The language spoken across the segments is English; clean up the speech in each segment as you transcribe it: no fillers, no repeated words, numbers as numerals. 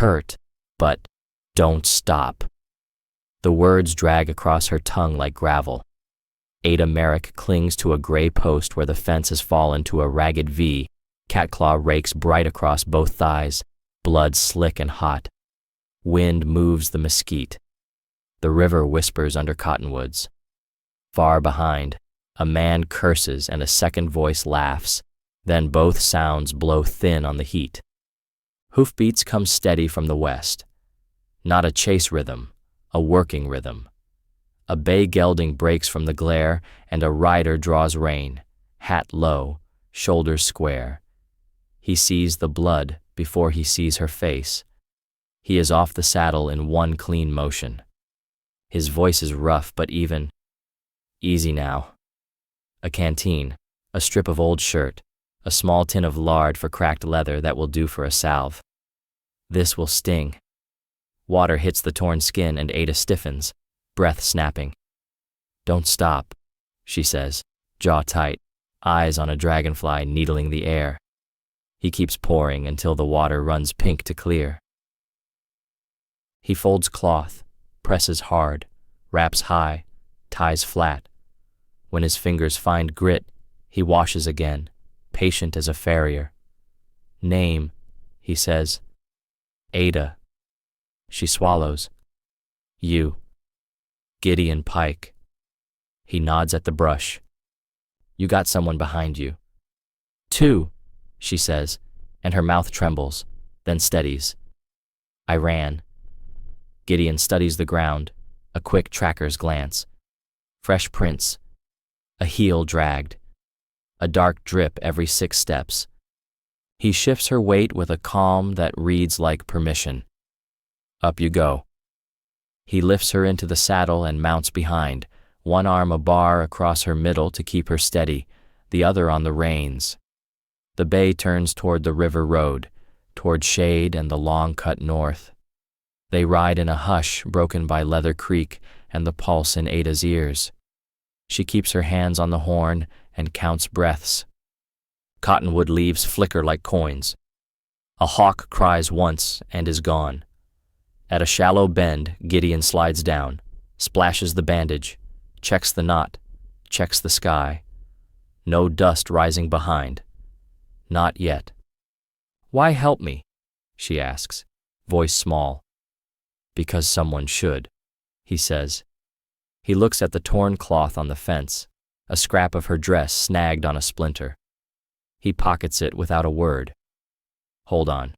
hurt, but don't stop." The words drag across her tongue like gravel. Ada Merrick clings to a gray post where the fence has fallen to a ragged V. Catclaw rakes bright across both thighs, blood slick and hot. Wind moves the mesquite. The river whispers under cottonwoods. Far behind, a man curses and a second voice laughs, then both sounds blow thin on the heat. Hoofbeats come steady from the west. Not a chase rhythm, a working rhythm. A bay gelding breaks from the glare, and a rider draws rein, hat low, shoulders square. He sees the blood before he sees her face. He is off the saddle in one clean motion. His voice is rough but even. "Easy now." A canteen, a strip of old shirt, a small tin of lard for cracked leather that will do for a salve. This will sting. Water hits the torn skin and Ada stiffens, breath snapping. "Don't stop," she says, jaw tight, eyes on a dragonfly needling the air. He keeps pouring until the water runs pink to clear. He folds cloth, presses hard, wraps high, ties flat. When his fingers find grit, he washes again, patient as a farrier. "Name," he says. "Ada." She swallows. "You." "Gideon Pike." He nods at the brush. "You got someone behind you." "Two," she says, and her mouth trembles, then steadies. "I ran." Gideon studies the ground, a quick tracker's glance. Fresh prints. A heel dragged. A dark drip every 6 steps. He shifts her weight with a calm that reads like permission. "Up you go." He lifts her into the saddle and mounts behind, one arm a bar across her middle to keep her steady, the other on the reins. The bay turns toward the river road, toward shade and the long cut north. They ride in a hush broken by Leather Creek and the pulse in Ada's ears. She keeps her hands on the horn and counts breaths. Cottonwood leaves flicker like coins. A hawk cries once and is gone. At a shallow bend, Gideon slides down, splashes the bandage, checks the knot, checks the sky. No dust rising behind. Not yet. "Why help me?" she asks, voice small. "Because someone should," he says. He looks at the torn cloth on the fence, a scrap of her dress snagged on a splinter. He pockets it without a word. "Hold on."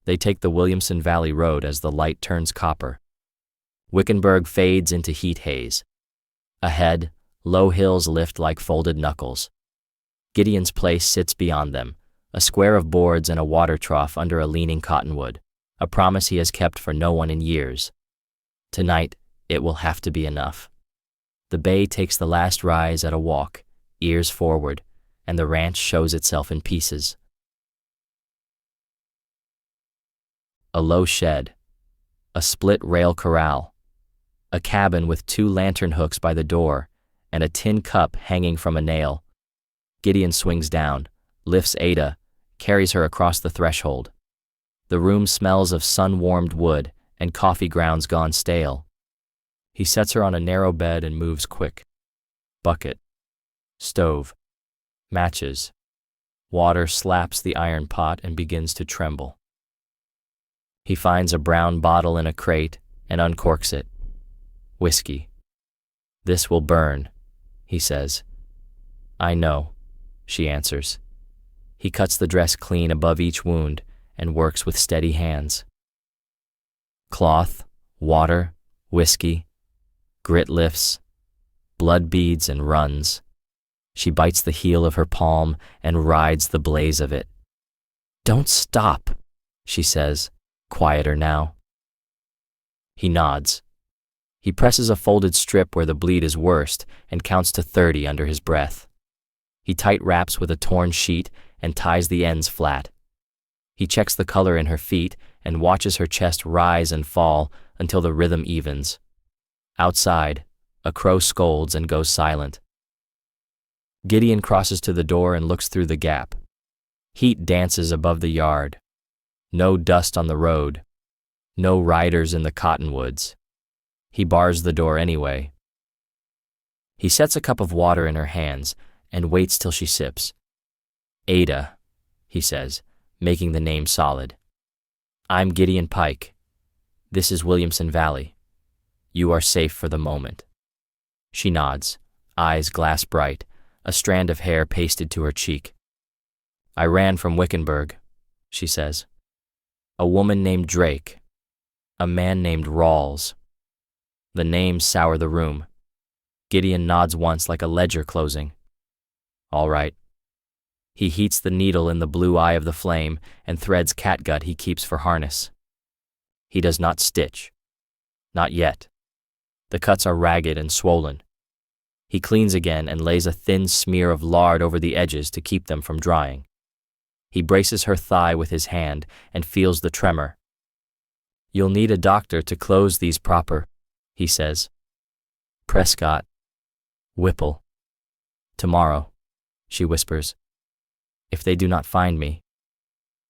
They take the Williamson Valley Road as the light turns copper. Wickenburg fades into heat haze. Ahead, low hills lift like folded knuckles. Gideon's place sits beyond them, a square of boards and a water trough under a leaning cottonwood, a promise he has kept for no one in years. Tonight, it will have to be enough. The bay takes the last rise at a walk, ears forward, and the ranch shows itself in pieces. A low shed, a split rail corral, a cabin with 2 lantern hooks by the door, and a tin cup hanging from a nail. Gideon swings down, lifts Ada, carries her across the threshold. The room smells of sun-warmed wood and coffee grounds gone stale. He sets her on a narrow bed and moves quick. Bucket, stove, matches. Water slaps the iron pot and begins to tremble. He finds a brown bottle in a crate and uncorks it. Whiskey. "This will burn," he says. "I know," she answers. He cuts the dress clean above each wound and works with steady hands. Cloth, water, whiskey. Grit lifts. Blood beads and runs. She bites the heel of her palm and rides the blaze of it. "Don't stop," she says, quieter now. He nods. He presses a folded strip where the bleed is worst and counts to 30 under his breath. He tight wraps with a torn sheet and ties the ends flat. He checks the color in her feet and watches her chest rise and fall until the rhythm evens. Outside, a crow scolds and goes silent. Gideon crosses to the door and looks through the gap. Heat dances above the yard. No dust on the road. No riders in the cottonwoods. He bars the door anyway. He sets a cup of water in her hands and waits till she sips. Ada, he says, making the name solid. I'm Gideon Pike. This is Williamson Valley. You are safe for the moment. She nods, eyes glass bright, a strand of hair pasted to her cheek. I ran from Wickenburg, she says. A woman named Drake. A man named Rawls. The names sour the room. Gideon nods once like a ledger closing. All right. He heats the needle in the blue eye of the flame and threads catgut he keeps for harness. He does not stitch. Not yet. The cuts are ragged and swollen. He cleans again and lays a thin smear of lard over the edges to keep them from drying. He braces her thigh with his hand and feels the tremor. You'll need a doctor to close these proper, he says. Prescott. Whipple. Tomorrow, she whispers. If they do not find me.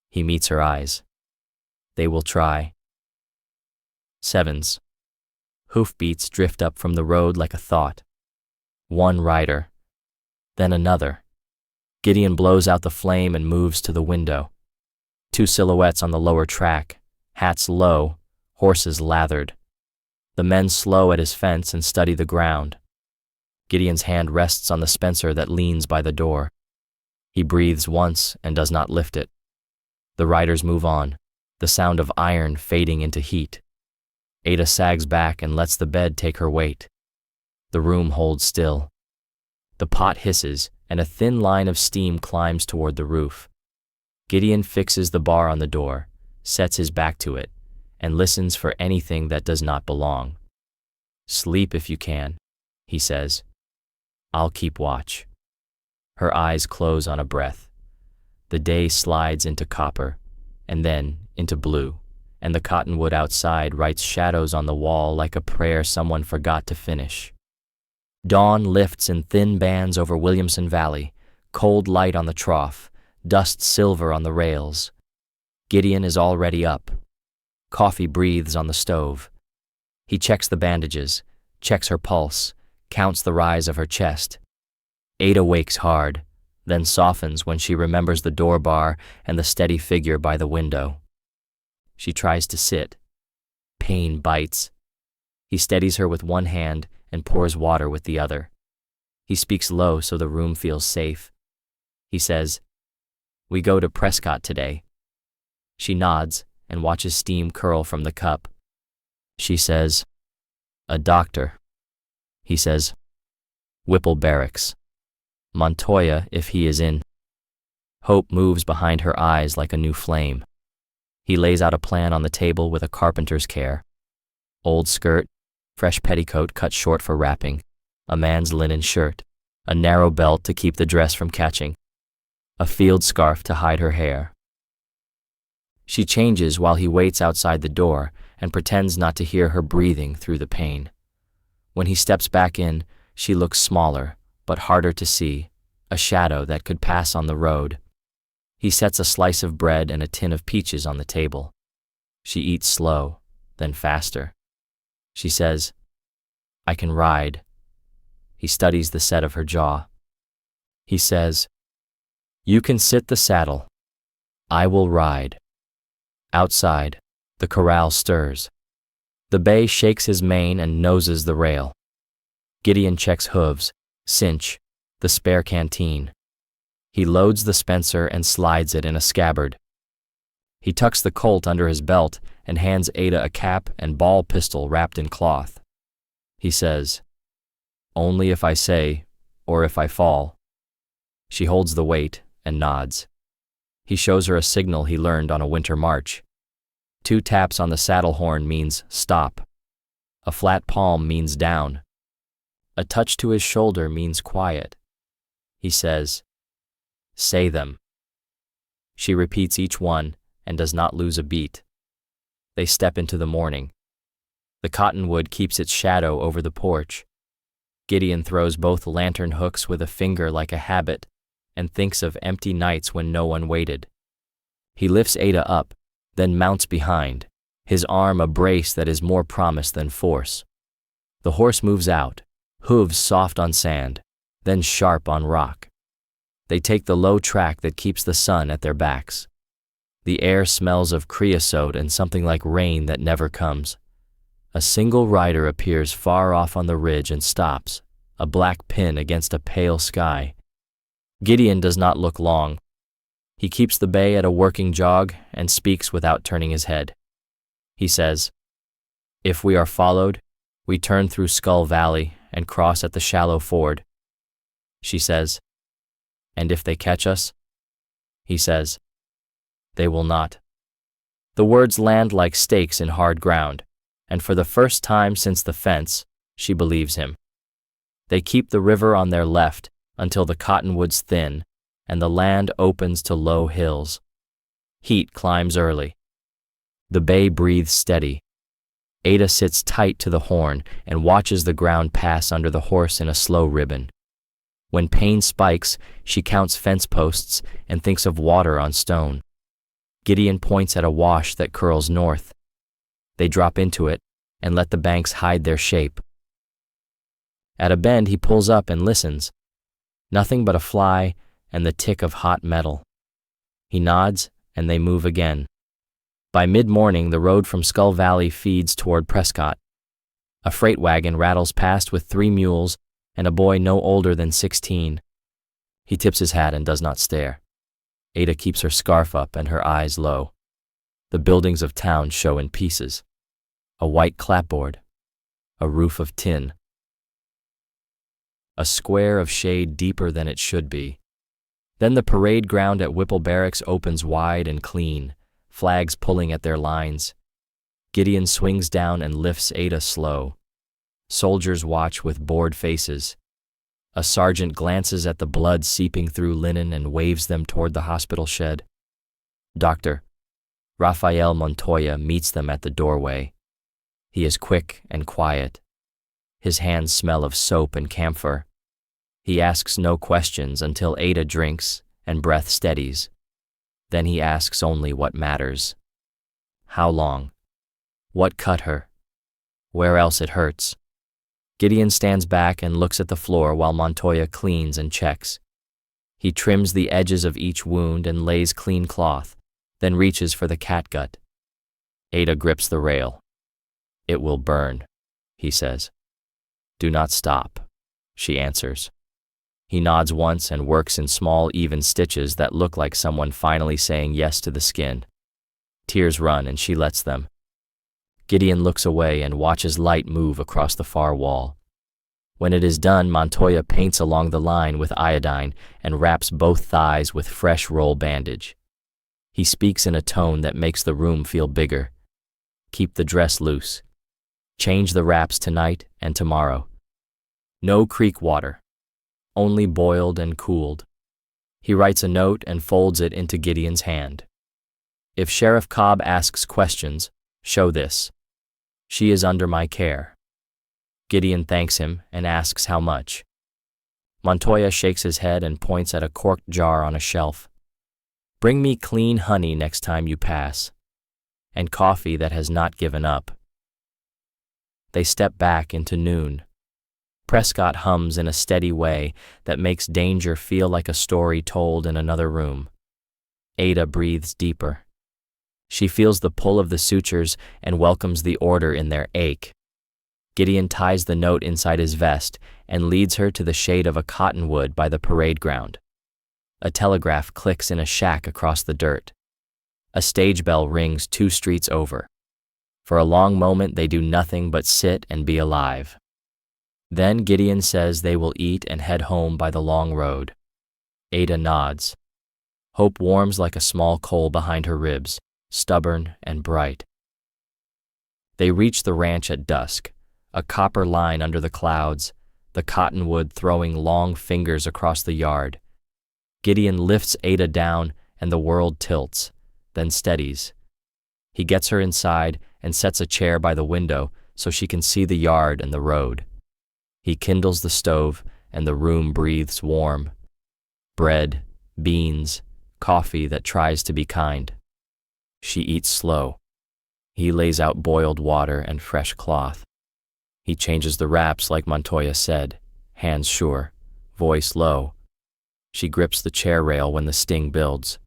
He meets her eyes. They will try. Sevens. Hoofbeats drift up from the road like a thought. One rider. Then another. Gideon blows out the flame and moves to the window. Two silhouettes on the lower track, hats low, horses lathered. The men slow at his fence and study the ground. Gideon's hand rests on the Spencer that leans by the door. He breathes once and does not lift it. The riders move on, the sound of iron fading into heat. Ada sags back and lets the bed take her weight. The room holds still. The pot hisses, and a thin line of steam climbs toward the roof. Gideon fixes the bar on the door, sets his back to it, and listens for anything that does not belong. Sleep if you can, he says. I'll keep watch. Her eyes close on a breath. The day slides into copper, and then into blue, and the cottonwood outside writes shadows on the wall like a prayer someone forgot to finish. Dawn lifts in thin bands over Williamson Valley, cold light on the trough, dust silver on the rails. Gideon is already up. Coffee breathes on the stove. He checks the bandages, checks her pulse, counts the rise of her chest. Ada wakes hard, then softens when she remembers the door bar and the steady figure by the window. She tries to sit. Pain bites. He steadies her with one hand and pours water with the other. He speaks low so the room feels safe. He says, "We go to Prescott today." She nods and watches steam curl from the cup. She says, "A doctor." He says, "Whipple Barracks. Montoya if he is in." Hope moves behind her eyes like a new flame. He lays out a plan on the table with a carpenter's care. Old skirt, fresh petticoat cut short for wrapping, a man's linen shirt, a narrow belt to keep the dress from catching, a field scarf to hide her hair. She changes while he waits outside the door and pretends not to hear her breathing through the pain. When he steps back in, she looks smaller, but harder to see, a shadow that could pass on the road. He sets a slice of bread and a tin of peaches on the table. She eats slow, then faster. She says, "I can ride." He studies the set of her jaw. He says, "You can sit the saddle. I will ride." Outside, the corral stirs. The bay shakes his mane and noses the rail. Gideon checks hooves, cinch, the spare canteen. He loads the Spencer and slides it in a scabbard. He tucks the Colt under his belt and hands Ada a cap and ball pistol wrapped in cloth. He says, "Only if I say, or if I fall." She holds the weight and nods. He shows her a signal he learned on a winter march. 2 taps on the saddle horn means stop. A flat palm means down. A touch to his shoulder means quiet. He says, "Say them." She repeats each one and does not lose a beat. They step into the morning. The cottonwood keeps its shadow over the porch. Gideon throws both lantern hooks with a finger like a habit and thinks of empty nights when no one waited. He lifts Ada up, then mounts behind, his arm a brace that is more promise than force. The horse moves out, hooves soft on sand, then sharp on rock. They take the low track that keeps the sun at their backs. The air smells of creosote and something like rain that never comes. A single rider appears far off on the ridge and stops, a black pin against a pale sky. Gideon does not look long. He keeps the bay at a working jog and speaks without turning his head. He says, "If we are followed, we turn through Skull Valley and cross at the shallow ford." She says, "And if they catch us?" He says, "They will not." The words land like stakes in hard ground, and for the first time since the fence, she believes him. They keep the river on their left until the cottonwoods thin and the land opens to low hills. Heat climbs early. The bay breathes steady. Ada sits tight to the horn and watches the ground pass under the horse in a slow ribbon. When pain spikes, she counts fence posts and thinks of water on stone. Gideon points at a wash that curls north. They drop into it and let the banks hide their shape. At a bend, he pulls up and listens. Nothing but a fly and the tick of hot metal. He nods and they move again. By mid-morning, the road from Skull Valley feeds toward Prescott. A freight wagon rattles past with 3 mules and a boy no older than 16. He tips his hat and does not stare. Ada keeps her scarf up and her eyes low. The buildings of town show in pieces. A white clapboard. A roof of tin. A square of shade deeper than it should be. Then the parade ground at Whipple Barracks opens wide and clean, flags pulling at their lines. Gideon swings down and lifts Ada slow. Soldiers watch with bored faces. A sergeant glances at the blood seeping through linen and waves them toward the hospital shed. Dr. Rafael Montoya meets them at the doorway. He is quick and quiet. His hands smell of soap and camphor. He asks no questions until Ada drinks and breath steadies. Then he asks only what matters. How long? What cut her? Where else it hurts? Gideon stands back and looks at the floor while Montoya cleans and checks. He trims the edges of each wound and lays clean cloth, then reaches for the catgut. Ada grips the rail. "It will burn," he says. "Do not stop," she answers. He nods once and works in small, even stitches that look like someone finally saying yes to the skin. Tears run and she lets them. Gideon looks away and watches light move across the far wall. When it is done, Montoya paints along the line with iodine and wraps both thighs with fresh roll bandage. He speaks in a tone that makes the room feel bigger. Keep the dress loose. Change the wraps tonight and tomorrow. No creek water. Only boiled and cooled. He writes a note and folds it into Gideon's hand. If Sheriff Cobb asks questions, show this. She is under my care. Gideon thanks him and asks how much. Montoya shakes his head and points at a corked jar on a shelf. Bring me clean honey next time you pass, and coffee that has not given up. They step back into noon. Prescott hums in a steady way that makes danger feel like a story told in another room. Ada breathes deeper. She feels the pull of the sutures and welcomes the order in their ache. Gideon ties the note inside his vest and leads her to the shade of a cottonwood by the parade ground. A telegraph clicks in a shack across the dirt. A stage bell rings 2 streets over. For a long moment they do nothing but sit and be alive. Then Gideon says they will eat and head home by the long road. Ada nods. Hope warms like a small coal behind her ribs, stubborn and bright. They reach the ranch at dusk, a copper line under the clouds, the cottonwood throwing long fingers across the yard. Gideon lifts Ada down and the world tilts, then steadies. He gets her inside and sets a chair by the window so she can see the yard and the road. He kindles the stove and the room breathes warm. Bread, beans, coffee that tries to be kind. She eats slow. He lays out boiled water and fresh cloth. He changes the wraps like Montoya said, hands sure, voice low. She grips the chair rail when the sting builds.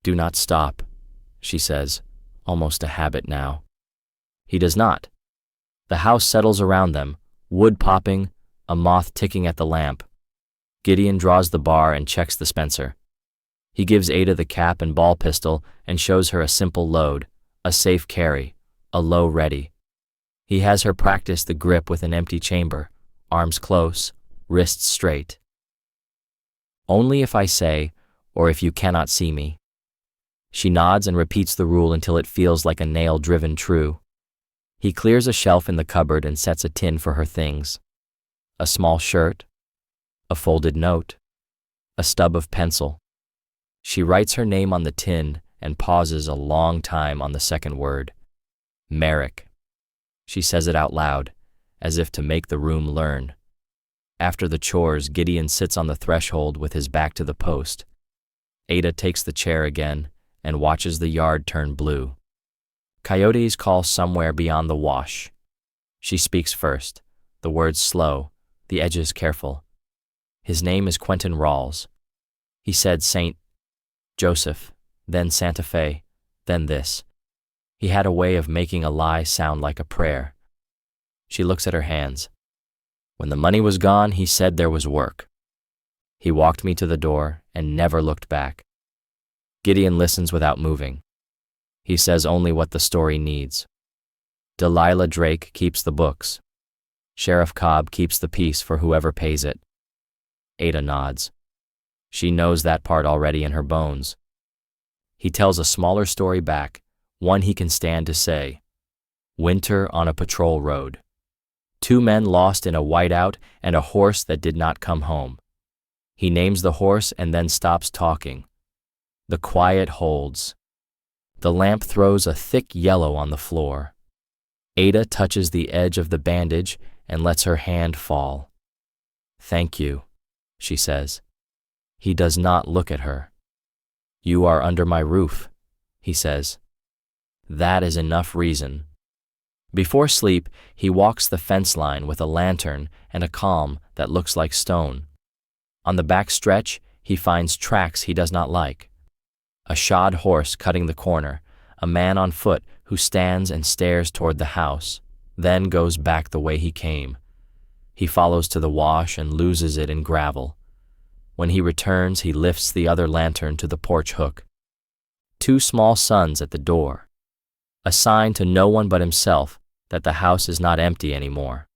"Do not stop," she says, almost a habit now. He does not. The house settles around them, wood popping, a moth ticking at the lamp. Gideon draws the bar and checks the Spencer. He gives Ada the cap and ball pistol and shows her a simple load, a safe carry, a low ready. He has her practice the grip with an empty chamber, arms close, wrists straight. "Only if I say, or if you cannot see me." She nods and repeats the rule until it feels like a nail driven true. He clears a shelf in the cupboard and sets a tin for her things. A small shirt, a folded note, a stub of pencil. She writes her name on the tin and pauses a long time on the second word. Merrick. She says it out loud, as if to make the room learn. After the chores, Gideon sits on the threshold with his back to the post. Ada takes the chair again and watches the yard turn blue. Coyotes call somewhere beyond the wash. She speaks first, the words slow, the edges careful. His name is Quentin Rawls. He said St. Joseph, then Santa Fe, then this. He had a way of making a lie sound like a prayer. She looks at her hands. When the money was gone, he said there was work. He walked me to the door and never looked back. Gideon listens without moving. He says only what the story needs. Delilah Drake keeps the books. Sheriff Cobb keeps the peace for whoever pays it. Ada nods. She knows that part already in her bones. He tells a smaller story back, one he can stand to say. Winter on a patrol road. 2 men lost in a whiteout and a horse that did not come home. He names the horse and then stops talking. The quiet holds. The lamp throws a thick yellow on the floor. Ada touches the edge of the bandage and lets her hand fall. "Thank you," she says. He does not look at her. "You are under my roof," he says. That is enough reason. Before sleep, he walks the fence line with a lantern and a calm that looks like stone. On the back stretch, he finds tracks he does not like. A shod horse cutting the corner, a man on foot who stands and stares toward the house, then goes back the way he came. He follows to the wash and loses it in gravel. When he returns, he lifts the other lantern to the porch hook. 2 small suns at the door. A sign to no one but himself that the house is not empty anymore.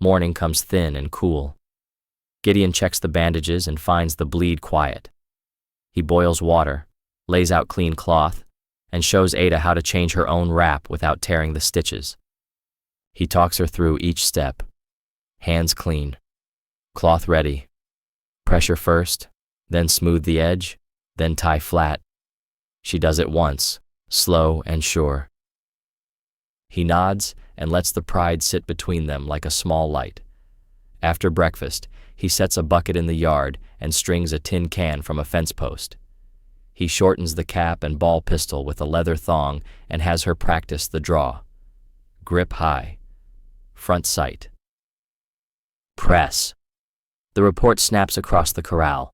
Morning comes thin and cool. Gideon checks the bandages and finds the bleed quiet. He boils water, lays out clean cloth, and shows Ada how to change her own wrap without tearing the stitches. He talks her through each step. Hands clean. Cloth ready. Pressure first, then smooth the edge, then tie flat. She does it once, slow and sure. He nods and lets the pride sit between them like a small light. After breakfast, he sets a bucket in the yard and strings a tin can from a fence post. He shortens the cap and ball pistol with a leather thong and has her practice the draw. Grip high. Front sight. Press. The report snaps across the corral.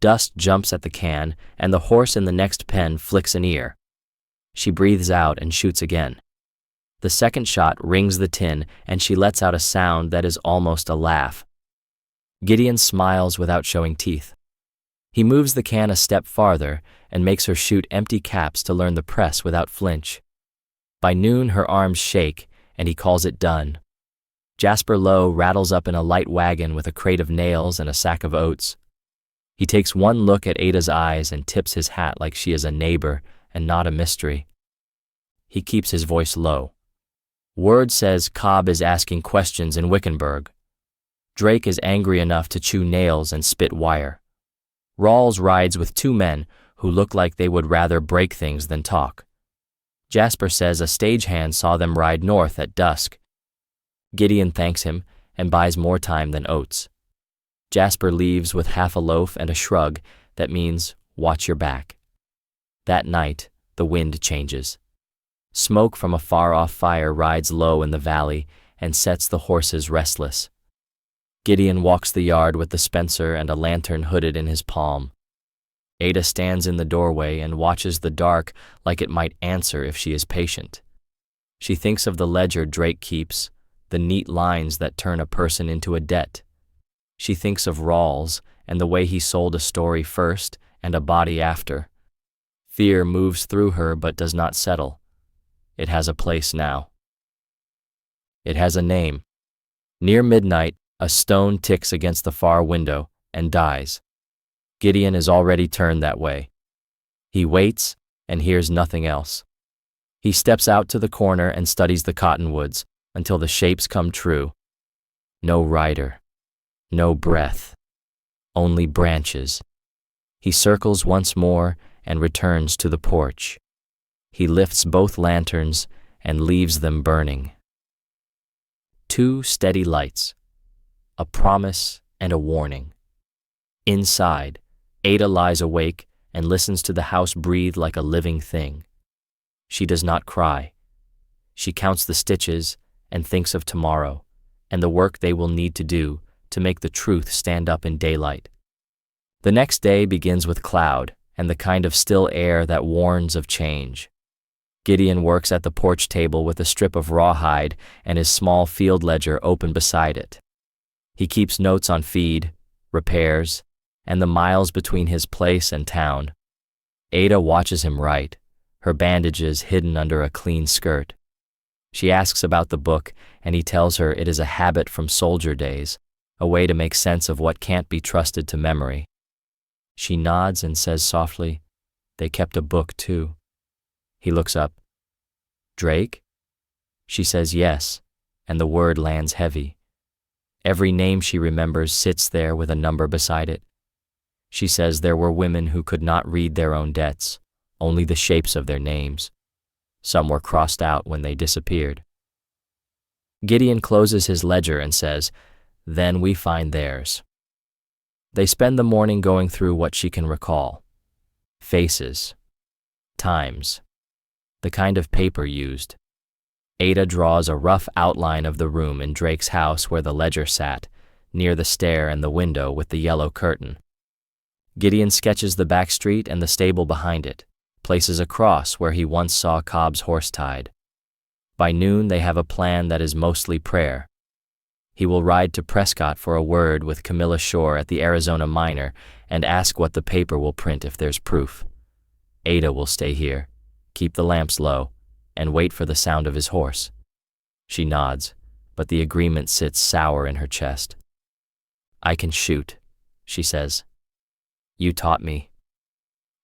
Dust jumps at the can, and the horse in the next pen flicks an ear. She breathes out and shoots again. The second shot rings the tin, and she lets out a sound that is almost a laugh. Gideon smiles without showing teeth. He moves the can a step farther and makes her shoot empty caps to learn the press without flinch. By noon, her arms shake, and he calls it done. Jasper Lowe rattles up in a light wagon with a crate of nails and a sack of oats. He takes one look at Ada's eyes and tips his hat like she is a neighbor and not a mystery. He keeps his voice low. Word says Cobb is asking questions in Wickenburg. Drake is angry enough to chew nails and spit wire. Rawls rides with 2 men who look like they would rather break things than talk. Jasper says a stagehand saw them ride north at dusk. Gideon thanks him and buys more time than oats. Jasper leaves with half a loaf and a shrug that means, watch your back. That night, The wind changes. Smoke from a far-off fire rides low in the valley and sets the horses restless. Gideon walks the yard with the Spencer and a lantern hooded in his palm. Ada stands in the doorway and watches the dark like it might answer if she is patient. She thinks of the ledger Drake keeps, the neat lines that turn a person into a debt. She thinks of Rawls and the way he sold a story first and a body after. Fear moves through her but does not settle. It has a place now. It has a name. Near midnight, a stone ticks against the far window and dies. Gideon is already turned that way. He waits and hears nothing else. He steps out to the corner and studies the cottonwoods until the shapes come true. No rider, no breath, only branches. He circles once more and returns to the porch. He lifts both lanterns and leaves them burning. 2 steady lights, a promise and a warning. Inside, Ada lies awake and listens to the house breathe like a living thing. She does not cry. She counts the stitches and thinks of tomorrow and the work they will need to do to make the truth stand up in daylight. The next day begins with cloud and the kind of still air that warns of change. Gideon works at the porch table with a strip of rawhide and his small field ledger open beside it. He keeps notes on feed, repairs, and the miles between his place and town. Ada watches him write, her bandages hidden under a clean skirt. She asks about the book, and he tells her it is a habit from soldier days, a way to make sense of what can't be trusted to memory. She nods and says softly, "They kept a book, too." He looks up. "Drake?" She says yes, and the word lands heavy. Every name she remembers sits there with a number beside it. She says there were women who could not read their own debts, only the shapes of their names. Some were crossed out when they disappeared. Gideon closes his ledger and says, "Then we find theirs." They spend the morning going through what she can recall. Faces. Times. The kind of paper used. Ada draws a rough outline of the room in Drake's house where the ledger sat, near the stair and the window with the yellow curtain. Gideon sketches the back street and the stable behind it, places a cross where he once saw Cobb's horse tied. By noon they have a plan that is mostly prayer. He will ride to Prescott for a word with Camilla Shore at the Arizona Miner and ask what the paper will print if there's proof. Ada will stay here, keep the lamps low, and wait for the sound of his horse. She nods, but the agreement sits sour in her chest. "I can shoot," she says. "You taught me."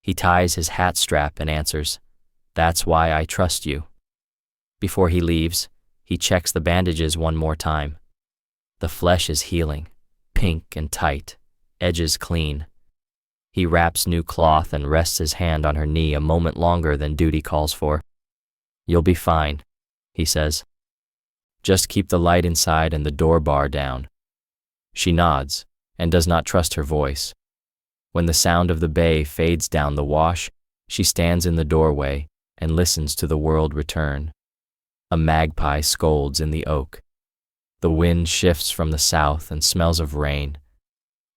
He ties his hat strap and answers, "That's why I trust you." Before he leaves, he checks the bandages one more time. The flesh is healing, pink and tight, edges clean. He wraps new cloth and rests his hand on her knee a moment longer than duty calls for. "You'll be fine," he says. "Just keep the light inside and the door bar down." She nods and does not trust her voice. When the sound of the bay fades down the wash, she stands in the doorway and listens to the world return. A magpie scolds in the oak. The wind shifts from the south and smells of rain.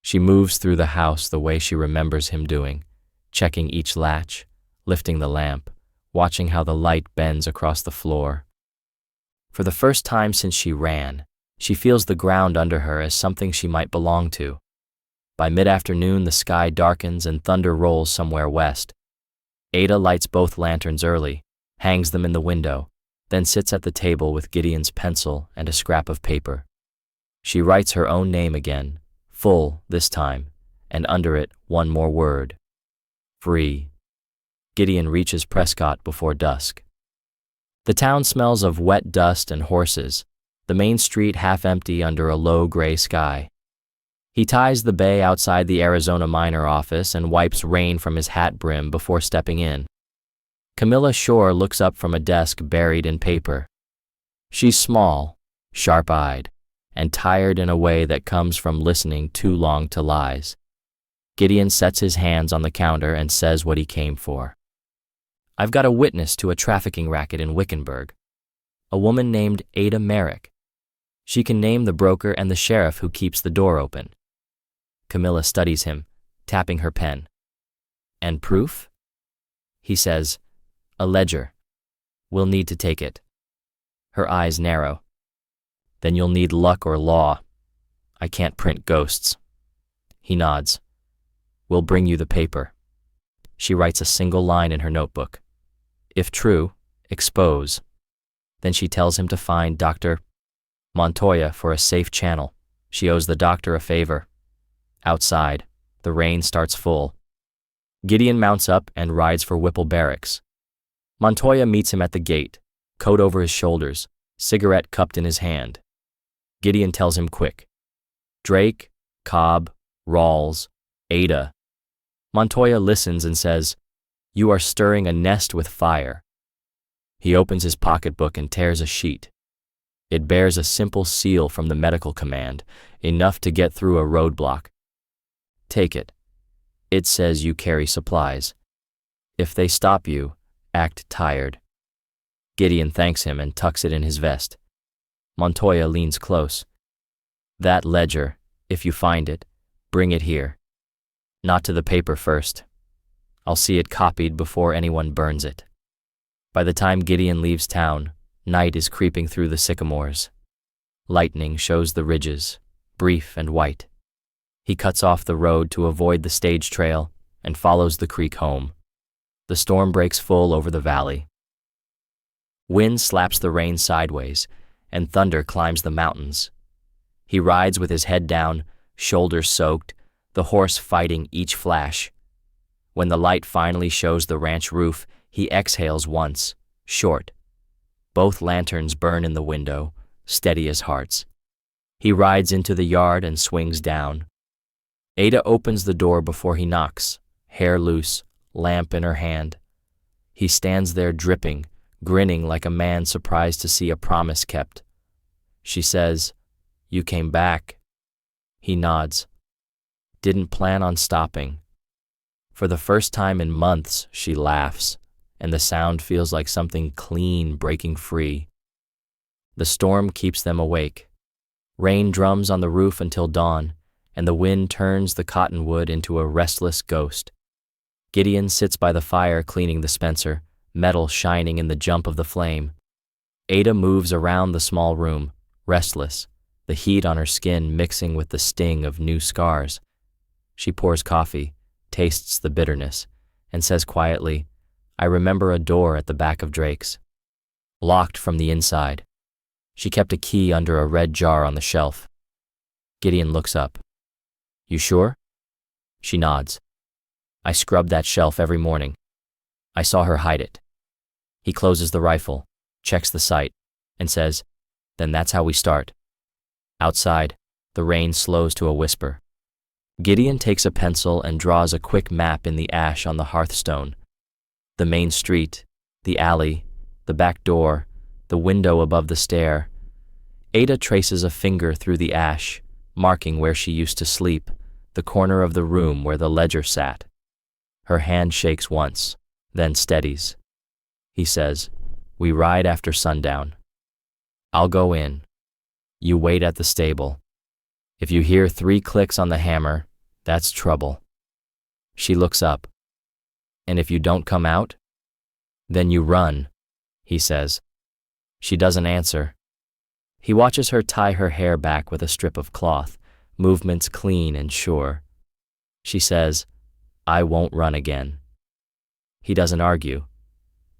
She moves through the house the way she remembers him doing, checking each latch, lifting the lamp, watching how the light bends across the floor. For the first time since she ran, she feels the ground under her as something she might belong to. By mid-afternoon, the sky darkens and thunder rolls somewhere west. Ada lights both lanterns early, hangs them in the window, then sits at the table with Gideon's pencil and a scrap of paper. She writes her own name again, full this time, and under it one more word. Free. Gideon reaches Prescott before dusk. The town smells of wet dust and horses, the main street half empty under a low gray sky. He ties the bay outside the Arizona Miner office and wipes rain from his hat brim before stepping in. Camilla Shore looks up from a desk buried in paper. She's small, sharp-eyed, and tired in a way that comes from listening too long to lies. Gideon sets his hands on the counter and says what he came for. I've got a witness to a trafficking racket in Wickenburg, a woman named Ada Merrick. She can name the broker and the sheriff who keeps the door open. Camilla studies him, tapping her pen. And proof? He says, a ledger. We'll need to take it. Her eyes narrow. Then you'll need luck or law. I can't print ghosts. He nods. We'll bring you the paper. She writes a single line in her notebook. If true, expose. Then she tells him to find Dr. Montoya for a safe channel. She owes the doctor a favor. Outside, the rain starts full. Gideon mounts up and rides for Whipple Barracks. Montoya meets him at the gate, coat over his shoulders, cigarette cupped in his hand. Gideon tells him quick. Drake, Cobb, Rawls, Ada. Montoya listens and says, You are stirring a nest with fire. He opens his pocketbook and tears a sheet. It bears a simple seal from the medical command, enough to get through a roadblock. Take it. It says you carry supplies. If they stop you, act tired. Gideon thanks him and tucks it in his vest. Montoya leans close. That ledger, if you find it, bring it here. Not to the paper first. I'll see it copied before anyone burns it. By the time Gideon leaves town, night is creeping through the sycamores. Lightning shows the ridges, brief and white. He cuts off the road to avoid the stage trail and follows the creek home. The storm breaks full over the valley. Wind slaps the rain sideways, and thunder climbs the mountains. He rides with his head down, shoulders soaked, the horse fighting each flash. When the light finally shows the ranch roof, he exhales once, short. Both lanterns burn in the window, steady as hearts. He rides into the yard and swings down. Ada opens the door before he knocks, hair loose, lamp in her hand. He stands there dripping, grinning like a man surprised to see a promise kept. She says, You came back. He nods. Didn't plan on stopping. For the first time in months, she laughs, and the sound feels like something clean breaking free. The storm keeps them awake. Rain drums on the roof until dawn, and the wind turns the cottonwood into a restless ghost. Gideon sits by the fire cleaning the Spencer, metal shining in the jump of the flame. Ada moves around the small room, restless, the heat on her skin mixing with the sting of new scars. She pours coffee, tastes the bitterness, and says quietly, I remember a door at the back of Drake's. Locked from the inside. She kept a key under a red jar on the shelf. Gideon looks up. You sure? She nods. I scrubbed that shelf every morning. I saw her hide it. He closes the rifle, checks the sight, and says, Then that's how we start. Outside, the rain slows to a whisper. Gideon takes a pencil and draws a quick map in the ash on the hearthstone. The main street, the alley, the back door, the window above the stair. Ada traces a finger through the ash, marking where she used to sleep, the corner of the room where the ledger sat. Her hand shakes once, then steadies. He says, We ride after sundown. I'll go in. You wait at the stable. If you hear 3 clicks on the hammer, that's trouble. She looks up. And if you don't come out? Then you run, he says. She doesn't answer. He watches her tie her hair back with a strip of cloth, movements clean and sure. She says, I won't run again. He doesn't argue.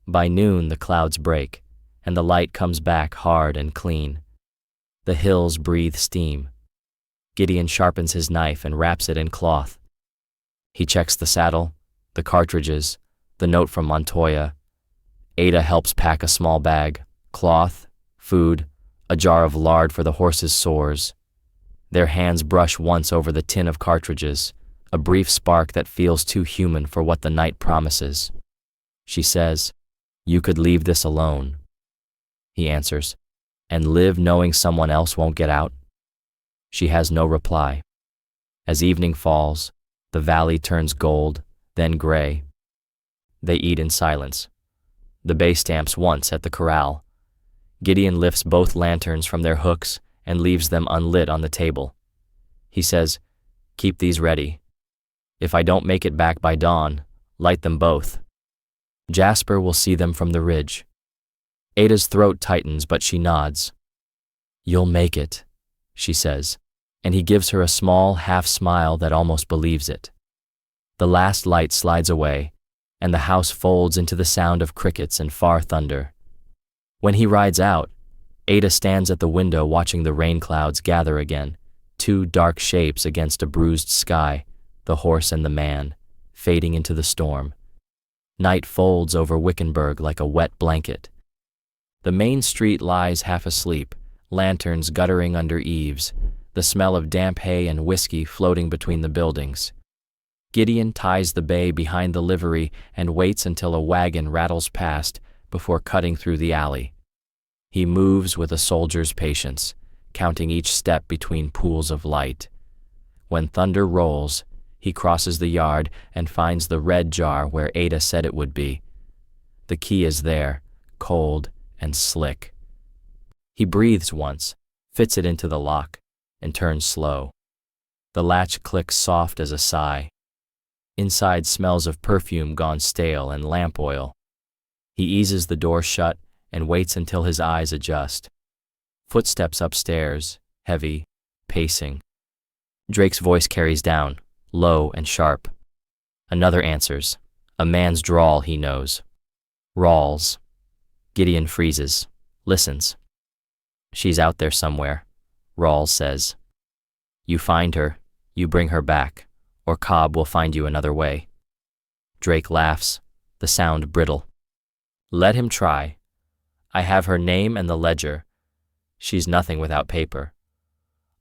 By noon, the clouds break, and the light comes back hard and clean. The hills breathe steam. Gideon sharpens his knife and wraps it in cloth. He checks the saddle, the cartridges, the note from Montoya. Ada helps pack a small bag, cloth, food, a jar of lard for the horse's sores. Their hands brush once over the tin of cartridges, a brief spark that feels too human for what the night promises. She says, You could leave this alone. He answers, And live knowing someone else won't get out? She has no reply. As evening falls, the valley turns gold, then gray. They eat in silence, The bay stamps once at the corral. Gideon lifts both lanterns from their hooks and leaves them unlit on the table. He says, "Keep these ready. If I don't make it back by dawn, light them both. Jasper will see them from the ridge." Ada's throat tightens, but she nods. "You'll make it," she says, and he gives her a small half-smile that almost believes it. The last light slides away, and the house folds into the sound of crickets and far thunder. When he rides out, Ada stands at the window watching the rain clouds gather again, two dark shapes against a bruised sky, the horse and the man, fading into the storm. Night folds over Wickenburg like a wet blanket. The main street lies half asleep, lanterns guttering under eaves, the smell of damp hay and whiskey floating between the buildings. Gideon ties the bay behind the livery and waits until a wagon rattles past before cutting through the alley. He moves with a soldier's patience, counting each step between pools of light. When thunder rolls, he crosses the yard and finds the red jar where Ada said it would be. The key is there, cold and slick. He breathes once, fits it into the lock, and turns slow. The latch clicks soft as a sigh. Inside smells of perfume gone stale and lamp oil. He eases the door shut and waits until his eyes adjust. Footsteps upstairs, heavy, pacing. Drake's voice carries down, low and sharp. Another answers, a man's drawl he knows. Rawls. Gideon freezes, listens. "She's out there somewhere," Rawls says. "You find her, you bring her back, or Cobb will find you another way." Drake laughs, the sound brittle. "Let him try. I have her name and the ledger. She's nothing without paper."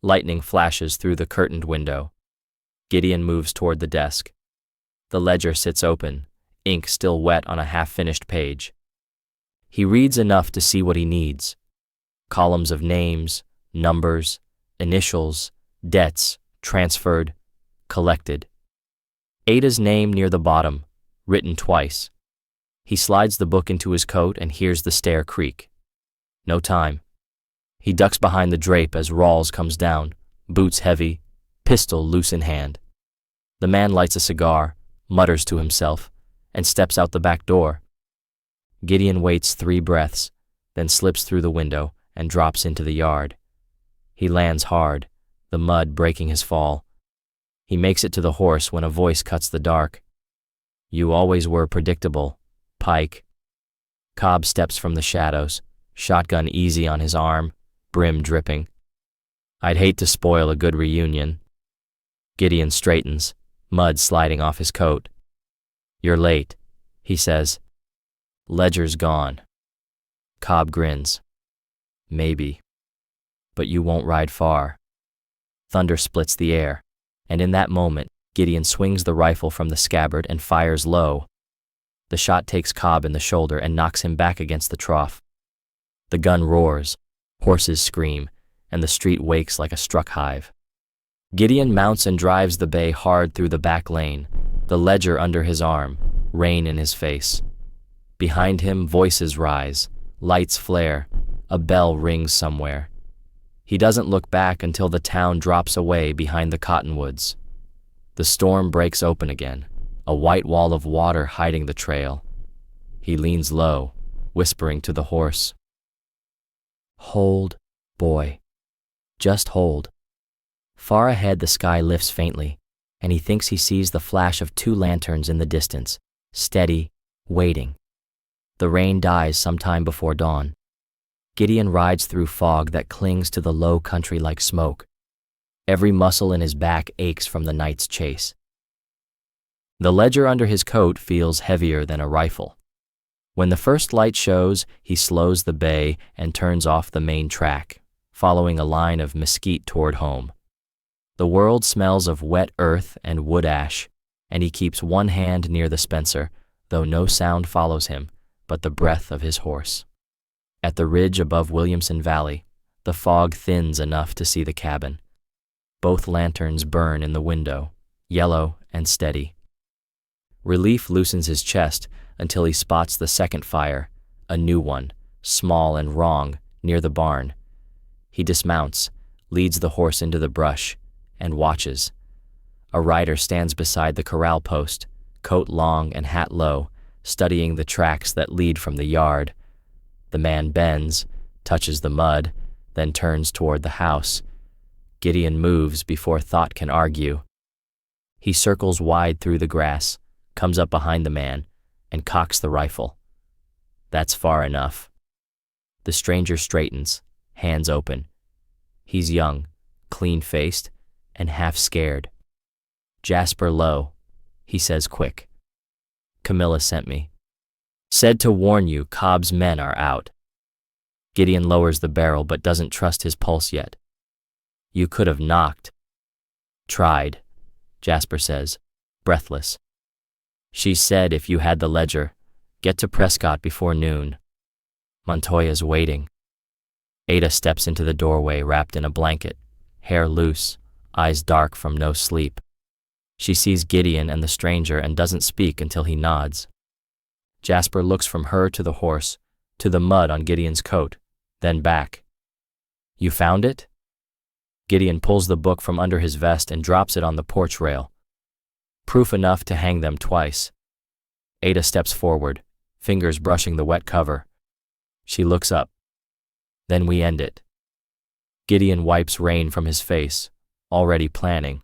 Lightning flashes through the curtained window. Gideon moves toward the desk. The ledger sits open, ink still wet on a half-finished page. He reads enough to see what he needs. Columns of names, numbers, initials, debts, transferred, collected. Ada's name near the bottom, written twice. He slides the book into his coat and hears the stair creak. No time. He ducks behind the drape as Rawls comes down, boots heavy, pistol loose in hand. The man lights a cigar, mutters to himself, and steps out the back door. Gideon waits 3 breaths, then slips through the window and drops into the yard. He lands hard, the mud breaking his fall. He makes it to the horse when a voice cuts the dark. "You always were predictable, Pike." Cobb steps from the shadows, shotgun easy on his arm, brim dripping. "I'd hate to spoil a good reunion." Gideon straightens, mud sliding off his coat. "You're late," he says. "Ledger's gone." Cobb grins. "Maybe. But you won't ride far." Thunder splits the air, and in that moment, Gideon swings the rifle from the scabbard and fires low. The shot takes Cobb in the shoulder and knocks him back against the trough. The gun roars, horses scream, and the street wakes like a struck hive. Gideon mounts and drives the bay hard through the back lane, the ledger under his arm, rain in his face. Behind him, voices rise, lights flare, a bell rings somewhere. He doesn't look back until the town drops away behind the cottonwoods. The storm breaks open again, a white wall of water hiding the trail. He leans low, whispering to the horse. "Hold, boy. Just hold." Far ahead the sky lifts faintly, and he thinks he sees the flash of 2 lanterns in the distance, steady, waiting. The rain dies sometime before dawn. Gideon rides through fog that clings to the low country like smoke. Every muscle in his back aches from the night's chase. The ledger under his coat feels heavier than a rifle. When the first light shows, he slows the bay and turns off the main track, following a line of mesquite toward home. The world smells of wet earth and wood ash, and he keeps one hand near the Spencer, though no sound follows him but the breath of his horse. At the ridge above Williamson Valley, the fog thins enough to see the cabin. Both lanterns burn in the window, yellow and steady. Relief loosens his chest until he spots the second fire, a new one, small and wrong, near the barn. He dismounts, leads the horse into the brush, and watches. A rider stands beside the corral post, coat long and hat low, studying the tracks that lead from the yard. The man bends, touches the mud, then turns toward the house. Gideon moves before thought can argue. He circles wide through the grass, comes up behind the man, and cocks the rifle. That's far enough. The stranger straightens, hands open. He's young, clean-faced, and half scared. "Jasper Lowe," he says quick. "Camilla sent me. Said to warn you Cobb's men are out." Gideon lowers the barrel but doesn't trust his pulse yet. "You could have knocked." "Tried," Jasper says, breathless. "She said if you had the ledger, get to Prescott before noon. Montoya's waiting." Ada steps into the doorway wrapped in a blanket, hair loose, eyes dark from no sleep. She sees Gideon and the stranger and doesn't speak until he nods. Jasper looks from her to the horse, to the mud on Gideon's coat, then back. "You found it?" Gideon pulls the book from under his vest and drops it on the porch rail. "Proof enough to hang them twice." Ada steps forward, fingers brushing the wet cover. She looks up. "Then we end it." Gideon wipes rain from his face, already planning.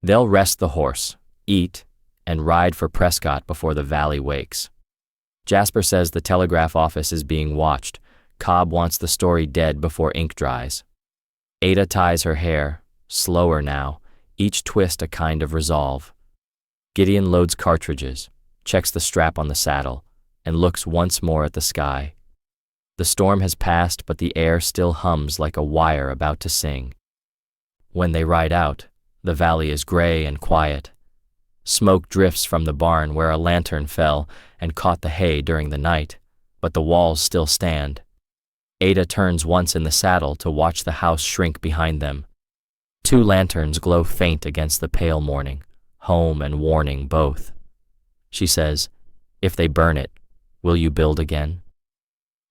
They'll rest the horse, eat, and ride for Prescott before the valley wakes. Jasper says the telegraph office is being watched. Cobb wants the story dead before ink dries. Ada ties her hair, slower now, each twist a kind of resolve. Gideon loads cartridges, checks the strap on the saddle, and looks once more at the sky. The storm has passed, but the air still hums like a wire about to sing. When they ride out, the valley is gray and quiet. Smoke drifts from the barn where a lantern fell and caught the hay during the night, but the walls still stand. Ada turns once in the saddle to watch the house shrink behind them. 2 lanterns glow faint against the pale morning, home and warning both. She says, "If they burn it, will you build again?"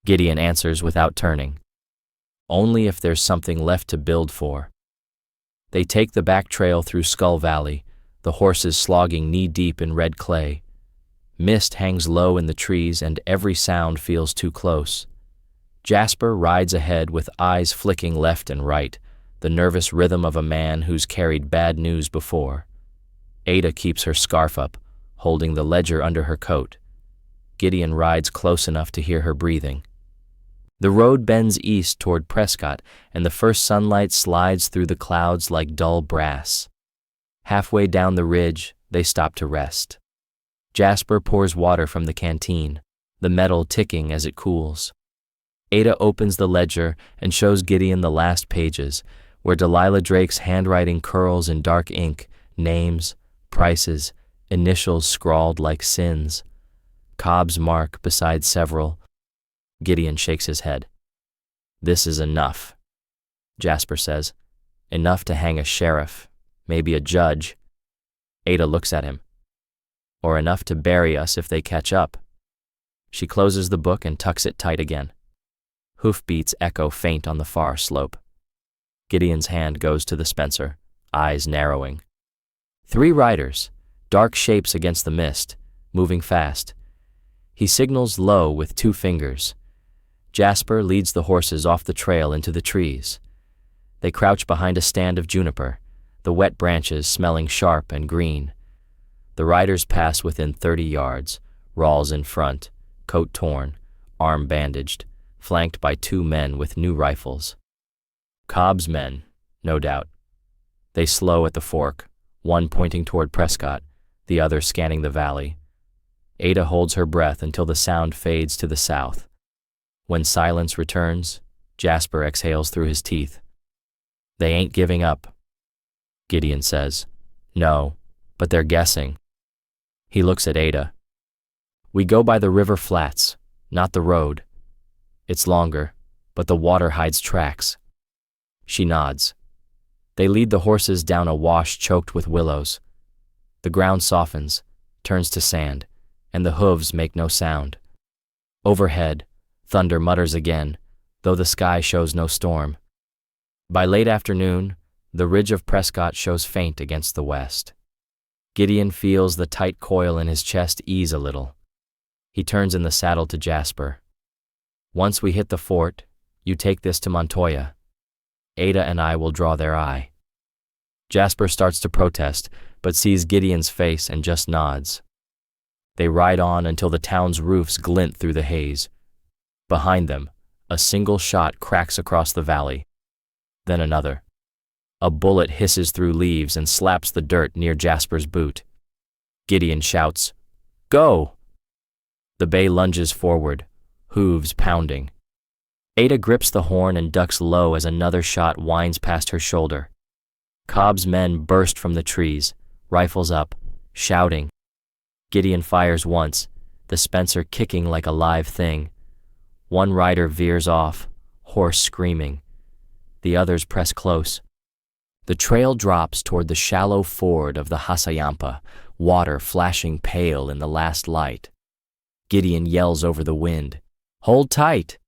Gideon answers without turning. "Only if there's something left to build for." They take the back trail through Skull Valley, the horses slogging knee-deep in red clay. Mist hangs low in the trees and every sound feels too close. Jasper rides ahead with eyes flicking left and right, the nervous rhythm of a man who's carried bad news before. Ada keeps her scarf up, holding the ledger under her coat. Gideon rides close enough to hear her breathing. The road bends east toward Prescott, and the first sunlight slides through the clouds like dull brass. Halfway down the ridge, they stop to rest. Jasper pours water from the canteen, the metal ticking as it cools. Ada opens the ledger and shows Gideon the last pages, where Delilah Drake's handwriting curls in dark ink, names, prices, initials scrawled like sins. Cobb's mark beside several. Gideon shakes his head. "This is enough," Jasper says. "Enough to hang a sheriff, maybe a judge." Ada looks at him. "Or enough to bury us if they catch up." She closes the book and tucks it tight again. Hoofbeats echo faint on the far slope. Gideon's hand goes to the Spencer, eyes narrowing. 3 riders, dark shapes against the mist, moving fast. He signals low with 2 fingers. Jasper leads the horses off the trail into the trees. They crouch behind a stand of juniper, the wet branches smelling sharp and green. The riders pass within 30 yards, Rawls in front, coat torn, arm bandaged, flanked by 2 men with new rifles. Cobb's men, no doubt. They slow at the fork, one pointing toward Prescott, the other scanning the valley. Ada holds her breath until the sound fades to the south. When silence returns, Jasper exhales through his teeth. "They ain't giving up," Gideon says. "No, but they're guessing." He looks at Ada. "We go by the river flats, not the road. It's longer, but the water hides tracks." She nods. They lead the horses down a wash choked with willows. The ground softens, turns to sand, and the hooves make no sound. Overhead, thunder mutters again, though the sky shows no storm. By late afternoon, the ridge of Prescott shows faint against the west. Gideon feels the tight coil in his chest ease a little. He turns in the saddle to Jasper. Once we hit the fort, you take this to Montoya. Ada and I will draw their eye. Jasper starts to protest, but sees Gideon's face and just nods. They ride on until the town's roofs glint through the haze. Behind them, a single shot cracks across the valley. Then another. A bullet hisses through leaves and slaps the dirt near Jasper's boot. Gideon shouts, "Go!" The bay lunges forward, hooves pounding. Ada grips the horn and ducks low as another shot winds past her shoulder. Cobb's men burst from the trees, rifles up, shouting. Gideon fires once, the Spencer kicking like a live thing. One rider veers off, horse screaming. The others press close. The trail drops toward the shallow ford of the Hasayampa, water flashing pale in the last light. Gideon yells over the wind, "Hold tight!"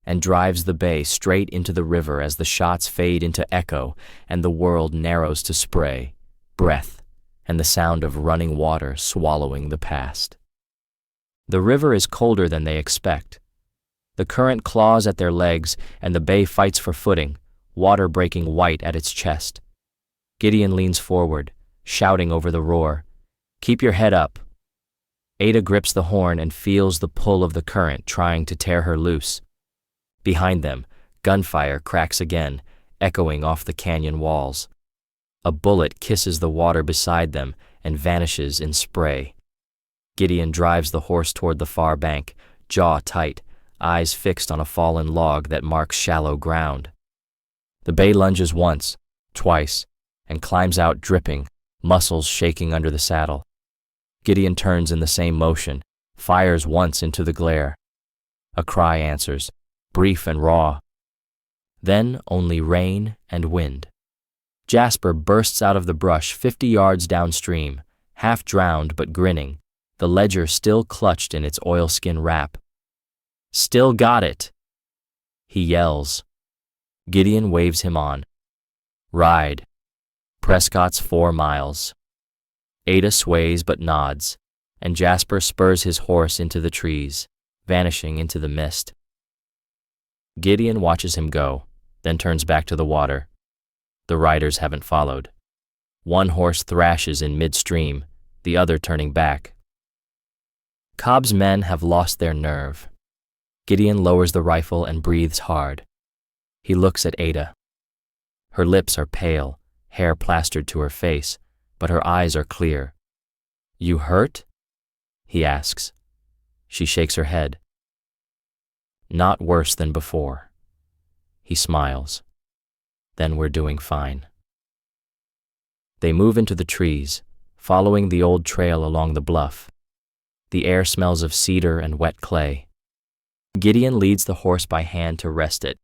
and drives the bay straight into the river as the shots fade into echo and the world narrows to spray, breath, and the sound of running water swallowing the past. The river is colder than they expect. The current claws at their legs and the bay fights for footing, water breaking white at its chest. Gideon leans forward, shouting over the roar, "Keep your head up." Ada grips the horn and feels the pull of the current trying to tear her loose. Behind them, gunfire cracks again, echoing off the canyon walls. A bullet kisses the water beside them and vanishes in spray. Gideon drives the horse toward the far bank, jaw tight, eyes fixed on a fallen log that marks shallow ground. The bay lunges once, twice, and climbs out dripping, muscles shaking under the saddle. Gideon turns in the same motion, fires once into the glare. A cry answers, brief and raw. Then only rain and wind. Jasper bursts out of the brush 50 yards downstream, half drowned but grinning, the ledger still clutched in its oilskin wrap. "Still got it!" he yells. Gideon waves him on. Ride. Prescott's 4 miles. Ada sways but nods, and Jasper spurs his horse into the trees, vanishing into the mist. Gideon watches him go, then turns back to the water. The riders haven't followed. One horse thrashes in midstream, the other turning back. Cobb's men have lost their nerve. Gideon lowers the rifle and breathes hard. He looks at Ada. Her lips are pale, hair plastered to her face, but her eyes are clear. "You hurt?" he asks. She shakes her head. "Not worse than before." He smiles. "Then we're doing fine." They move into the trees, following the old trail along the bluff. The air smells of cedar and wet clay. Gideon leads the horse by hand to rest it.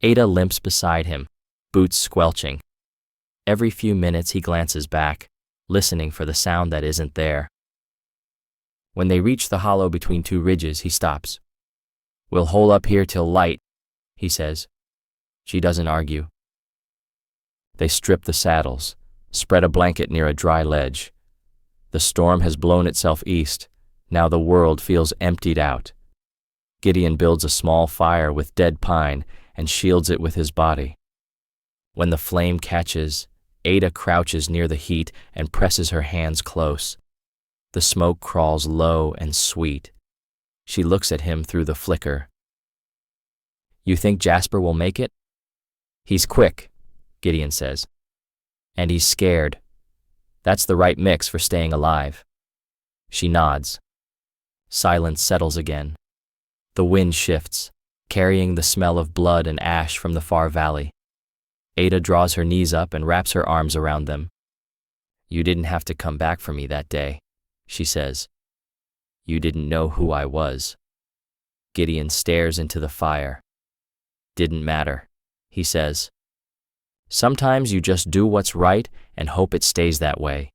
Ada limps beside him, boots squelching. Every few minutes he glances back, listening for the sound that isn't there. When they reach the hollow between 2 ridges, he stops. "We'll hole up here till light," he says. She doesn't argue. They strip the saddles, spread a blanket near a dry ledge. The storm has blown itself east. Now the world feels emptied out. Gideon builds a small fire with dead pine and shields it with his body. When the flame catches, Ada crouches near the heat and presses her hands close. The smoke crawls low and sweet. She looks at him through the flicker. "You think Jasper will make it?" "He's quick," Gideon says. "And he's scared. That's the right mix for staying alive." She nods. Silence settles again. The wind shifts, carrying the smell of blood and ash from the far valley. Ada draws her knees up and wraps her arms around them. "You didn't have to come back for me that day," she says. "You didn't know who I was." Gideon stares into the fire. "Didn't matter," he says. "Sometimes you just do what's right and hope it stays that way."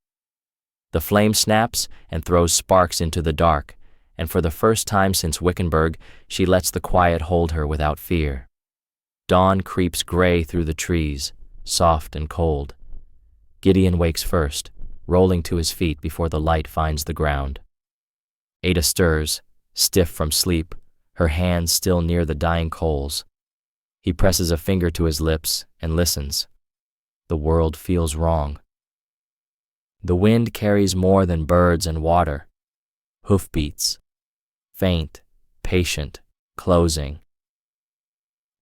The flame snaps and throws sparks into the dark, and for the first time since Wickenburg, she lets the quiet hold her without fear. Dawn creeps gray through the trees, soft and cold. Gideon wakes first, rolling to his feet before the light finds the ground. Ada stirs, stiff from sleep, her hands still near the dying coals. He presses a finger to his lips and listens. The world feels wrong. The wind carries more than birds and water. Hoofbeats. Faint, patient, closing.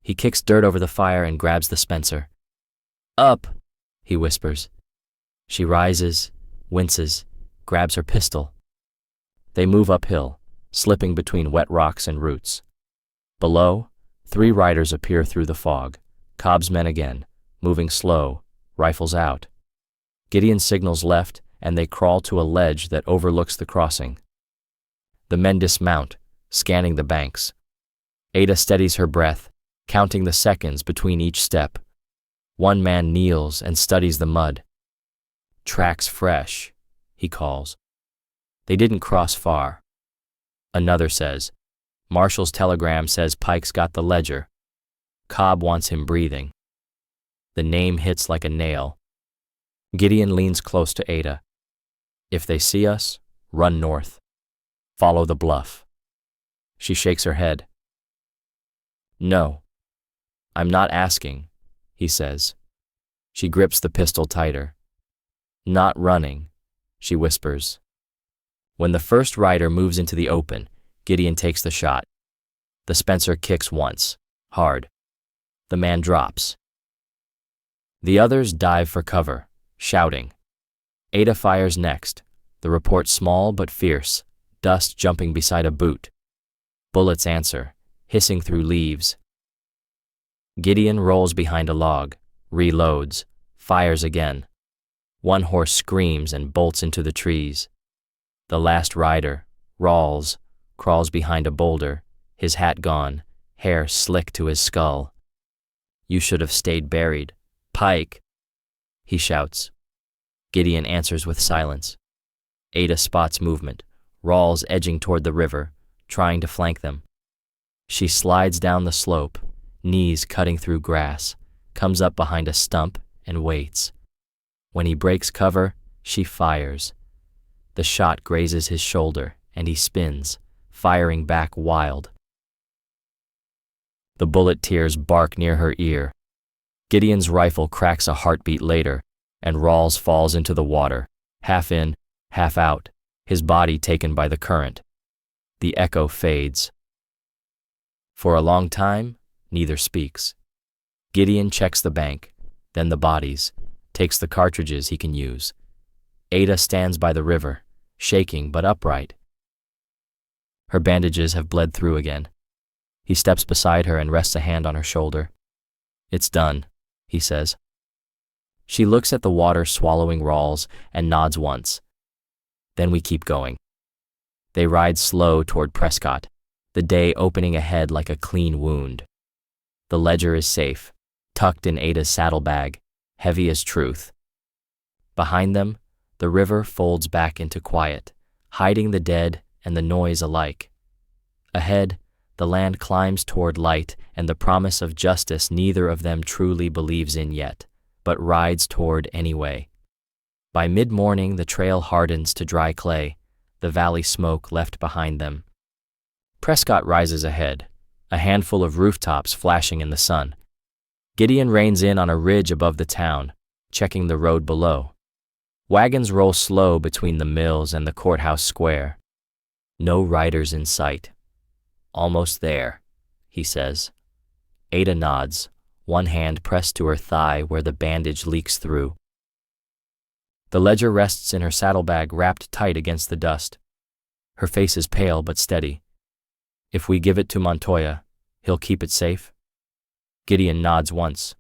He kicks dirt over the fire and grabs the Spencer. Up, he whispers. She rises, winces, grabs her pistol. They move uphill, slipping between wet rocks and roots. Below, 3 riders appear through the fog, Cobb's men again, moving slow, rifles out. Gideon signals left, and they crawl to a ledge that overlooks the crossing. The men dismount, scanning the banks. Ada steadies her breath, counting the seconds between each step. One man kneels and studies the mud. Tracks fresh, he calls. They didn't cross far. Another says, Marshall's telegram says Pike's got the ledger. Cobb wants him breathing. The name hits like a nail. Gideon leans close to Ada. If they see us, run north. Follow the bluff. She shakes her head. No, I'm not asking, he says. She grips the pistol tighter. Not running, she whispers. When the first rider moves into the open, Gideon takes the shot. The Spencer kicks once, hard. The man drops. The others dive for cover, shouting. Ada fires next, the report small but fierce, dust jumping beside a boot. Bullets answer, hissing through leaves. Gideon rolls behind a log, reloads, fires again. One horse screams and bolts into the trees. The last rider, Rawls, crawls behind a boulder, his hat gone, hair slick to his skull. You should have stayed buried. Pike, he shouts. Gideon answers with silence. Ada spots movement, Rawls edging toward the river, trying to flank them. She slides down the slope, knees cutting through grass, comes up behind a stump and waits. When he breaks cover, she fires. The shot grazes his shoulder, and he spins, firing back wild. The bullet tears bark near her ear. Gideon's rifle cracks a heartbeat later, and Rawls falls into the water, half in, half out, his body taken by the current. The echo fades. For a long time, neither speaks. Gideon checks the bank, then the bodies, takes the cartridges he can use. Ada stands by the river, shaking but upright. Her bandages have bled through again. He steps beside her and rests a hand on her shoulder. It's done, he says. She looks at the water swallowing Rawls and nods once. Then we keep going. They ride slow toward Prescott, the day opening ahead like a clean wound. The ledger is safe, tucked in Ada's saddlebag, heavy as truth. Behind them, the river folds back into quiet, hiding the dead and the noise alike. Ahead, the land climbs toward light and the promise of justice neither of them truly believes in yet, but rides toward anyway. By mid-morning, the trail hardens to dry clay, the valley smoke left behind them. Prescott rises ahead, a handful of rooftops flashing in the sun. Gideon reins in on a ridge above the town, checking the road below. Wagons roll slow between the mills and the courthouse square. No riders in sight. Almost there, he says. Ada nods, one hand pressed to her thigh where the bandage leaks through. The ledger rests in her saddlebag wrapped tight against the dust. Her face is pale but steady. If we give it to Montoya, he'll keep it safe? Gideon nods once.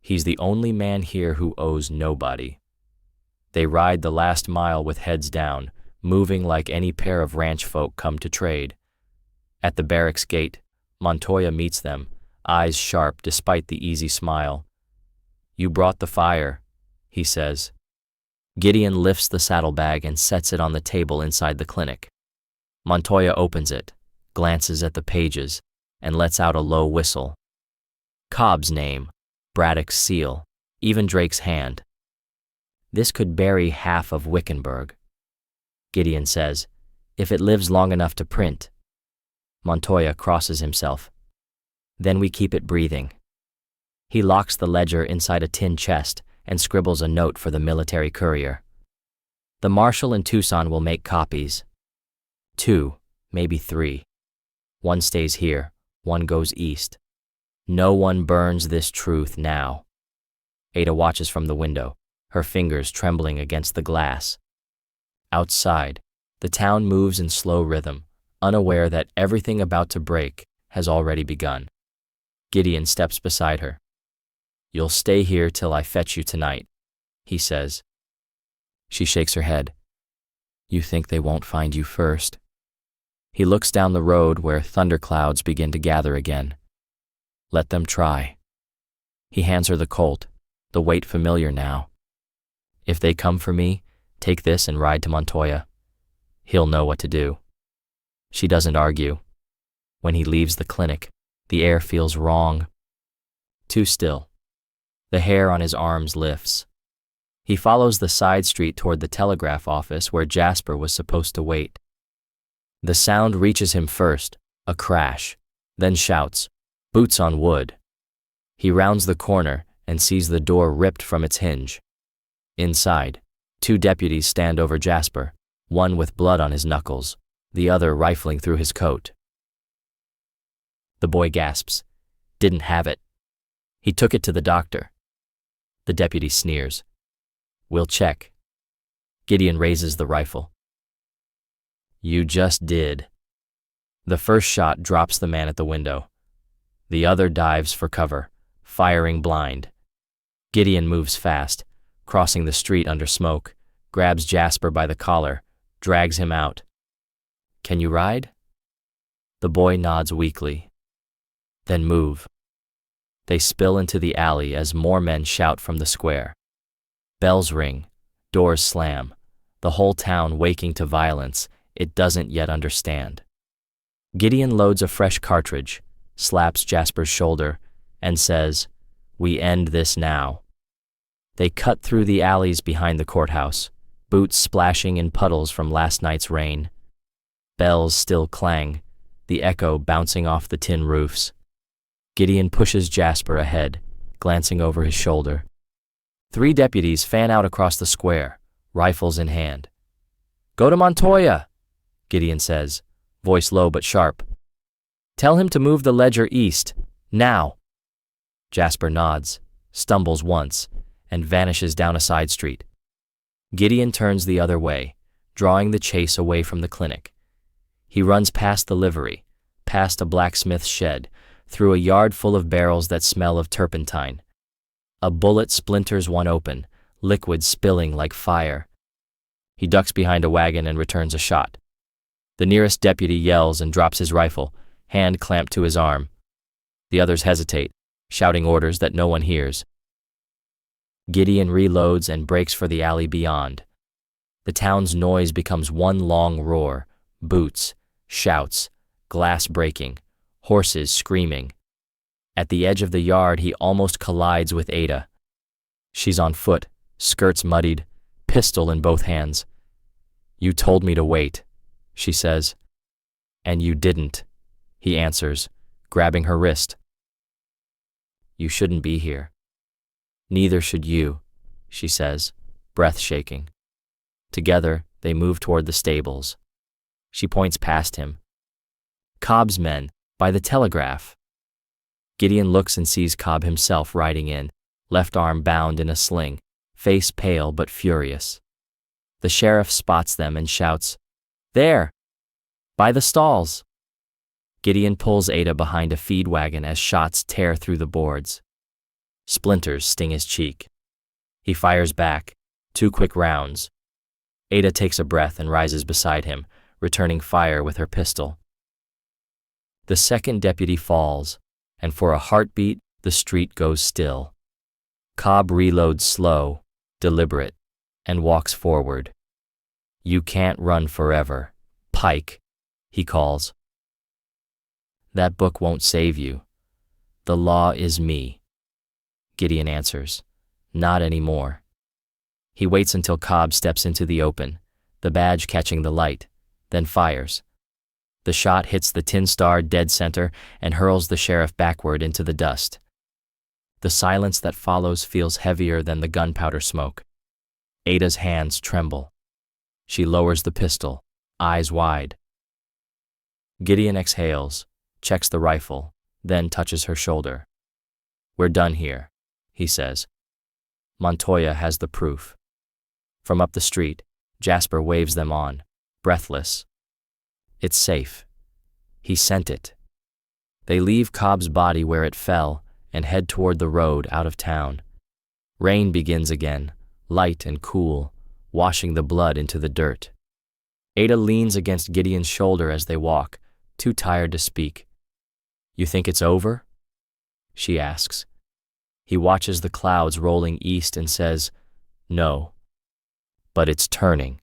He's the only man here who owes nobody. They ride the last mile with heads down, moving like any pair of ranch folk come to trade. At the barracks gate, Montoya meets them, eyes sharp despite the easy smile. You brought the fire, he says. Gideon lifts the saddlebag and sets it on the table inside the clinic. Montoya opens it, glances at the pages, and lets out a low whistle. Cobb's name, Braddock's seal, even Drake's hand. This could bury half of Wickenburg. Gideon says, if it lives long enough to print. Montoya crosses himself. Then we keep it breathing. He locks the ledger inside a tin chest and scribbles a note for the military courier. The marshal in Tucson will make copies. 2, maybe 3. One stays here, one goes east. No one burns this truth now. Ada watches from the window, her fingers trembling against the glass. Outside, the town moves in slow rhythm, unaware that everything about to break has already begun. Gideon steps beside her. You'll stay here till I fetch you tonight, he says. She shakes her head. You think they won't find you first? He looks down the road where thunderclouds begin to gather again. Let them try. He hands her the Colt, the weight familiar now. If they come for me, take this and ride to Montoya. He'll know what to do. She doesn't argue. When he leaves the clinic, the air feels wrong. Too still. The hair on his arms lifts. He follows the side street toward the telegraph office where Jasper was supposed to wait. The sound reaches him first, a crash, then shouts, boots on wood. He rounds the corner and sees the door ripped from its hinge. Inside, 2 deputies stand over Jasper, one with blood on his knuckles, the other rifling through his coat. The boy gasps. Didn't have it. He took it to the doctor. The deputy sneers. We'll check. Gideon raises the rifle. You just did. The first shot drops the man at the window. The other dives for cover, firing blind. Gideon moves fast, crossing the street under smoke, grabs Jasper by the collar, drags him out. Can you ride? The boy nods weakly. Then move. They spill into the alley as more men shout from the square. Bells ring, doors slam, the whole town waking to violence it doesn't yet understand. Gideon loads a fresh cartridge, slaps Jasper's shoulder, and says, We end this now. They cut through the alleys behind the courthouse, boots splashing in puddles from last night's rain. Bells still clang, the echo bouncing off the tin roofs. Gideon pushes Jasper ahead, glancing over his shoulder. 3 deputies fan out across the square, rifles in hand. Go to Montoya, Gideon says, voice low but sharp. Tell him to move the ledger east, now. Jasper nods, stumbles once, and vanishes down a side street. Gideon turns the other way, drawing the chase away from the clinic. He runs past the livery, past a blacksmith's shed, through a yard full of barrels that smell of turpentine. A bullet splinters one open, liquid spilling like fire. He ducks behind a wagon and returns a shot. The nearest deputy yells and drops his rifle, hand clamped to his arm. The others hesitate, shouting orders that no one hears. Gideon reloads and breaks for the alley beyond. The town's noise becomes one long roar, boots, shouts, glass breaking, horses screaming. At the edge of the yard, he almost collides with Ada. She's on foot, skirts muddied, pistol in both hands. You told me to wait, she says. And you didn't, he answers, grabbing her wrist. You shouldn't be here. Neither should you, she says, breath shaking. Together, they move toward the stables. She points past him. Cobb's men, by the telegraph. Gideon looks and sees Cobb himself riding in, left arm bound in a sling, face pale but furious. The sheriff spots them and shouts, There! By the stalls! Gideon pulls Ada behind a feed wagon as shots tear through the boards. Splinters sting his cheek. He fires back, 2 quick rounds. Ada takes a breath and rises beside him, returning fire with her pistol. The second deputy falls, and for a heartbeat, the street goes still. Cobb reloads slow, deliberate, and walks forward. You can't run forever, Pike, he calls. That book won't save you. The law is me. Gideon answers, not anymore. He waits until Cobb steps into the open, the badge catching the light, then fires. The shot hits the tin star dead center and hurls the sheriff backward into the dust. The silence that follows feels heavier than the gunpowder smoke. Ada's hands tremble. She lowers the pistol, eyes wide. Gideon exhales, checks the rifle, then touches her shoulder. We're done here, he says. Montoya has the proof. From up the street, Jasper waves them on, breathless. It's safe. He sent it. They leave Cobb's body where it fell and head toward the road out of town. Rain begins again, light and cool, washing the blood into the dirt. Ada leans against Gideon's shoulder as they walk, too tired to speak. You think it's over? She asks. He watches the clouds rolling east and says, no. But it's turning.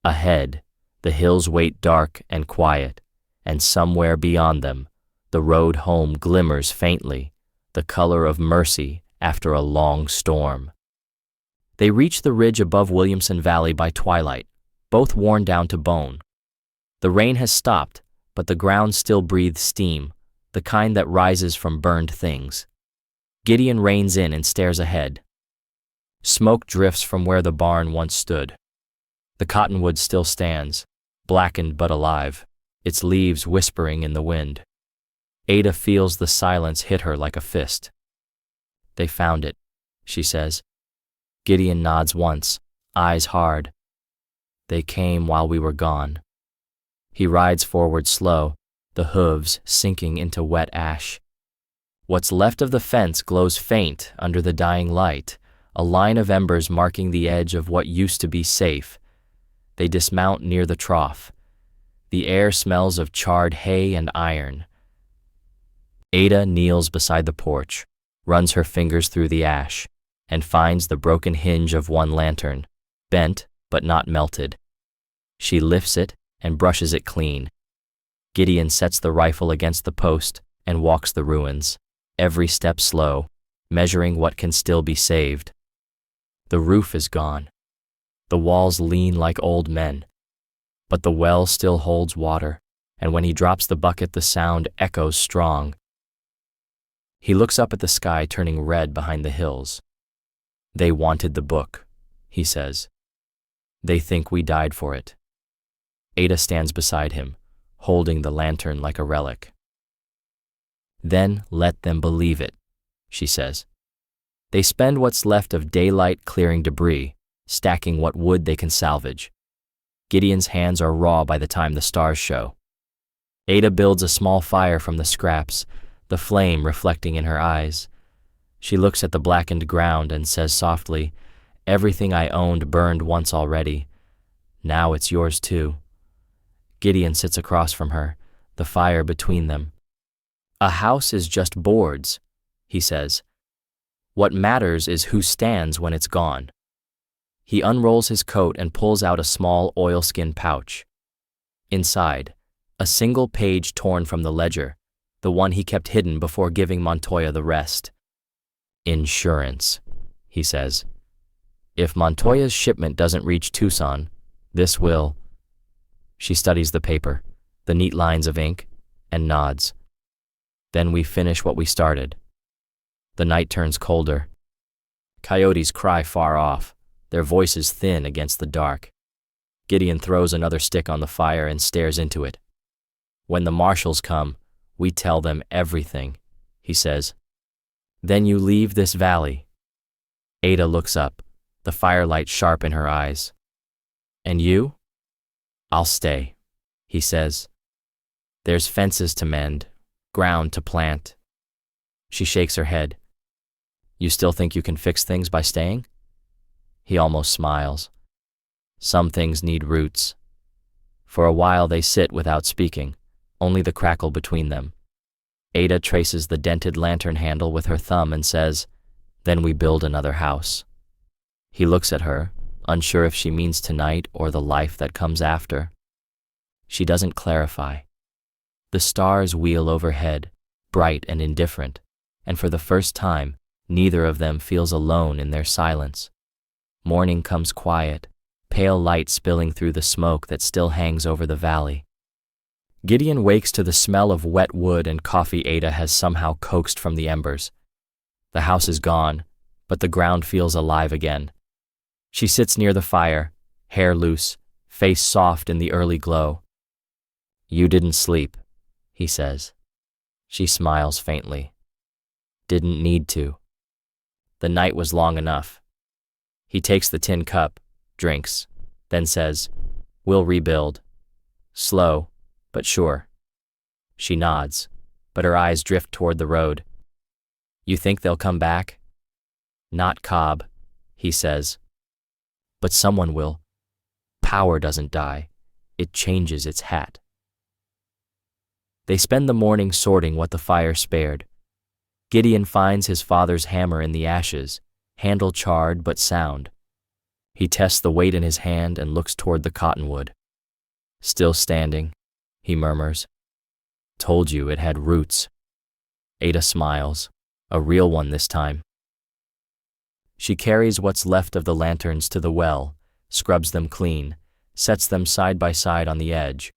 Ahead, the hills wait dark and quiet, and somewhere beyond them, the road home glimmers faintly, the color of mercy after a long storm. They reach the ridge above Williamson Valley by twilight, both worn down to bone. The rain has stopped, but the ground still breathes steam, the kind that rises from burned things. Gideon reins in and stares ahead. Smoke drifts from where the barn once stood. The cottonwood still stands, blackened but alive, its leaves whispering in the wind. Ada feels the silence hit her like a fist. They found it, she says. Gideon nods once, eyes hard. They came while we were gone. He rides forward slow, the hooves sinking into wet ash. What's left of the fence glows faint under the dying light, a line of embers marking the edge of what used to be safe. They dismount near the trough. The air smells of charred hay and iron. Ada kneels beside the porch, runs her fingers through the ash, and finds the broken hinge of one lantern, bent but not melted. She lifts it and brushes it clean. Gideon sets the rifle against the post and walks the ruins, every step slow, measuring what can still be saved. The roof is gone. The walls lean like old men. But the well still holds water, and when he drops the bucket the sound echoes strong. He looks up at the sky turning red behind the hills. They wanted the book, he says. They think we died for it. Ada stands beside him, holding the lantern like a relic. Then let them believe it, she says. They spend what's left of daylight clearing debris, stacking what wood they can salvage. Gideon's hands are raw by the time the stars show. Ada builds a small fire from the scraps, the flame reflecting in her eyes. She looks at the blackened ground and says softly, everything I owned burned once already. Now it's yours too. Gideon sits across from her, the fire between them. A house is just boards, he says. What matters is who stands when it's gone. He unrolls his coat and pulls out a small oilskin pouch. Inside, a single page torn from the ledger, the one he kept hidden before giving Montoya the rest. Insurance, he says. If Montoya's shipment doesn't reach Tucson, this will. She studies the paper, the neat lines of ink, and nods. Then we finish what we started. The night turns colder. Coyotes cry far off, their voices thin against the dark. Gideon throws another stick on the fire and stares into it. When the marshals come, we tell them everything, he says. Then you leave this valley. Ada looks up, the firelight sharp in her eyes. And you? I'll stay, he says. There's fences to mend, ground to plant. She shakes her head. You still think you can fix things by staying? He almost smiles. Some things need roots. For a while they sit without speaking, only the crackle between them. Ada traces the dented lantern handle with her thumb and says, then we build another house. He looks at her, unsure if she means tonight or the life that comes after. She doesn't clarify. The stars wheel overhead, bright and indifferent, and for the first time, neither of them feels alone in their silence. Morning comes quiet, pale light spilling through the smoke that still hangs over the valley. Gideon wakes to the smell of wet wood and coffee Ada has somehow coaxed from the embers. The house is gone, but the ground feels alive again. She sits near the fire, hair loose, face soft in the early glow. "You didn't sleep," he says. She smiles faintly. "Didn't need to. The night was long enough." He takes the tin cup, drinks, then says, "We'll rebuild. Slow, but sure." She nods, but her eyes drift toward the road. "You think they'll come back?" "Not Cobb," he says. "But someone will. Power doesn't die. It changes its hat." They spend the morning sorting what the fire spared. Gideon finds his father's hammer in the ashes, handle charred but sound. He tests the weight in his hand and looks toward the cottonwood. "Still standing," he murmurs. "Told you it had roots." Ada smiles, a real one this time. She carries what's left of the lanterns to the well, scrubs them clean, sets them side by side on the edge.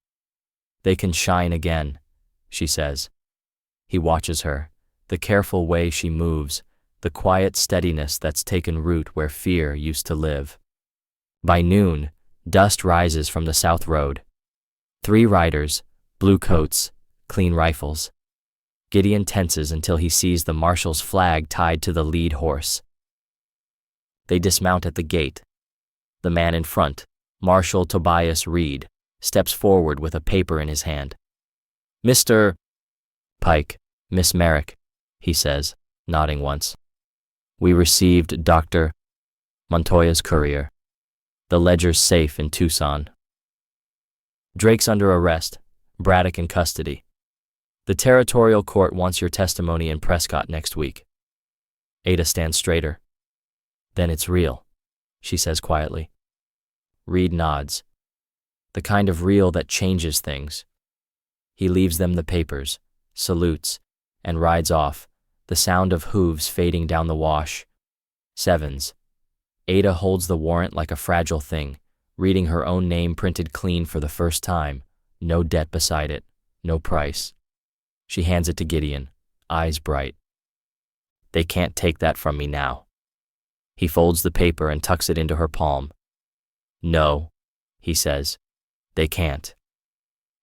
"They can shine again," she says. He watches her, the careful way she moves, the quiet steadiness that's taken root where fear used to live. By noon, dust rises from the south road. 3 riders, blue coats, clean rifles. Gideon tenses until he sees the marshal's flag tied to the lead horse. They dismount at the gate. The man in front, Marshal Tobias Reed, steps forward with a paper in his hand. "Mr. Pike, Miss Merrick," he says, nodding once. "We received Dr. Montoya's courier. The ledger's safe in Tucson. Drake's under arrest, Braddock in custody. The territorial court wants your testimony in Prescott next week." Ada stands straighter. "Then it's real," she says quietly. Reed nods. The kind of real that changes things. He leaves them the papers, salutes, and rides off, the sound of hooves fading down the wash. 7s. Ada holds the warrant like a fragile thing, reading her own name printed clean for the first time, no debt beside it, no price. She hands it to Gideon, eyes bright. "They can't take that from me now." He folds the paper and tucks it into her palm. "No," he says, "they can't."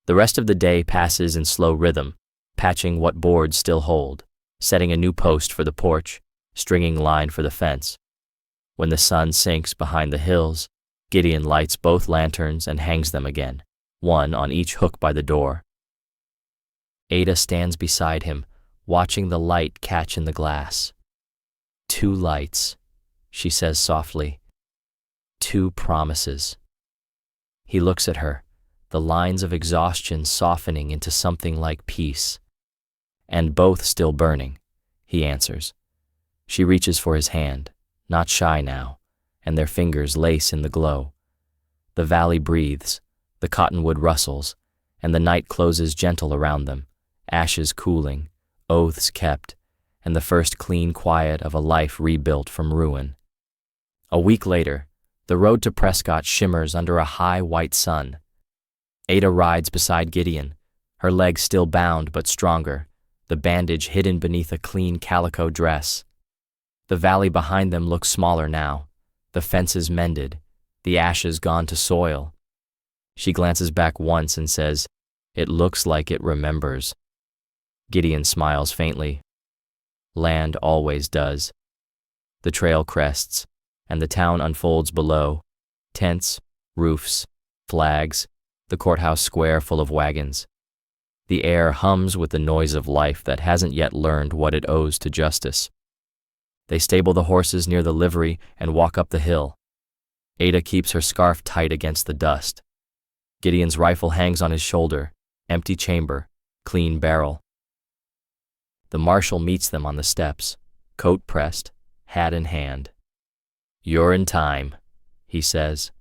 The rest of the day passes in slow rhythm, patching what boards still hold, setting a new post for the porch, stringing line for the fence. When the sun sinks behind the hills, Gideon lights both lanterns and hangs them again, one on each hook by the door. Ada stands beside him, watching the light catch in the glass. 2 lights, she says softly. 2 promises. He looks at her, the lines of exhaustion softening into something like peace. "And both still burning," he answers. She reaches for his hand, not shy now, and their fingers lace in the glow. The valley breathes, the cottonwood rustles, and the night closes gentle around them, ashes cooling, oaths kept, and the first clean quiet of a life rebuilt from ruin. A week later, the road to Prescott shimmers under a high white sun. Ada rides beside Gideon, her legs still bound but stronger, the bandage hidden beneath a clean calico dress. The valley behind them looks smaller now, the fences mended, the ashes gone to soil. She glances back once and says, "It looks like it remembers." Gideon smiles faintly. Land always does. The trail crests, and the town unfolds below. Tents, roofs, flags, the courthouse square full of wagons. The air hums with the noise of life that hasn't yet learned what it owes to justice. They stable the horses near the livery and walk up the hill. Ada keeps her scarf tight against the dust. Gideon's rifle hangs on his shoulder, empty chamber, clean barrel. The marshal meets them on the steps, coat pressed, hat in hand. "You're in time," he says.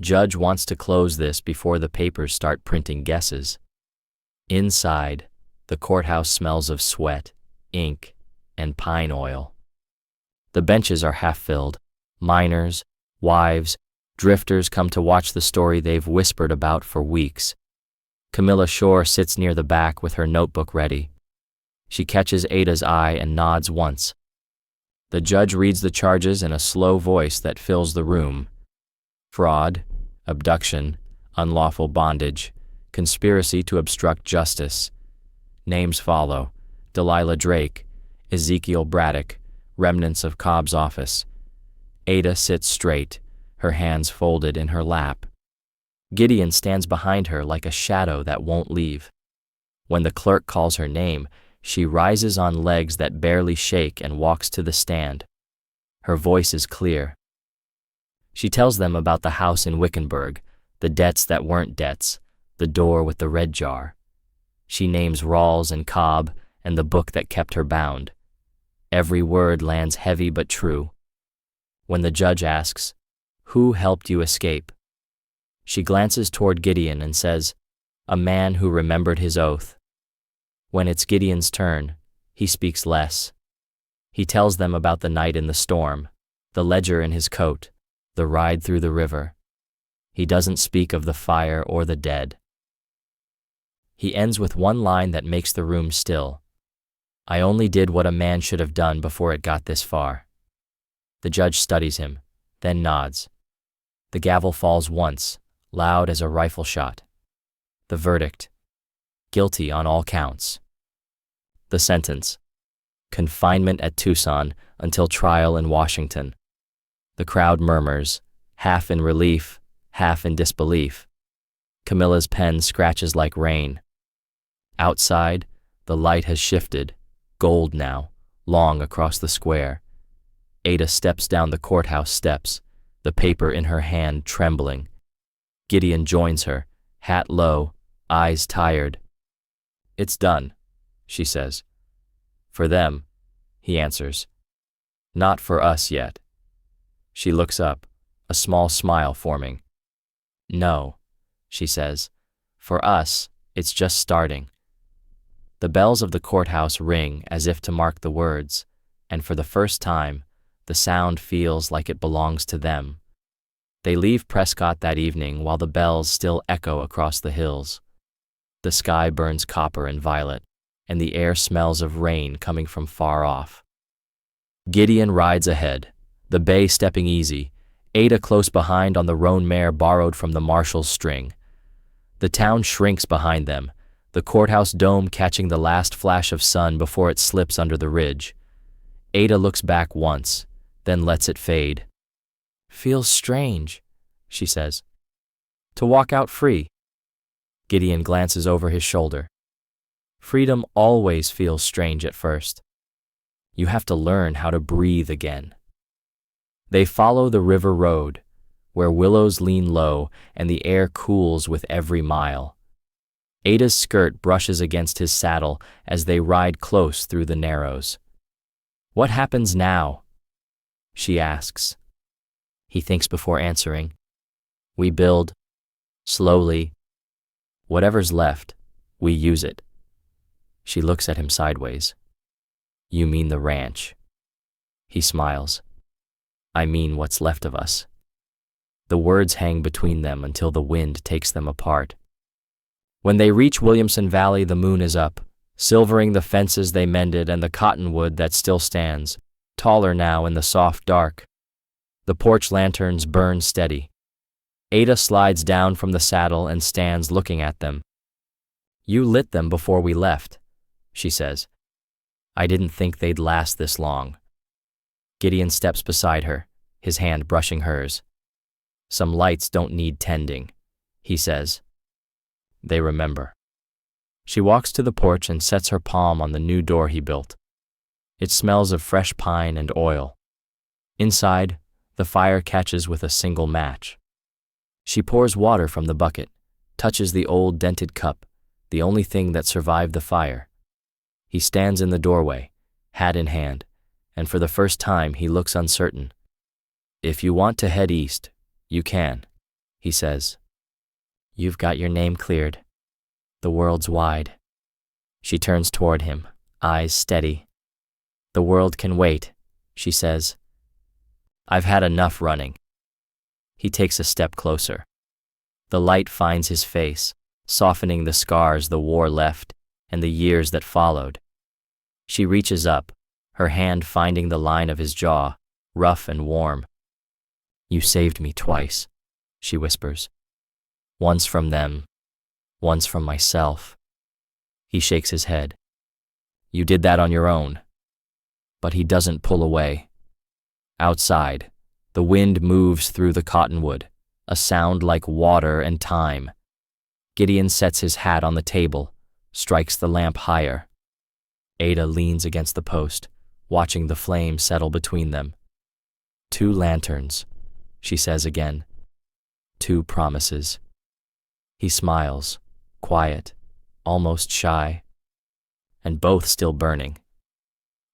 Judge wants to close this before the papers start printing guesses. Inside, the courthouse smells of sweat, ink, and pine oil. The benches are half-filled. Miners, wives, drifters come to watch the story they've whispered about for weeks. Camilla Shore sits near the back with her notebook ready. She catches Ada's eye and nods once. The judge reads the charges in a slow voice that fills the room. Fraud, abduction, unlawful bondage, conspiracy to obstruct justice. Names follow: Delilah Drake, Ezekiel Braddock, remnants of Cobb's office. Ada sits straight, her hands folded in her lap. Gideon stands behind her like a shadow that won't leave. When the clerk calls her name, she rises on legs that barely shake and walks to the stand. Her voice is clear. She tells them about the house in Wickenburg, the debts that weren't debts, the door with the red jar. She names Rawls and Cobb and the book that kept her bound. Every word lands heavy but true. When the judge asks, "Who helped you escape?" she glances toward Gideon and says, "A man who remembered his oath." When it's Gideon's turn, he speaks less. He tells them about the night in the storm, the ledger in his coat, the ride through the river. He doesn't speak of the fire or the dead. He ends with one line that makes the room still. "I only did what a man should have done before it got this far." The judge studies him, then nods. The gavel falls once, loud as a rifle shot. The verdict: guilty on all counts. The sentence: confinement at Tucson until trial in Washington. The crowd murmurs, half in relief, half in disbelief. Camilla's pen scratches like rain. Outside, the light has shifted, gold now, long across the square. Ada steps down the courthouse steps, the paper in her hand trembling. Gideon joins her, hat low, eyes tired. "It's done," she says. "For them," he answers. "Not for us yet." She looks up, a small smile forming. "No," she says. "For us, it's just starting." The bells of the courthouse ring as if to mark the words, and for the first time, the sound feels like it belongs to them. They leave Prescott that evening while the bells still echo across the hills. The sky burns copper and violet, and the air smells of rain coming from far off. Gideon rides ahead, the bay stepping easy, Ada close behind on the roan mare borrowed from the marshal's string. The town shrinks behind them, the courthouse dome catching the last flash of sun before it slips under the ridge. Ada looks back once, then lets it fade. "Feels strange," she says. "To walk out free." Gideon glances over his shoulder. Freedom always feels strange at first. You have to learn how to breathe again. They follow the river road, where willows lean low and the air cools with every mile. Ada's skirt brushes against his saddle as they ride close through the narrows. "What happens now?" she asks. He thinks before answering. "We build, slowly. Whatever's left, we use it." She looks at him sideways. "You mean the ranch?" He smiles. "I mean what's left of us." The words hang between them until the wind takes them apart. When they reach Williamson Valley, the moon is up, silvering the fences they mended and the cottonwood that still stands, taller now in the soft dark. The porch lanterns burn steady. Ada slides down from the saddle and stands looking at them. "You lit them before we left," she says. "I didn't think they'd last this long." Gideon steps beside her, his hand brushing hers. "Some lights don't need tending," he says. They remember. She walks to the porch and sets her palm on the new door he built. It smells of fresh pine and oil. Inside, the fire catches with a single match. She pours water from the bucket, touches the old dented cup, the only thing that survived the fire. He stands in the doorway, hat in hand, and for the first time he looks uncertain. "If you want to head east, you can," he says. You've got your name cleared. The world's wide. She turns toward him, eyes steady. The world can wait, she says. I've had enough running. He takes a step closer. The light finds his face, softening the scars the war left and the years that followed. She reaches up, her hand finding the line of his jaw, rough and warm. You saved me twice, she whispers. Once from them, once from myself. He shakes his head. You did that on your own. But he doesn't pull away. Outside, the wind moves through the cottonwood, a sound like water and time. Gideon sets his hat on the table, strikes the lamp higher. Ada leans against the post, watching the flame settle between them. 2 lanterns, she says again. 2 promises. He smiles, quiet, almost shy. And both still burning.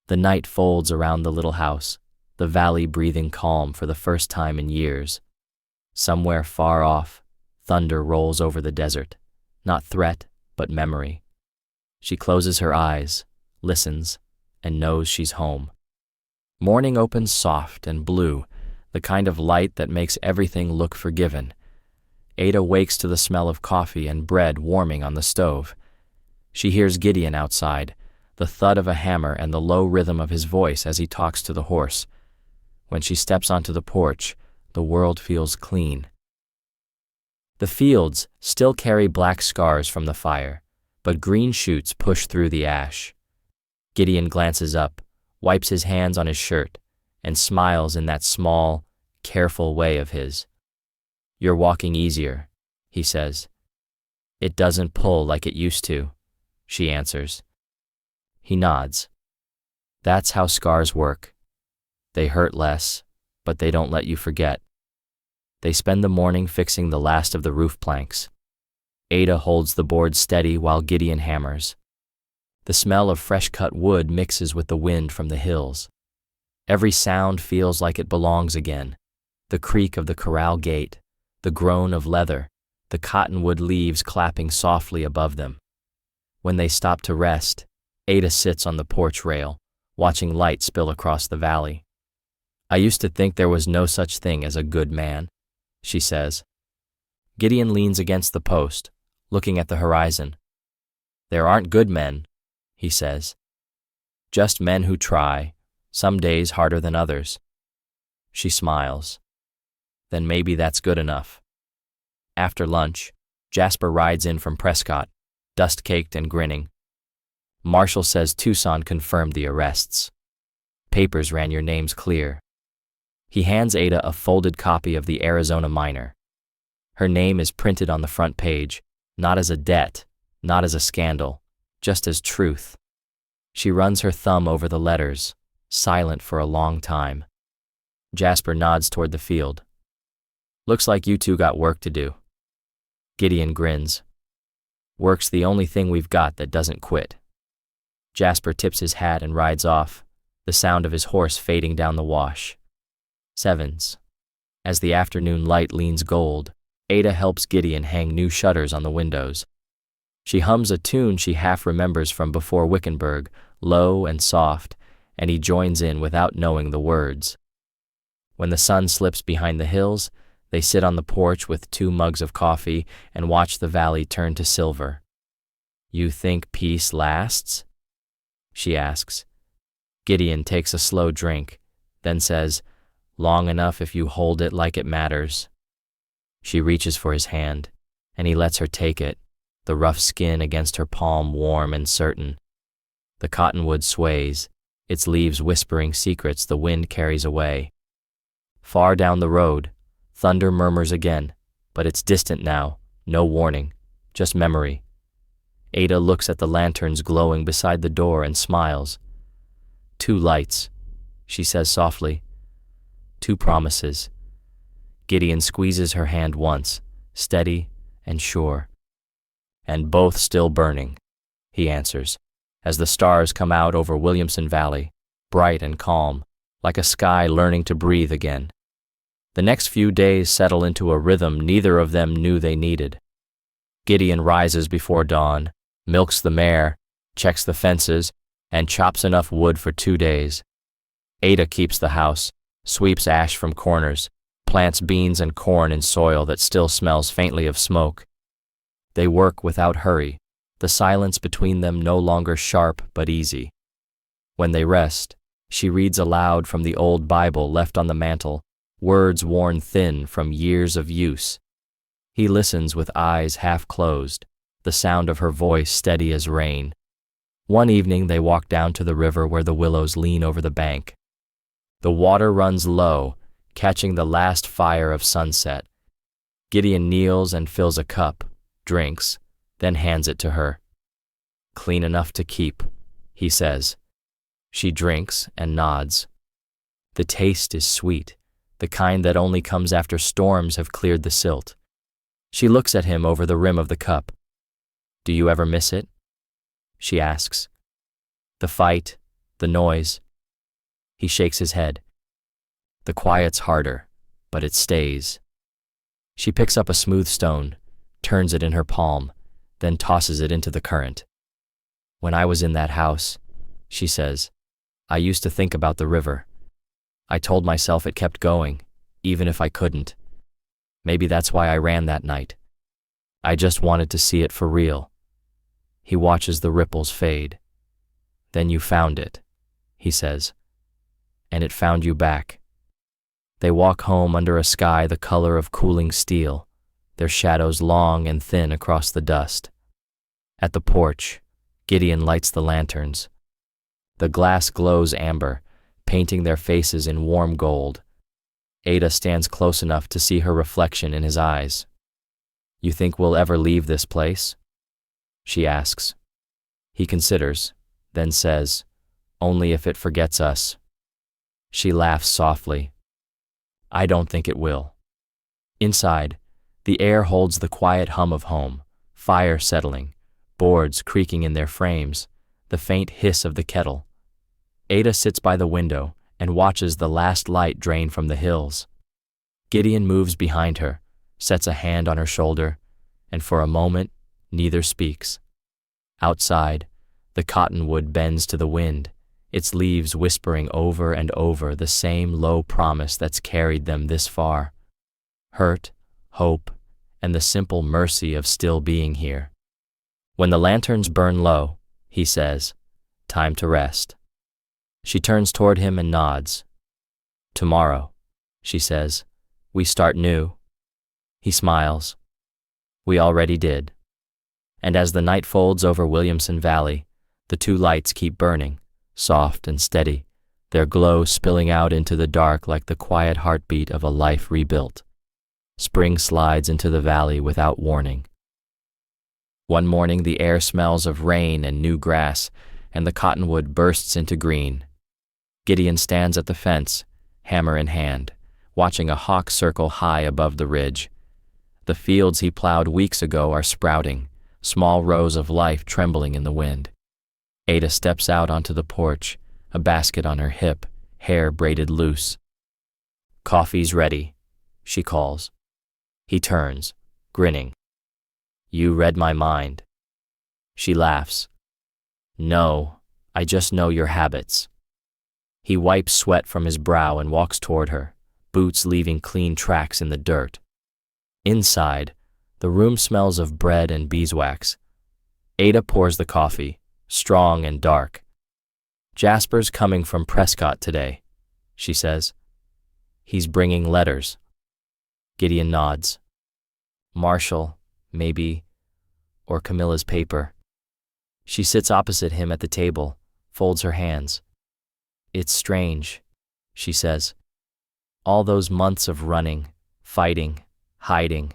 The night folds around the little house, the valley breathing calm for the first time in years. Somewhere far off, thunder rolls over the desert, not threat, but memory. She closes her eyes, listens, and knows she's home. Morning opens soft and blue, the kind of light that makes everything look forgiven. Ada wakes to the smell of coffee and bread warming on the stove. She hears Gideon outside, the thud of a hammer and the low rhythm of his voice as he talks to the horse. When she steps onto the porch, the world feels clean. The fields still carry black scars from the fire, but green shoots push through the ash. Gideon glances up, wipes his hands on his shirt, and smiles in that small, careful way of his. You're walking easier, he says. It doesn't pull like it used to, she answers. He nods. That's how scars work. They hurt less, but they don't let you forget. They spend the morning fixing the last of the roof planks. Ada holds the board steady while Gideon hammers. The smell of fresh-cut wood mixes with the wind from the hills. Every sound feels like it belongs again. The creak of the corral gate, the groan of leather, the cottonwood leaves clapping softly above them. When they stop to rest, Ada sits on the porch rail, watching light spill across the valley. I used to think there was no such thing as a good man, she says. Gideon leans against the post, looking at the horizon. There aren't good men, he says. Just men who try, some days harder than others. She smiles. Then maybe that's good enough. After lunch, Jasper rides in from Prescott, dust-caked and grinning. Marshall says Tucson confirmed the arrests. Papers ran your names clear. He hands Ada a folded copy of the Arizona Miner. Her name is printed on the front page, not as a debt, not as a scandal, just as truth. She runs her thumb over the letters, silent for a long time. Jasper nods toward the field. Looks like you two got work to do. Gideon grins. Work's the only thing we've got that doesn't quit. Jasper tips his hat and rides off, the sound of his horse fading down the wash. 7s. As the afternoon light leans gold, Ada helps Gideon hang new shutters on the windows. She hums a tune she half remembers from before Wickenburg, low and soft, and he joins in without knowing the words. When the sun slips behind the hills, they sit on the porch with 2 mugs of coffee and watch the valley turn to silver. You think peace lasts? She asks. Gideon takes a slow drink, then says, long enough if you hold it like it matters. She reaches for his hand, and he lets her take it, the rough skin against her palm warm and certain. The cottonwood sways, its leaves whispering secrets the wind carries away. Far down the road, thunder murmurs again, but it's distant now, no warning, just memory. Ada looks at the lanterns glowing beside the door and smiles. 2 lights, she says softly. 2 promises. Gideon squeezes her hand once, steady and sure. And both still burning, he answers, as the stars come out over Williamson Valley, bright and calm, like a sky learning to breathe again. The next few days settle into a rhythm neither of them knew they needed. Gideon rises before dawn, milks the mare, checks the fences, and chops enough wood for 2 days. Ada keeps the house, sweeps ash from corners, plants beans and corn in soil that still smells faintly of smoke. They work without hurry, the silence between them no longer sharp but easy. When they rest, she reads aloud from the old Bible left on the mantel, words worn thin from years of use. He listens with eyes half closed, the sound of her voice steady as rain. One evening they walk down to the river where the willows lean over the bank. The water runs low, catching the last fire of sunset. Gideon kneels and fills a cup, drinks, then hands it to her. "Clean enough to keep," he says. She drinks and nods. The taste is sweet, the kind that only comes after storms have cleared the silt. She looks at him over the rim of the cup. "Do you ever miss it?" she asks. "The fight, the noise." He shakes his head. "The quiet's harder, but it stays." She picks up a smooth stone, turns it in her palm, then tosses it into the current. "When I was in that house," she says, "I used to think about the river. I told myself it kept going, even if I couldn't. Maybe that's why I ran that night. I just wanted to see it for real." He watches the ripples fade. "Then you found it," he says, "and it found you back." They walk home under a sky the color of cooling steel, their shadows long and thin across the dust. At the porch, Gideon lights the lanterns. The glass glows amber, painting their faces in warm gold. Ada stands close enough to see her reflection in his eyes. "You think we'll ever leave this place?" she asks. He considers, then says, "Only if it forgets us." She laughs softly. "I don't think it will." Inside, the air holds the quiet hum of home, fire settling, boards creaking in their frames, the faint hiss of the kettle. Ada sits by the window and watches the last light drain from the hills. Gideon moves behind her, sets a hand on her shoulder, and for a moment, neither speaks. Outside, the cottonwood bends to the wind, its leaves whispering over and over the same low promise that's carried them this far. Hurt, hope, and the simple mercy of still being here. When the lanterns burn low, he says, "Time to rest." She turns toward him and nods. "Tomorrow," she says, "we start new." He smiles. "We already did." And as the night folds over Williamson Valley, the 2 lights keep burning, soft and steady, their glow spilling out into the dark like the quiet heartbeat of a life rebuilt. Spring slides into the valley without warning. One morning the air smells of rain and new grass, and the cottonwood bursts into green. Gideon stands at the fence, hammer in hand, watching a hawk circle high above the ridge. The fields he plowed weeks ago are sprouting, small rows of life trembling in the wind. Ada steps out onto the porch, a basket on her hip, hair braided loose. "Coffee's ready," she calls. He turns, grinning. "You read my mind." She laughs. "No, I just know your habits." He wipes sweat from his brow and walks toward her, boots leaving clean tracks in the dirt. Inside, the room smells of bread and beeswax. Ada pours the coffee, strong and dark. "Jasper's coming from Prescott today," she says. "He's bringing letters." Gideon nods. "Marshall, maybe, or Camilla's paper." She sits opposite him at the table, folds her hands. "It's strange," she says. "All those months of running, fighting, hiding,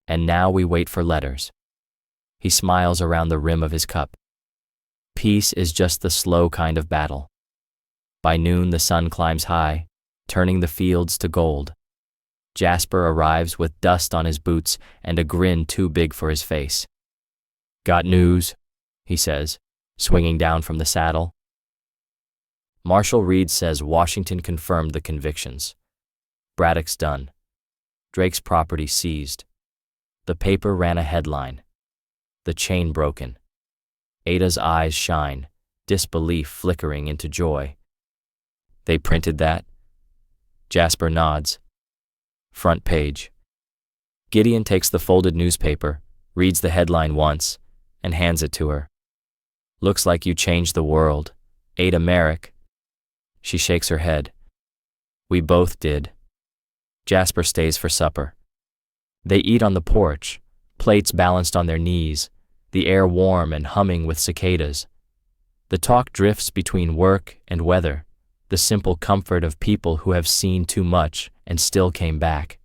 and now we wait for letters." He smiles around the rim of his cup. Peace is just the slow kind of battle. By noon the sun climbs high, turning the fields to gold. Jasper arrives with dust on his boots and a grin too big for his face. "Got news?" he says, swinging down from the saddle. Marshall Reed says Washington confirmed the convictions. Braddock's done. Drake's property seized. The paper ran a headline. The chain broken. Ada's eyes shine, disbelief flickering into joy. They printed that? Jasper nods. Front page. Gideon takes the folded newspaper, reads the headline once, and hands it to her. Looks like you changed the world. Ada Merrick. She shakes her head. We both did. Jasper stays for supper. They eat on the porch, plates balanced on their knees, the air warm and humming with cicadas. The talk drifts between work and weather, the simple comfort of people who have seen too much and still came back.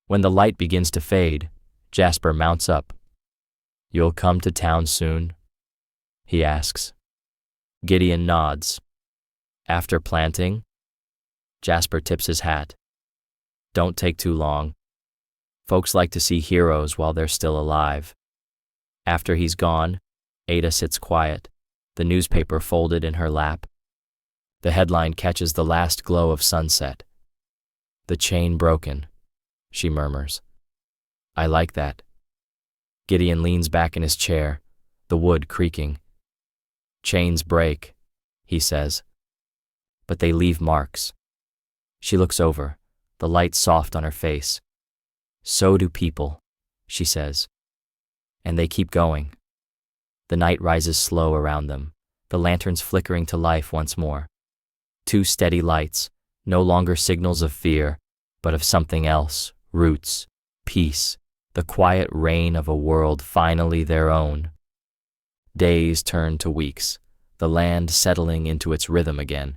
When the light begins to fade, Jasper mounts up. You'll come to town soon? He asks. Gideon nods. After planting? Jasper tips his hat. Don't take too long. Folks like to see heroes while they're still alive. After he's gone, Ada sits quiet, the newspaper folded in her lap. The headline catches the last glow of sunset. The chain broken, she murmurs. I like that. Gideon leans back in his chair, the wood creaking. Chains break, he says. But they leave marks. She looks over, the light soft on her face. So do people, she says. And they keep going. The night rises slow around them, the lanterns flickering to life once more. Two steady lights, no longer signals of fear, but of something else, roots, peace, the quiet reign of a world finally their own. Days turn to weeks, the land settling into its rhythm again.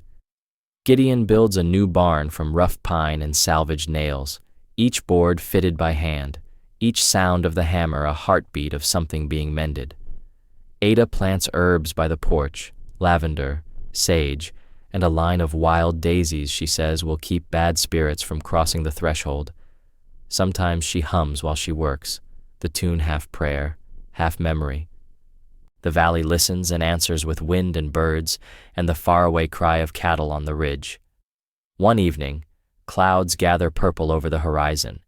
Gideon builds a new barn from rough pine and salvaged nails, each board fitted by hand, each sound of the hammer a heartbeat of something being mended. Ada plants herbs by the porch, lavender, sage, and a line of wild daisies she says will keep bad spirits from crossing the threshold. Sometimes she hums while she works, the tune half prayer, half memory. The valley listens and answers with wind and birds and the faraway cry of cattle on the ridge. One evening, clouds gather purple over the horizon.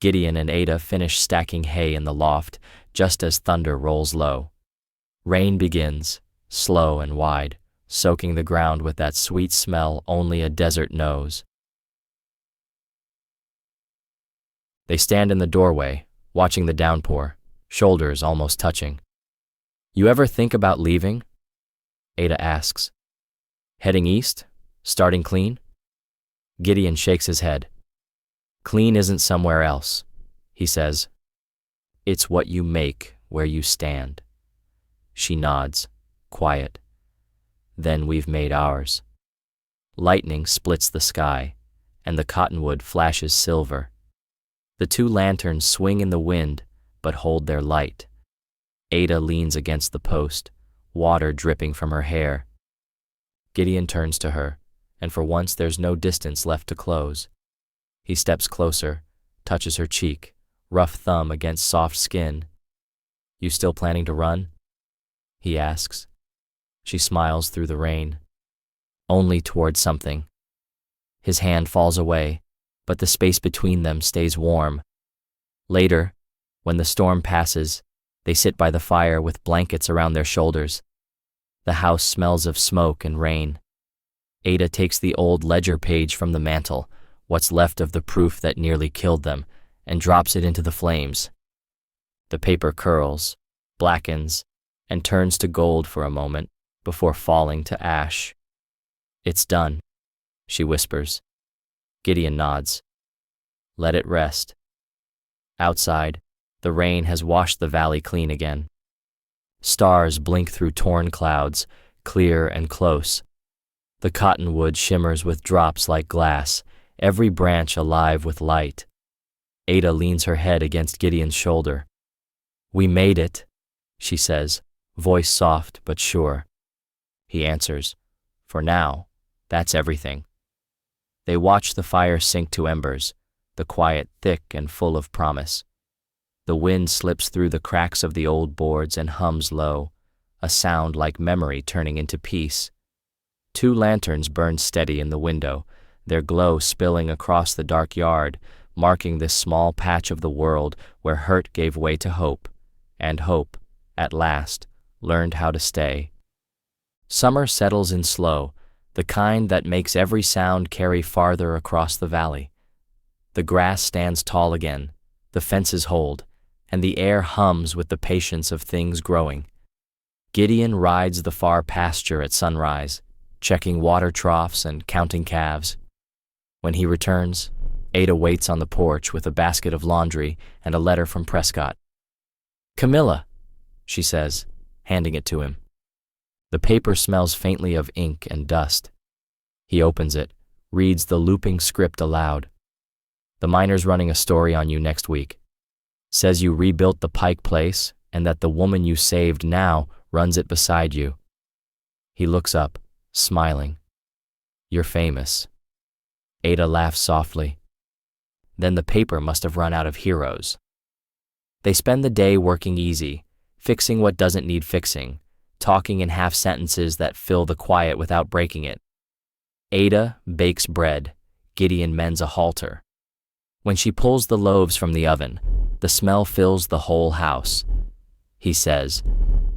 Gideon and Ada finish stacking hay in the loft just as thunder rolls low. Rain begins, slow and wide, soaking the ground with that sweet smell only a desert knows. They stand in the doorway, watching the downpour, shoulders almost touching. You ever think about leaving? Ada asks. Heading east? Starting clean? Gideon shakes his head. Clean isn't somewhere else, he says. It's what you make where you stand. She nods, quiet. Then we've made ours. Lightning splits the sky, and the cottonwood flashes silver. The two lanterns swing in the wind, but hold their light. Ada leans against the post, water dripping from her hair. Gideon turns to her, and for once there's no distance left to close. He steps closer, touches her cheek, rough thumb against soft skin. You still planning to run? He asks. She smiles through the rain. Only toward something. His hand falls away, but the space between them stays warm. Later, when the storm passes, they sit by the fire with blankets around their shoulders. The house smells of smoke and rain. Ada takes the old ledger page from the mantel, what's left of the proof that nearly killed them, and drops it into the flames. The paper curls, blackens, and turns to gold for a moment before falling to ash. It's done, she whispers. Gideon nods. Let it rest. Outside, the rain has washed the valley clean again. Stars blink through torn clouds, clear and close. The cottonwood shimmers with drops like glass, every branch alive with light. Ada leans her head against Gideon's shoulder. We made it, she says, voice soft but sure. He answers, for now, that's everything. They watch the fire sink to embers, the quiet thick and full of promise. The wind slips through the cracks of the old boards and hums low, a sound like memory turning into peace. Two lanterns burn steady in the window, their glow spilling across the dark yard, marking this small patch of the world where hurt gave way to hope, and hope, at last, learned how to stay. Summer settles in slow, the kind that makes every sound carry farther across the valley. The grass stands tall again, the fences hold, and the air hums with the patience of things growing. Gideon rides the far pasture at sunrise, checking water troughs and counting calves. When he returns, Ada waits on the porch with a basket of laundry and a letter from Prescott. "Camilla," she says, handing it to him. The paper smells faintly of ink and dust. He opens it, reads the looping script aloud. "The miner's running a story on you next week. Says you rebuilt the Pike place and that the woman you saved now runs it beside you." He looks up, smiling. "You're famous." Ada laughs softly. Then the paper must have run out of heroes. They spend the day working easy, fixing what doesn't need fixing, talking in half sentences that fill the quiet without breaking it. Ada bakes bread, Gideon mends a halter. When she pulls the loaves from the oven, the smell fills the whole house. He says,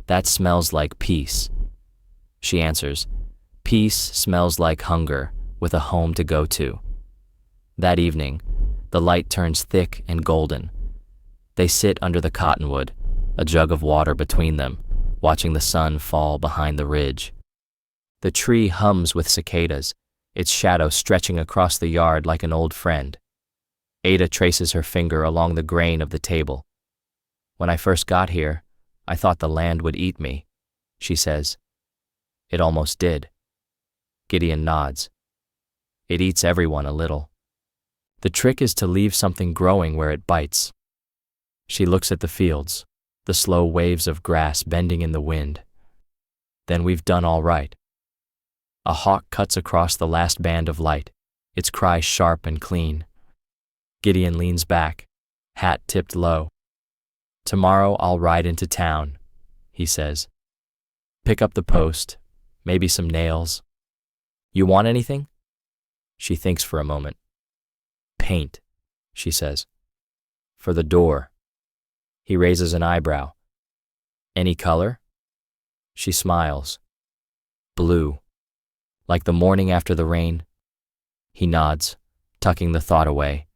"That smells like peace." She answers, "Peace smells like hunger, with a home to go to." That evening, the light turns thick and golden. They sit under the cottonwood, a jug of water between them, watching the sun fall behind the ridge. The tree hums with cicadas, its shadow stretching across the yard like an old friend. Ada traces her finger along the grain of the table. "When I first got here, I thought the land would eat me," she says. "It almost did." Gideon nods. "It eats everyone a little. The trick is to leave something growing where it bites." She looks at the fields, the slow waves of grass bending in the wind. "Then we've done all right." A hawk cuts across the last band of light, its cry sharp and clean. Gideon leans back, hat tipped low. "Tomorrow I'll ride into town," he says. "Pick up the post, maybe some nails. You want anything?" She thinks for a moment. "Paint," she says. "For the door." He raises an eyebrow. "Any color?" She smiles. "Blue. Like the morning after the rain?" He nods, tucking the thought away.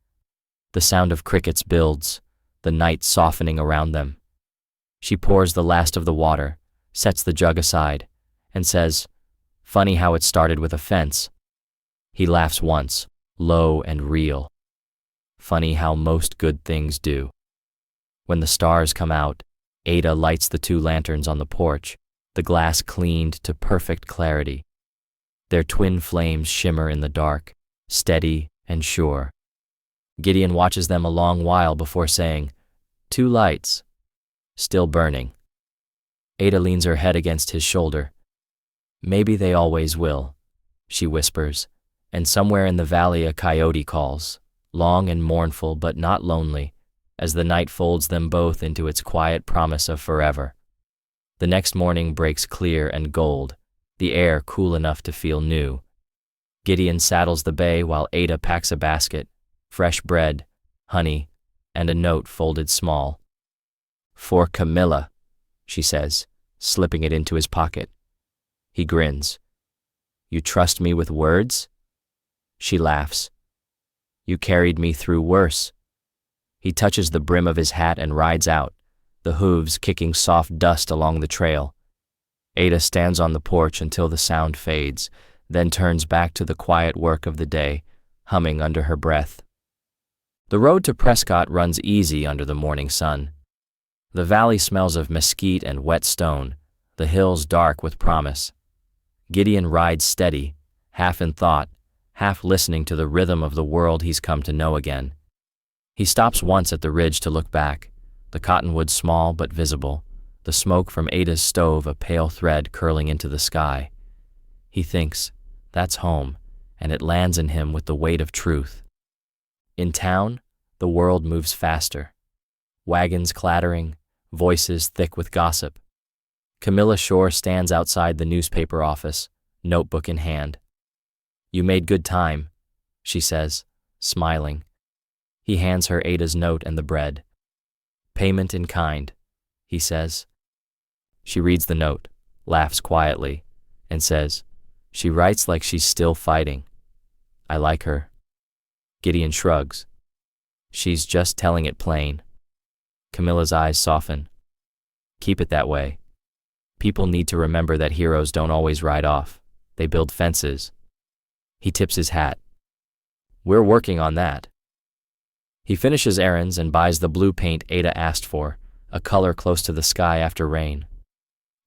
The sound of crickets builds, the night softening around them. She pours the last of the water, sets the jug aside, and says, "Funny how it started with a fence." He laughs once, low and real. Funny how most good things do. When the stars come out, Ada lights the 2 lanterns on the porch, the glass cleaned to perfect clarity. Their twin flames shimmer in the dark, steady and sure. Gideon watches them a long while before saying, "2 lights, still burning." Ada leans her head against his shoulder. "Maybe they always will," she whispers, and somewhere in the valley a coyote calls, long and mournful but not lonely, as the night folds them both into its quiet promise of forever. The next morning breaks clear and gold, the air cool enough to feel new. Gideon saddles the bay while Ada packs a basket, fresh bread, honey, and a note folded small. "For Camilla," she says, slipping it into his pocket. He grins. "You trust me with words?" She laughs. "You carried me through worse." He touches the brim of his hat and rides out, the hooves kicking soft dust along the trail. Ada stands on the porch until the sound fades, then turns back to the quiet work of the day, humming under her breath. The road to Prescott runs easy under the morning sun. The valley smells of mesquite and wet stone, the hills dark with promise. Gideon rides steady, half in thought, half listening to the rhythm of the world he's come to know again. He stops once at the ridge to look back, the cottonwood small but visible, the smoke from Ada's stove a pale thread curling into the sky. He thinks, that's home, and it lands in him with the weight of truth. In town, the world moves faster. Wagons clattering, voices thick with gossip. Camilla Shore stands outside the newspaper office, notebook in hand. "You made good time," she says, smiling. He hands her Ada's note and the bread. Payment in kind, he says. She reads the note, laughs quietly, and says, she writes like she's still fighting. I like her. Gideon shrugs. She's just telling it plain. Camilla's eyes soften. Keep it that way. People need to remember that heroes don't always ride off. They build fences. He tips his hat. We're working on that. He finishes errands and buys the blue paint Ada asked for, a color close to the sky after rain.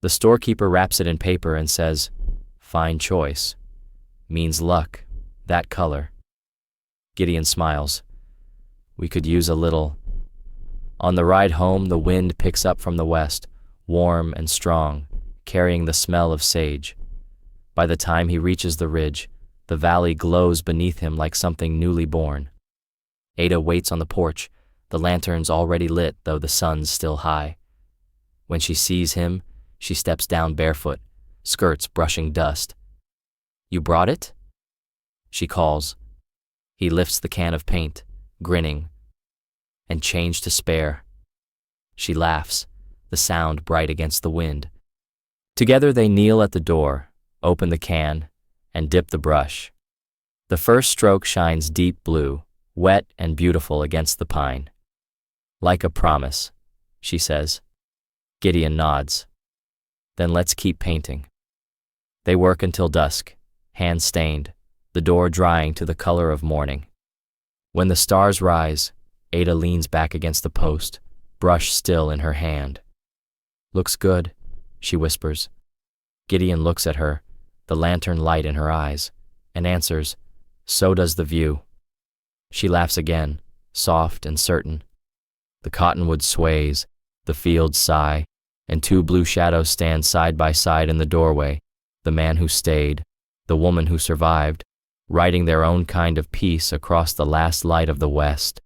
The storekeeper wraps it in paper and says, fine choice. Means luck, that color. Gideon smiles. We could use a little. On the ride home, the wind picks up from the west, warm and strong, carrying the smell of sage. By the time he reaches the ridge, the valley glows beneath him like something newly born. Ada waits on the porch, the lanterns already lit though the sun's still high. When she sees him, she steps down barefoot, skirts brushing dust. You brought it? She calls. He lifts the can of paint, grinning. And change to spare. She laughs, the sound bright against the wind. Together they kneel at the door, open the can, and dip the brush. The first stroke shines deep blue, wet and beautiful against the pine. Like a promise, she says. Gideon nods. Then let's keep painting. They work until dusk, hands stained, the door drying to the color of morning. When the stars rise, Ada leans back against the post, brush still in her hand. Looks good, she whispers. Gideon looks at her, the lantern light in her eyes, and answers, so does the view. She laughs again, soft and certain. The cottonwood sways, the fields sigh, and two blue shadows stand side by side in the doorway, the man who stayed, the woman who survived, writing their own kind of peace across the last light of the west.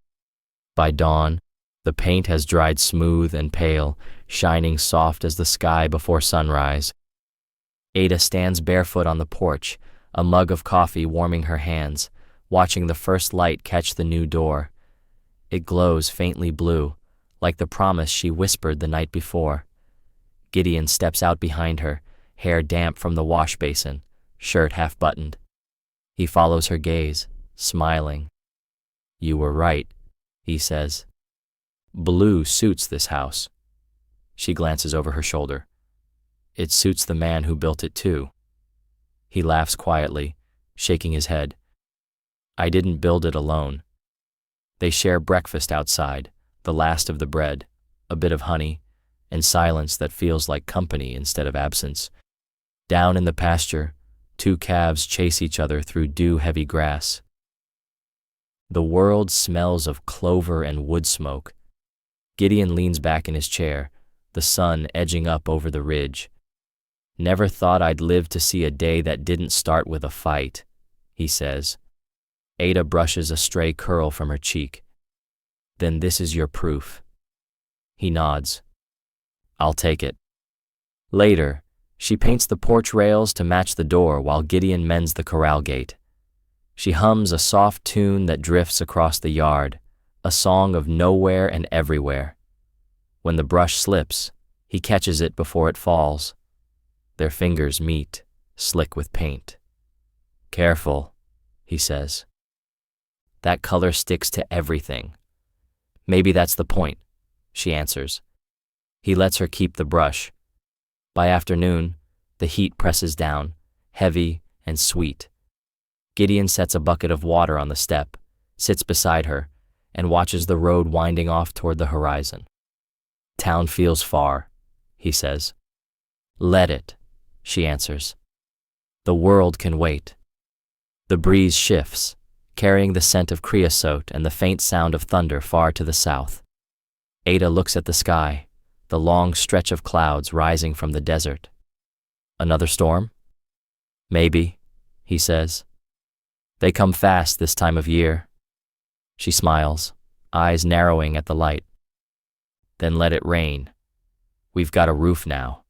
By dawn, the paint has dried smooth and pale, shining soft as the sky before sunrise. Ada stands barefoot on the porch, a mug of coffee warming her hands, watching the first light catch the new door. It glows faintly blue, like the promise she whispered the night before. Gideon steps out behind her, hair damp from the wash basin, shirt half buttoned. He follows her gaze, smiling. You were right, he says. Blue suits this house. She glances over her shoulder. It suits the man who built it too. He laughs quietly, shaking his head. I didn't build it alone. They share breakfast outside, the last of the bread, a bit of honey, and silence that feels like company instead of absence. Down in the pasture, two calves chase each other through dew-heavy grass. The world smells of clover and wood smoke. Gideon leans back in his chair, the sun edging up over the ridge. Never thought I'd live to see a day that didn't start with a fight, he says. Ada brushes a stray curl from her cheek. Then this is your proof. He nods. I'll take it. Later, she paints the porch rails to match the door while Gideon mends the corral gate. She hums a soft tune that drifts across the yard, a song of nowhere and everywhere. When the brush slips, he catches it before it falls. Their fingers meet, slick with paint. Careful, he says. That color sticks to everything. Maybe that's the point, she answers. He lets her keep the brush. By afternoon, the heat presses down, heavy and sweet. Gideon sets a bucket of water on the step, sits beside her, and watches the road winding off toward the horizon. Town feels far, he says. Let it, she answers. The world can wait. The breeze shifts, carrying the scent of creosote and the faint sound of thunder far to the south. Ada looks at the sky, the long stretch of clouds rising from the desert. Another storm? Maybe, he says. They come fast this time of year. She smiles, eyes narrowing at the light. Then let it rain. We've got a roof now.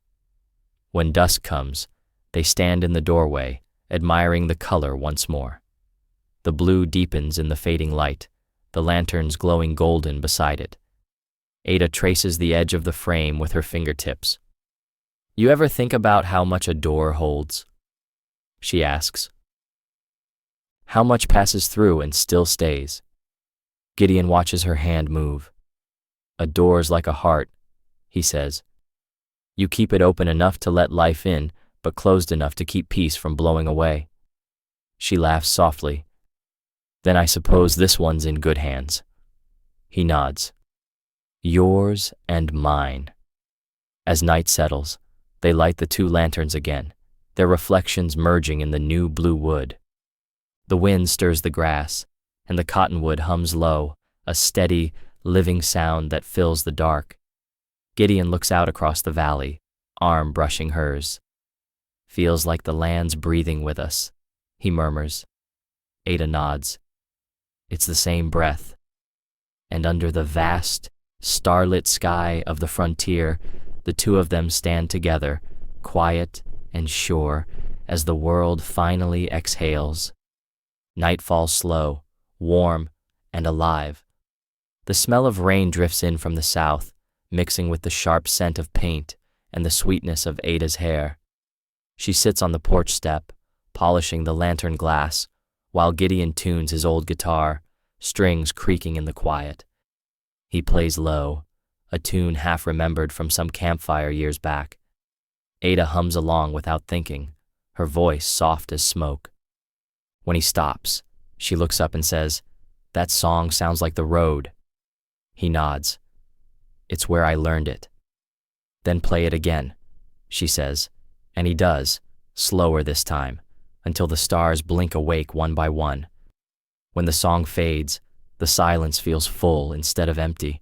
When dusk comes, they stand in the doorway, admiring the color once more. The blue deepens in the fading light, the lanterns glowing golden beside it. Ada traces the edge of the frame with her fingertips. "You ever think about how much a door holds?" she asks. "How much passes through and still stays?" Gideon watches her hand move. "A door's like a heart," he says. "You keep it open enough to let life in, but closed enough to keep peace from blowing away." She laughs softly. "Then I suppose this one's in good hands." He nods. "Yours and mine." As night settles, they light the two lanterns again, their reflections merging in the new blue wood. The wind stirs the grass, and the cottonwood hums low, a steady, living sound that fills the dark. Gideon looks out across the valley, arm brushing hers. "Feels like the land's breathing with us," he murmurs. Ada nods. It's the same breath. And under the vast, starlit sky of the frontier, the two of them stand together, quiet and sure, as the world finally exhales. Night falls slow, warm, and alive. The smell of rain drifts in from the south, mixing with the sharp scent of paint and the sweetness of Ada's hair. She sits on the porch step, polishing the lantern glass, while Gideon tunes his old guitar, strings creaking in the quiet. He plays low, a tune half remembered from some campfire years back. Ada hums along without thinking, her voice soft as smoke. When he stops, she looks up and says, "That song sounds like the road." He nods. "It's where I learned it." "Then play it again," she says, and he does, slower this time, until the stars blink awake one by one. When the song fades, the silence feels full instead of empty.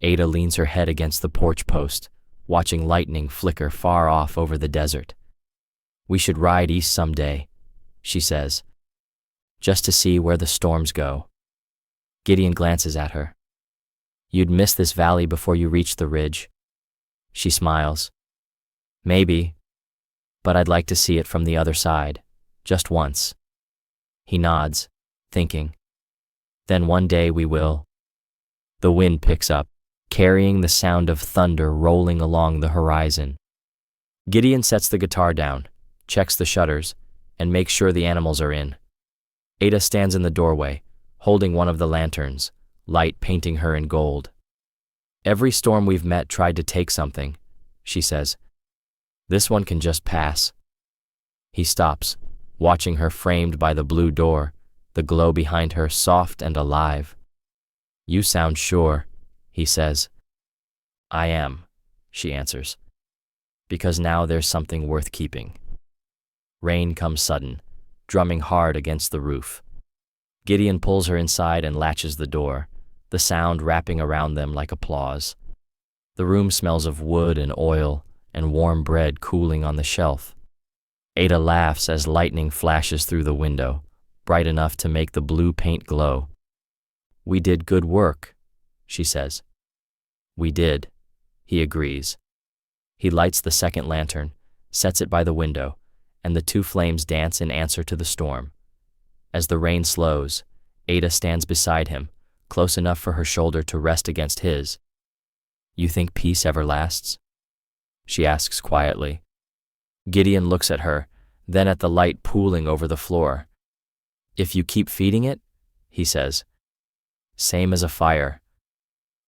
Ada leans her head against the porch post, watching lightning flicker far off over the desert. "We should ride east someday," she says, "just to see where the storms go." Gideon glances at her. "You'd miss this valley before you reach the ridge." She smiles. "Maybe, but I'd like to see it from the other side, just once." He nods, thinking. "Then one day we will." The wind picks up, carrying the sound of thunder rolling along the horizon. Gideon sets the guitar down, checks the shutters, and makes sure the animals are in. Ada stands in the doorway, holding one of the lanterns, light painting her in gold. "Every storm we've met tried to take something," she says. "This one can just pass." He stops, watching her framed by the blue door, the glow behind her soft and alive. "You sound sure," he says. "I am," she answers, "because now there's something worth keeping." Rain comes sudden, drumming hard against the roof. Gideon pulls her inside and latches the door, the sound wrapping around them like applause. The room smells of wood and oil and warm bread cooling on the shelf. Ada laughs as lightning flashes through the window, bright enough to make the blue paint glow. "We did good work," she says. "We did," he agrees. He lights the second lantern, sets it by the window, and the two flames dance in answer to the storm. As the rain slows, Ada stands beside him, close enough for her shoulder to rest against his. "You think peace ever lasts?" she asks quietly. Gideon looks at her, then at the light pooling over the floor. "If you keep feeding it," he says. "Same as a fire."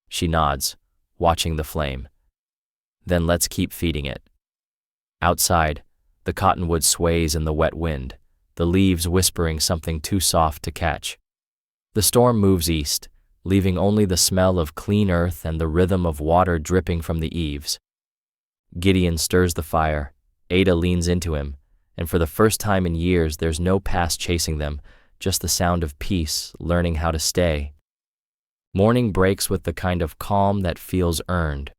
She nods, watching the flame. "Then let's keep feeding it." Outside, the cottonwood sways in the wet wind, the leaves whispering something too soft to catch. The storm moves east, leaving only the smell of clean earth and the rhythm of water dripping from the eaves. Gideon stirs the fire, Ada leans into him, and for the first time in years there's no past chasing them, just the sound of peace learning how to stay. Morning breaks with the kind of calm that feels earned.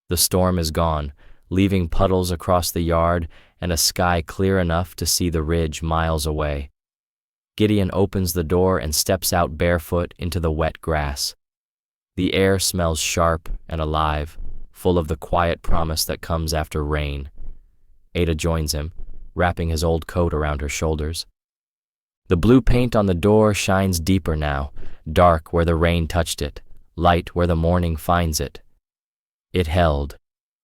The storm is gone, leaving puddles across the yard and a sky clear enough to see the ridge miles away. Gideon opens the door and steps out barefoot into the wet grass. The air smells sharp and alive, full of the quiet promise that comes after rain. Ada joins him, wrapping his old coat around her shoulders. The blue paint on the door shines deeper now, dark where the rain touched it, light where the morning finds it. It held,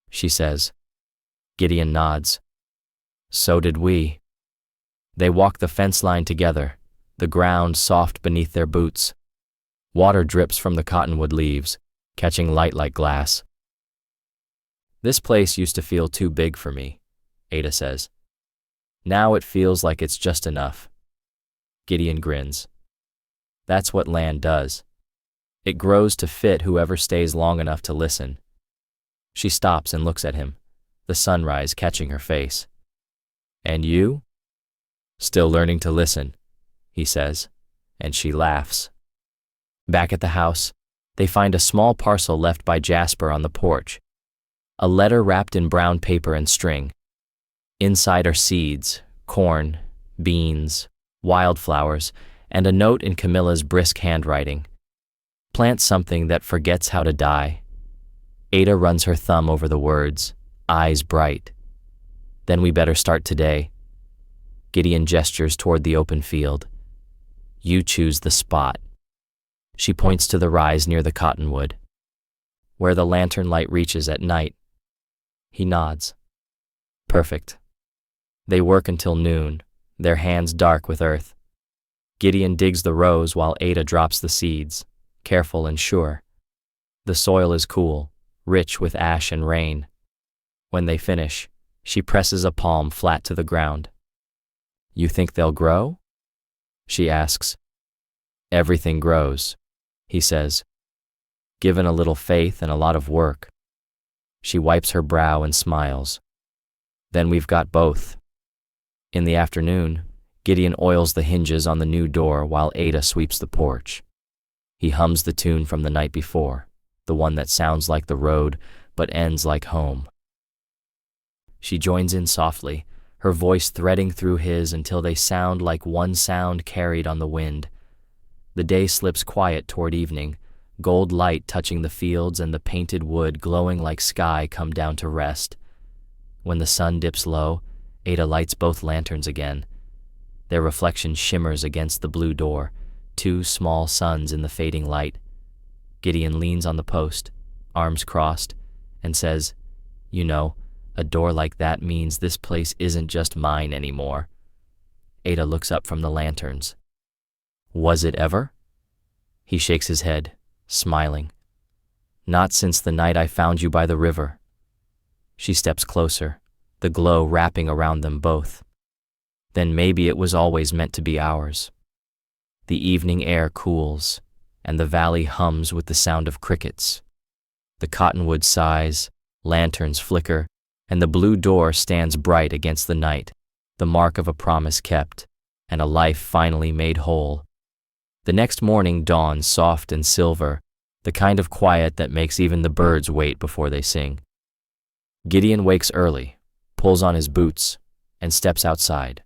she says. Gideon nods. So did we. They walk the fence line together, the ground soft beneath their boots. Water drips from the cottonwood leaves, catching light like glass. This place used to feel too big for me, Ada says. Now it feels like it's just enough. Gideon grins. That's what land does. It grows to fit whoever stays long enough to listen. She stops and looks at him, the sunrise catching her face. And you? Still learning to listen, he says, and she laughs. Back at the house, they find a small parcel left by Jasper on the porch. A letter wrapped in brown paper and string. Inside are seeds, corn, beans, wildflowers, and a note in Camilla's brisk handwriting. Plant something that forgets how to die. Ada runs her thumb over the words, eyes bright. Then we better start today. Gideon gestures toward the open field. You choose the spot. She points to the rise near the cottonwood, where the lantern light reaches at night. He nods. Perfect. They work until noon, their hands dark with earth. Gideon digs the rows while Ada drops the seeds, careful and sure. The soil is cool, rich with ash and rain. When they finish, she presses a palm flat to the ground. You think they'll grow? She asks. Everything grows, he says. Given a little faith and a lot of work. She wipes her brow and smiles. Then we've got both. In the afternoon, Gideon oils the hinges on the new door while Ada sweeps the porch. He hums the tune from the night before, the one that sounds like the road but ends like home. She joins in softly, her voice threading through his until they sound like one sound carried on the wind. The day slips quiet toward evening, gold light touching the fields and the painted wood glowing like sky come down to rest. When the sun dips low, Ada lights both lanterns again. Their reflection shimmers against the blue door, two small suns in the fading light. Gideon leans on the post, arms crossed, and says, You know, a door like that means this place isn't just mine anymore. Ada looks up from the lanterns. Was it ever? He shakes his head, smiling. Not since the night I found you by the river. She steps closer, the glow wrapping around them both. Then maybe it was always meant to be ours. The evening air cools, and the valley hums with the sound of crickets. The cottonwood sighs, lanterns flicker, and the blue door stands bright against the night, the mark of a promise kept, and a life finally made whole. The next morning dawns soft and silver, the kind of quiet that makes even the birds wait before they sing. Gideon wakes early, pulls on his boots, and steps outside.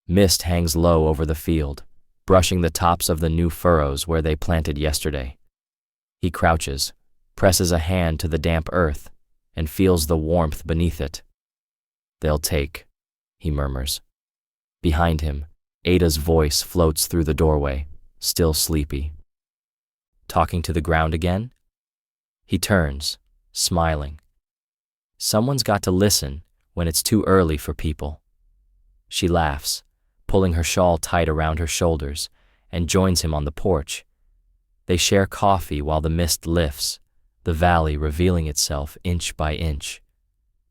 Mist hangs low over the field, brushing the tops of the new furrows where they planted yesterday. He crouches, presses a hand to the damp earth, and feels the warmth beneath it. They'll take, he murmurs. Behind him, Ada's voice floats through the doorway, still sleepy. Talking to the ground again? He turns, smiling. Someone's got to listen when it's too early for people. She laughs, pulling her shawl tight around her shoulders, and joins him on the porch. They share coffee while the mist lifts, the valley revealing itself inch by inch.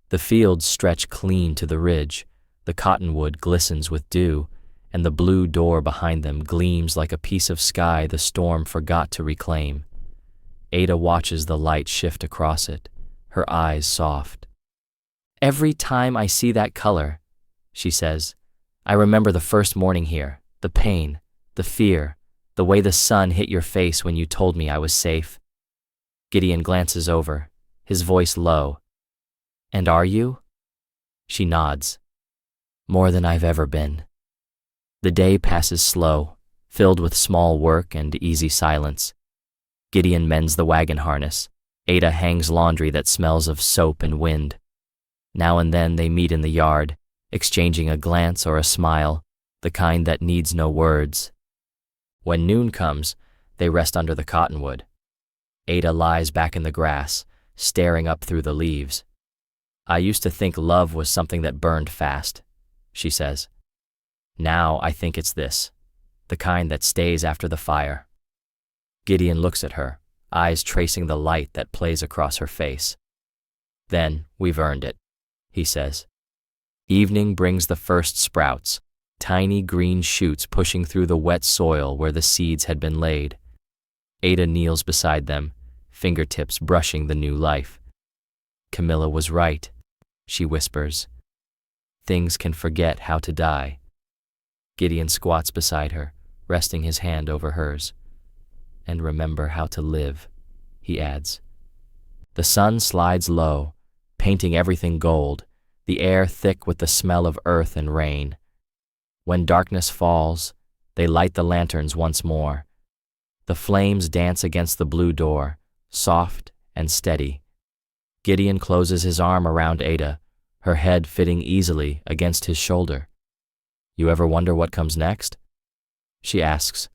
The fields stretch clean to the ridge, the cottonwood glistens with dew, and the blue door behind them gleams like a piece of sky the storm forgot to reclaim. Ada watches the light shift across it, her eyes soft. Every time I see that color, she says, I remember the first morning here, the pain, the fear, the way the sun hit your face when you told me I was safe. Gideon glances over, his voice low. And are you? She nods. More than I've ever been. The day passes slow, filled with small work and easy silence. Gideon mends the wagon harness. Ada hangs laundry that smells of soap and wind. Now and then they meet in the yard, exchanging a glance or a smile, the kind that needs no words. When noon comes, they rest under the cottonwood. Ada lies back in the grass, staring up through the leaves. I used to think love was something that burned fast, she says. Now I think it's this, the kind that stays after the fire. Gideon looks at her, eyes tracing the light that plays across her face. Then we've earned it, he says. Evening brings the first sprouts, tiny green shoots pushing through the wet soil where the seeds had been laid. Ada kneels beside them, fingertips brushing the new life. Camilla was right, she whispers. Things can forget how to die. Gideon squats beside her, resting his hand over hers. And remember how to live, he adds. The sun slides low, painting everything gold, the air thick with the smell of earth and rain. When darkness falls, they light the lanterns once more. The flames dance against the blue door, soft and steady. Gideon closes his arm around Ada, her head fitting easily against his shoulder. You ever wonder what comes next? She asks.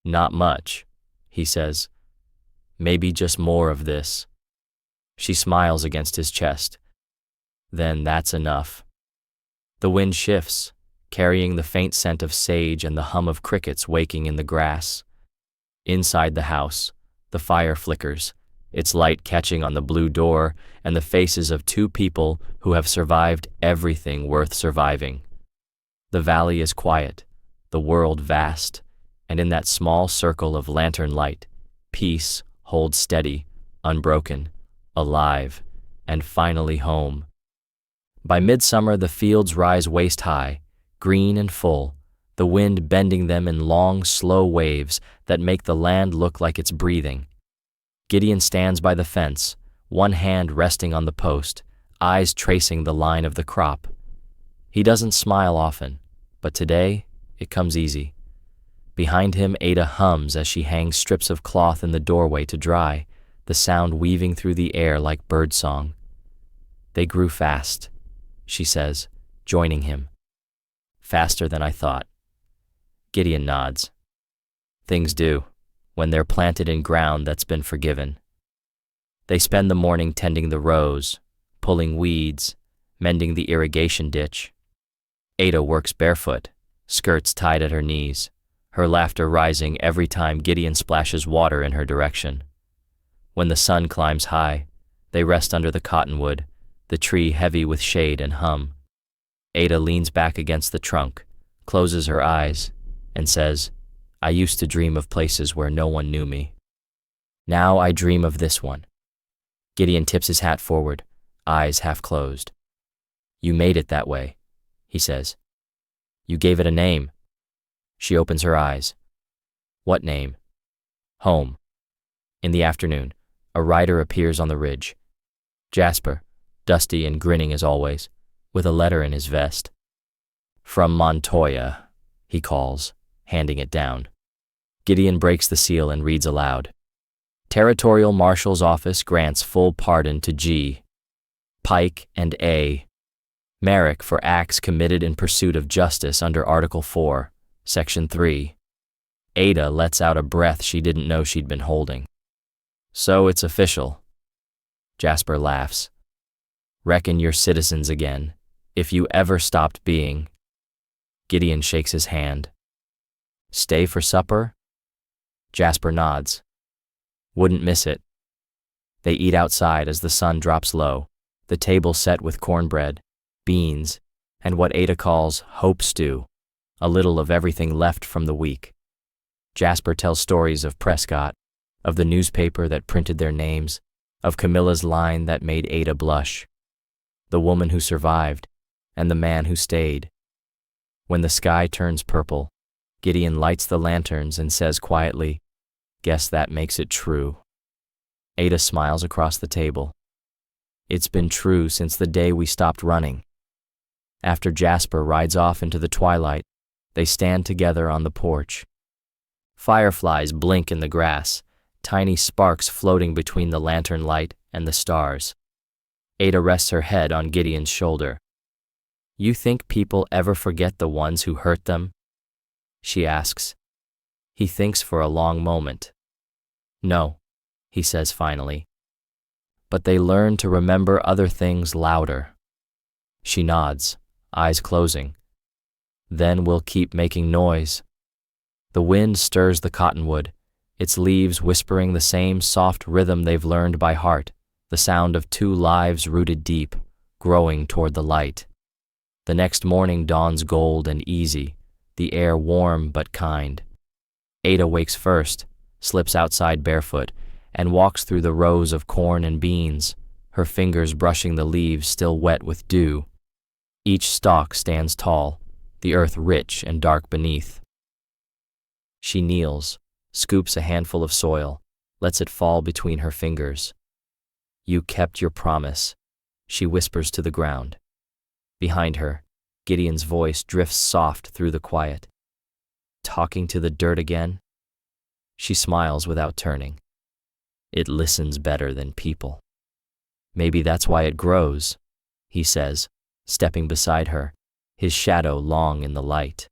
Not much, he says. Maybe just more of this. She smiles against his chest. Then that's enough. The wind shifts, carrying the faint scent of sage and the hum of crickets waking in the grass. Inside the house, the fire flickers, its light catching on the blue door and the faces of two people who have survived everything worth surviving. The valley is quiet, the world vast, and in that small circle of lantern light, peace holds steady, unbroken, alive, and finally home. By midsummer, the fields rise waist-high, green and full, the wind bending them in long, slow waves that make the land look like it's breathing. Gideon stands by the fence, one hand resting on the post, eyes tracing the line of the crop. He doesn't smile often, but today it comes easy. Behind him, Ada hums as she hangs strips of cloth in the doorway to dry, the sound weaving through the air like birdsong. They grew fast, she says, joining him. Faster than I thought. Gideon nods. Things do, when they're planted in ground that's been forgiven. They spend the morning tending the rows, pulling weeds, mending the irrigation ditch. Ada works barefoot, skirts tied at her knees, her laughter rising every time Gideon splashes water in her direction. When the sun climbs high, they rest under the cottonwood, the tree heavy with shade and hum. Ada leans back against the trunk, closes her eyes, and says, I used to dream of places where no one knew me. Now I dream of this one. Gideon tips his hat forward, eyes half closed. You made it that way, he says. You gave it a name. She opens her eyes. What name? Home. In the afternoon, a rider appears on the ridge. Jasper, dusty and grinning as always, with a letter in his vest. From Montoya, he calls, handing it down. Gideon breaks the seal and reads aloud. Territorial Marshal's Office grants full pardon to G. Pike and A. Merrick for acts committed in pursuit of justice under Article 4, Section 3. Ada lets out a breath she didn't know she'd been holding. So it's official. Jasper laughs. Reckon you're citizens again, if you ever stopped being. Gideon shakes his hand. Stay for supper? Jasper nods. Wouldn't miss it. They eat outside as the sun drops low, the table set with cornbread, beans, and what Ada calls hope stew, a little of everything left from the week. Jasper tells stories of Prescott, of the newspaper that printed their names, of Camilla's line that made Ada blush, the woman who survived, and the man who stayed. When the sky turns purple, Gideon lights the lanterns and says quietly, Guess that makes it true. Ada smiles across the table. It's been true since the day we stopped running. After Jasper rides off into the twilight, they stand together on the porch. Fireflies blink in the grass, tiny sparks floating between the lantern light and the stars. Ada rests her head on Gideon's shoulder. You think people ever forget the ones who hurt them? She asks. He thinks for a long moment. No, he says finally. But they learn to remember other things louder. She nods, eyes closing. Then we'll keep making noise. The wind stirs the cottonwood, its leaves whispering the same soft rhythm they've learned by heart, the sound of two lives rooted deep, growing toward the light. The next morning dawns gold and easy, the air warm but kind. Ada wakes first, slips outside barefoot, and walks through the rows of corn and beans, her fingers brushing the leaves still wet with dew. Each stalk stands tall, the earth rich and dark beneath. She kneels, scoops a handful of soil, lets it fall between her fingers. You kept your promise, she whispers to the ground. Behind her, Gideon's voice drifts soft through the quiet. Talking to the dirt again? She smiles without turning. It listens better than people. Maybe that's why it grows, he says, stepping beside her, his shadow long in the light.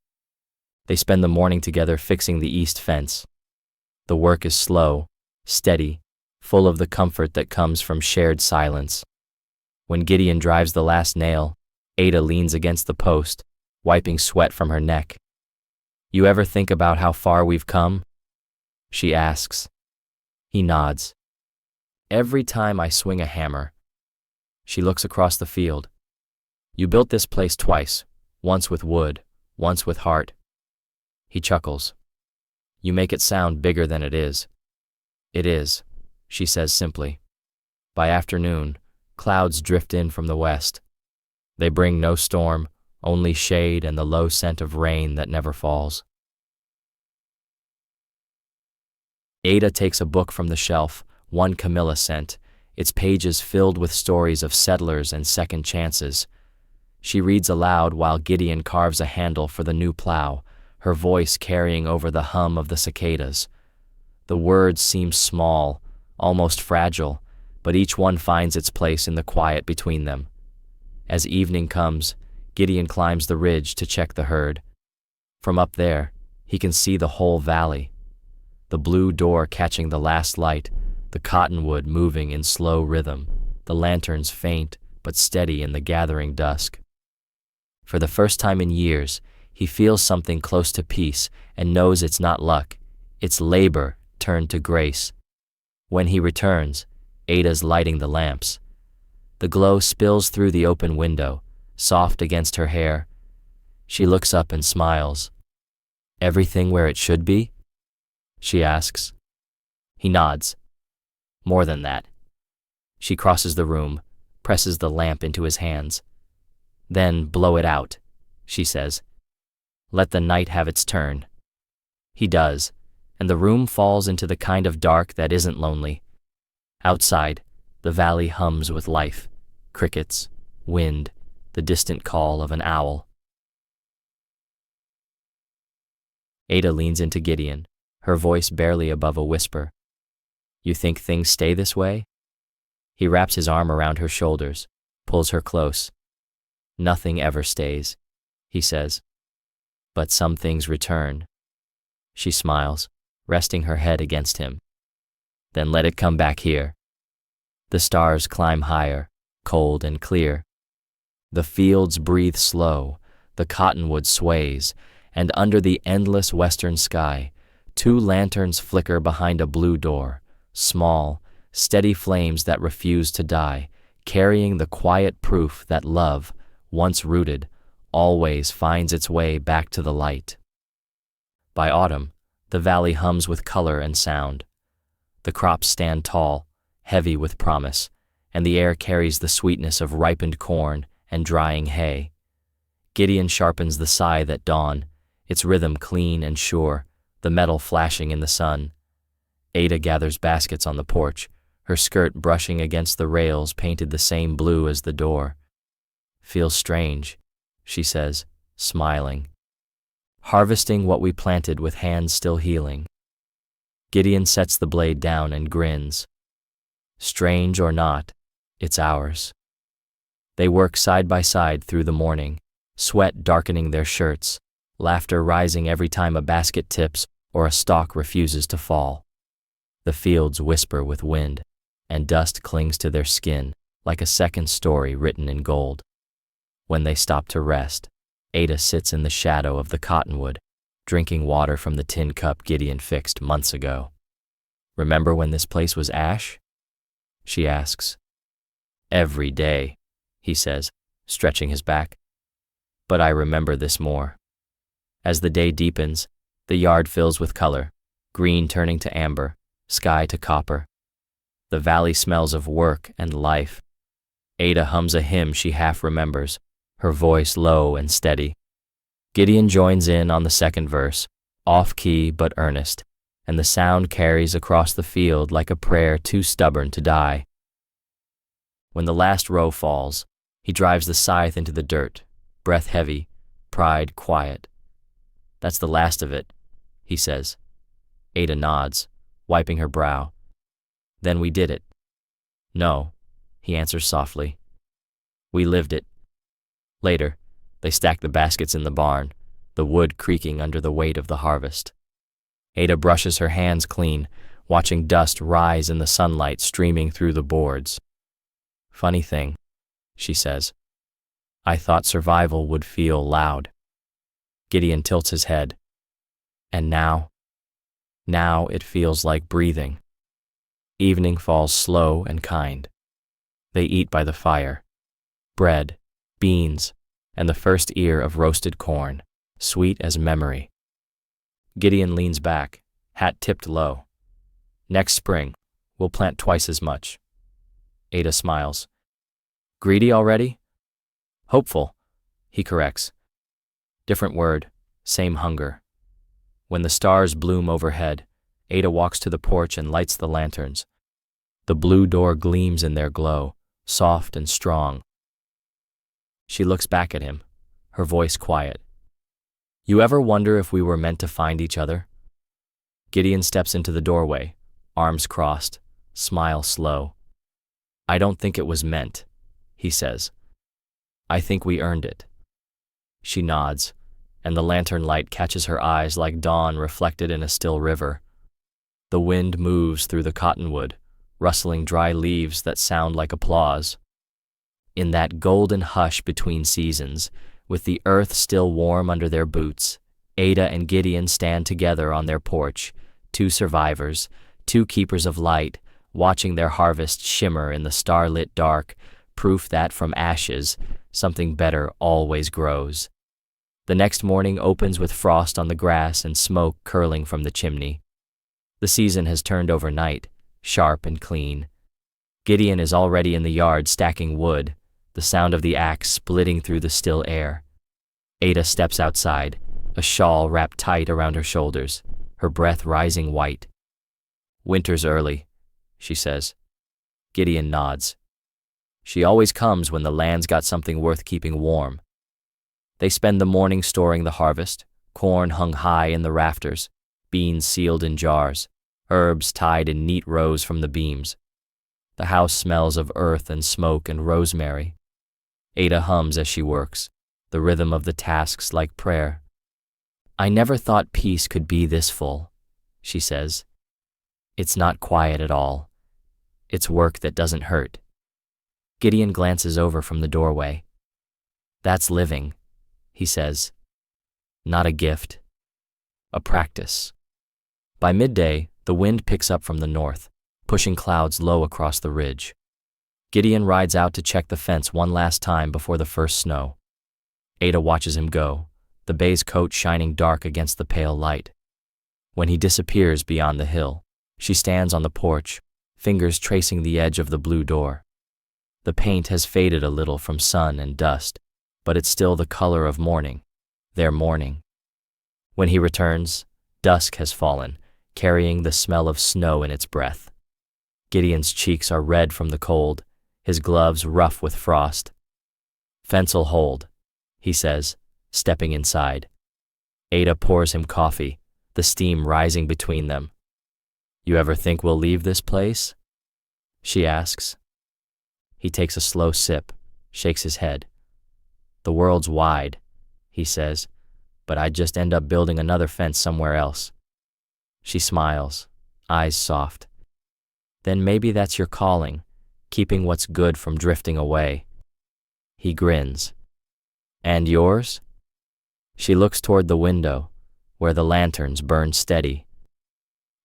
They spend the morning together fixing the east fence. The work is slow, steady, full of the comfort that comes from shared silence. When Gideon drives the last nail, Ada leans against the post, wiping sweat from her neck. You ever think about how far we've come? She asks. He nods. Every time I swing a hammer. She looks across the field. You built this place twice, once with wood, once with heart. He chuckles. You make it sound bigger than it is. It is, she says simply. By afternoon, clouds drift in from the west. They bring no storm, only shade and the low scent of rain that never falls. Ada takes a book from the shelf, one Camilla scent, its pages filled with stories of settlers and second chances. She reads aloud while Gideon carves a handle for the new plow, her voice carrying over the hum of the cicadas. The words seem small, almost fragile, but each one finds its place in the quiet between them. As evening comes, Gideon climbs the ridge to check the herd. From up there, he can see the whole valley. The blue door catching the last light, the cottonwood moving in slow rhythm, the lanterns faint but steady in the gathering dusk. For the first time in years, he feels something close to peace and knows it's not luck, it's labor turned to grace. When he returns, Ada's lighting the lamps. The glow spills through the open window, soft against her hair. She looks up and smiles. Everything where it should be? She asks. He nods. More than that. She crosses the room, presses the lamp into his hands. Then blow it out, she says. Let the night have its turn. He does, and the room falls into the kind of dark that isn't lonely. Outside, the valley hums with life, crickets, wind, the distant call of an owl. Ada leans into Gideon, her voice barely above a whisper. You think things stay this way? He wraps his arm around her shoulders, pulls her close. Nothing ever stays, he says. But some things return. She smiles, resting her head against him. Then let it come back here. The stars climb higher, cold and clear. The fields breathe slow, the cottonwood sways, and under the endless western sky, 2 lanterns flicker behind a blue door, small, steady flames that refuse to die, carrying the quiet proof that love, once rooted, always finds its way back to the light. By autumn, the valley hums with color and sound. The crops stand tall, heavy with promise, and the air carries the sweetness of ripened corn and drying hay. Gideon sharpens the scythe at dawn, its rhythm clean and sure, the metal flashing in the sun. Ada gathers baskets on the porch, her skirt brushing against the rails painted the same blue as the door. Feels strange, she says, smiling. Harvesting what we planted with hands still healing. Gideon sets the blade down and grins. Strange or not, it's ours. They work side by side through the morning, sweat darkening their shirts, laughter rising every time a basket tips or a stalk refuses to fall. The fields whisper with wind, and dust clings to their skin like a second story written in gold. When they stop to rest, Ada sits in the shadow of the cottonwood, drinking water from the tin cup Gideon fixed months ago. "Remember when this place was ash?" she asks. "Every day," he says, stretching his back. "But I remember this more." As the day deepens, the yard fills with color, green turning to amber, sky to copper. The valley smells of work and life. Ada hums a hymn she half remembers, her voice low and steady. Gideon joins in on the second verse, off-key but earnest, and the sound carries across the field like a prayer too stubborn to die. When the last row falls, he drives the scythe into the dirt, breath heavy, pride quiet. "That's the last of it," he says. Ada nods, wiping her brow. "Then we did it." "No," he answers softly. "We lived it." Later, they stack the baskets in the barn, the wood creaking under the weight of the harvest. Ada brushes her hands clean, watching dust rise in the sunlight streaming through the boards. "Funny thing," she says. "I thought survival would feel loud." Gideon tilts his head. "And now? Now it feels like breathing." Evening falls slow and kind. They eat by the fire. Bread, beans, and the first ear of roasted corn, sweet as memory. Gideon leans back, hat tipped low. "Next spring, we'll plant twice as much." Ada smiles. "Greedy already?" "Hopeful," he corrects. Different word, same hunger. When the stars bloom overhead, Ada walks to the porch and lights the lanterns. The blue door gleams in their glow, soft and strong. She looks back at him, her voice quiet. "You ever wonder if we were meant to find each other?" Gideon steps into the doorway, arms crossed, smile slow. "I don't think it was meant," he says. "I think we earned it." She nods, and the lantern light catches her eyes like dawn reflected in a still river. The wind moves through the cottonwood, rustling dry leaves that sound like applause. In that golden hush between seasons, with the earth still warm under their boots, Ada and Gideon stand together on their porch, two survivors, two keepers of light, watching their harvest shimmer in the starlit dark, proof that from ashes, something better always grows. The next morning opens with frost on the grass and smoke curling from the chimney. The season has turned overnight, sharp and clean. Gideon is already in the yard stacking wood, the sound of the axe splitting through the still air. Ada steps outside, a shawl wrapped tight around her shoulders, her breath rising white. "Winter's early," she says. Gideon nods. She always comes when the land's got something worth keeping warm. They spend the morning storing the harvest, corn hung high in the rafters, beans sealed in jars, herbs tied in neat rows from the beams. The house smells of earth and smoke and rosemary. Ada hums as she works, the rhythm of the tasks like prayer. "I never thought peace could be this full," she says. "It's not quiet at all. It's work that doesn't hurt." Gideon glances over from the doorway. "That's living," he says. "Not a gift. A practice." By midday, the wind picks up from the north, pushing clouds low across the ridge. Gideon rides out to check the fence one last time before the first snow. Ada watches him go, the bay's coat shining dark against the pale light. When he disappears beyond the hill, she stands on the porch, fingers tracing the edge of the blue door. The paint has faded a little from sun and dust, but it's still the color of morning, their morning. When he returns, dusk has fallen, carrying the smell of snow in its breath. Gideon's cheeks are red from the cold, his gloves rough with frost. "Fence'll hold," he says, stepping inside. Ada pours him coffee, the steam rising between them. "You ever think we'll leave this place?" she asks. He takes a slow sip, shakes his head. "The world's wide. he says, but I'd just end up building another fence somewhere else. She smiles, eyes soft. Then maybe that's your calling, keeping what's good from drifting away. He grins. And yours? She looks toward the window, where the lanterns burn steady,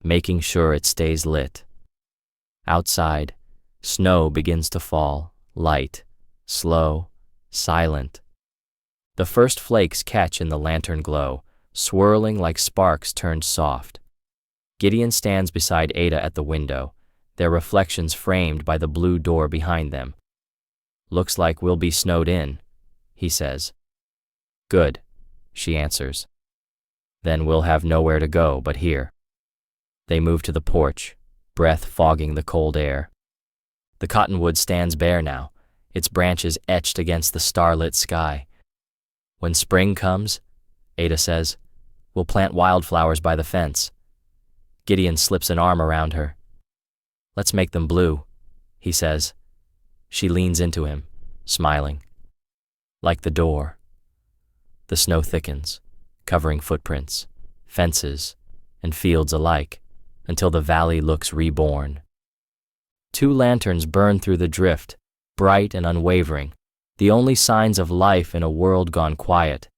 making sure it stays lit. Outside, snow begins to fall, light, slow, silent. The first flakes catch in the lantern glow, swirling like sparks turned soft. Gideon stands beside Ada at the window, their reflections framed by the blue door behind them. Looks like we'll be snowed in, he says. Good, she answers. Then we'll have nowhere to go but here. They move to the porch, breath fogging the cold air. The cottonwood stands bare now, its branches etched against the starlit sky. When spring comes, Ada says, we'll plant wildflowers by the fence. Gideon slips an arm around her. Let's make them blue, he says. She leans into him, smiling. Like the door. The snow thickens, covering footprints, fences, and fields alike, until the valley looks reborn. 2 lanterns burn through the drift, bright and unwavering, the only signs of life in a world gone quiet.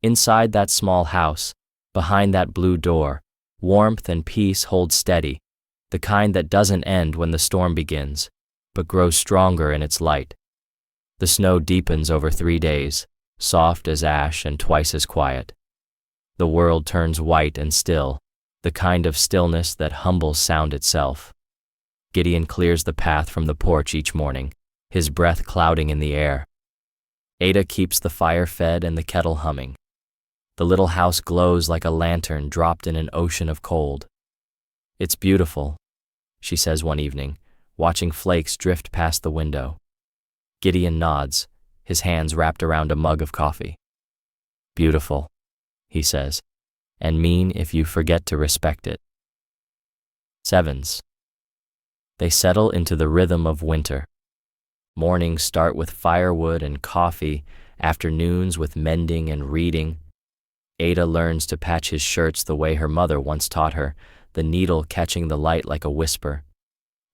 Inside that small house, behind that blue door, warmth and peace hold steady, the kind that doesn't end when the storm begins, but grows stronger in its light. The snow deepens over 3 days, soft as ash and twice as quiet. The world turns white and still, the kind of stillness that humbles sound itself. Gideon clears the path from the porch each morning, his breath clouding in the air. Ada keeps the fire fed and the kettle humming. The little house glows like a lantern dropped in an ocean of cold. It's beautiful, she says one evening, watching flakes drift past the window. Gideon nods, his hands wrapped around a mug of coffee. Beautiful, he says, and mean if you forget to respect it. 7s. They settle into the rhythm of winter. Mornings start with firewood and coffee, afternoons with mending and reading. Ada learns to patch his shirts the way her mother once taught her, the needle catching the light like a whisper.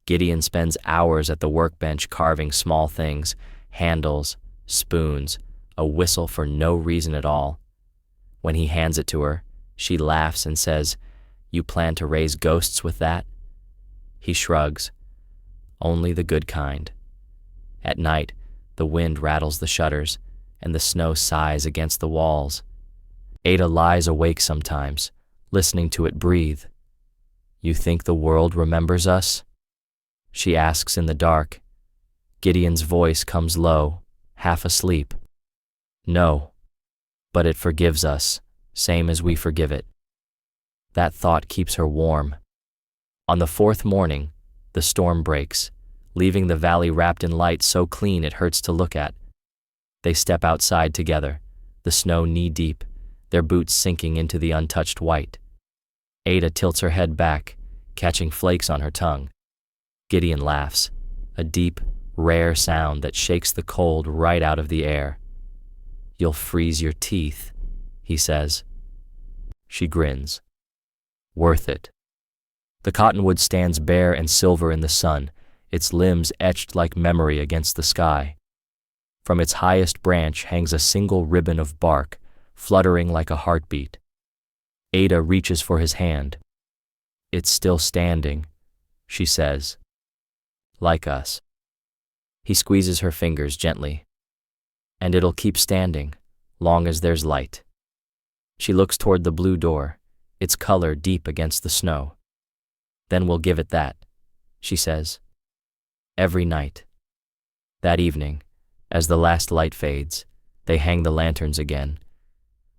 Gideon spends hours at the workbench carving small things, handles, spoons, a whistle for no reason at all. When he hands it to her, she laughs and says, "You plan to raise ghosts with that?" He shrugs. Only the good kind. At night, the wind rattles the shutters, and the snow sighs against the walls. Ada lies awake sometimes, listening to it breathe. "You think the world remembers us?" she asks in the dark. Gideon's voice comes low, half asleep. "No, but it forgives us, same as we forgive it." That thought keeps her warm. On the 4th morning, the storm breaks, leaving the valley wrapped in light so clean it hurts to look at. They step outside together, the snow knee-deep, their boots sinking into the untouched white. Ada tilts her head back, catching flakes on her tongue. Gideon laughs, a deep, rare sound that shakes the cold right out of the air. "You'll freeze your teeth," he says. She grins. Worth it. The cottonwood stands bare and silver in the sun, its limbs etched like memory against the sky. From its highest branch hangs a single ribbon of bark, fluttering like a heartbeat. Ada reaches for his hand. "It's still standing," she says. "Like us." He squeezes her fingers gently. "And it'll keep standing, long as there's light." She looks toward the blue door, its color deep against the snow. "Then we'll give it that," she says. Every night. That evening, as the last light fades, they hang the lanterns again.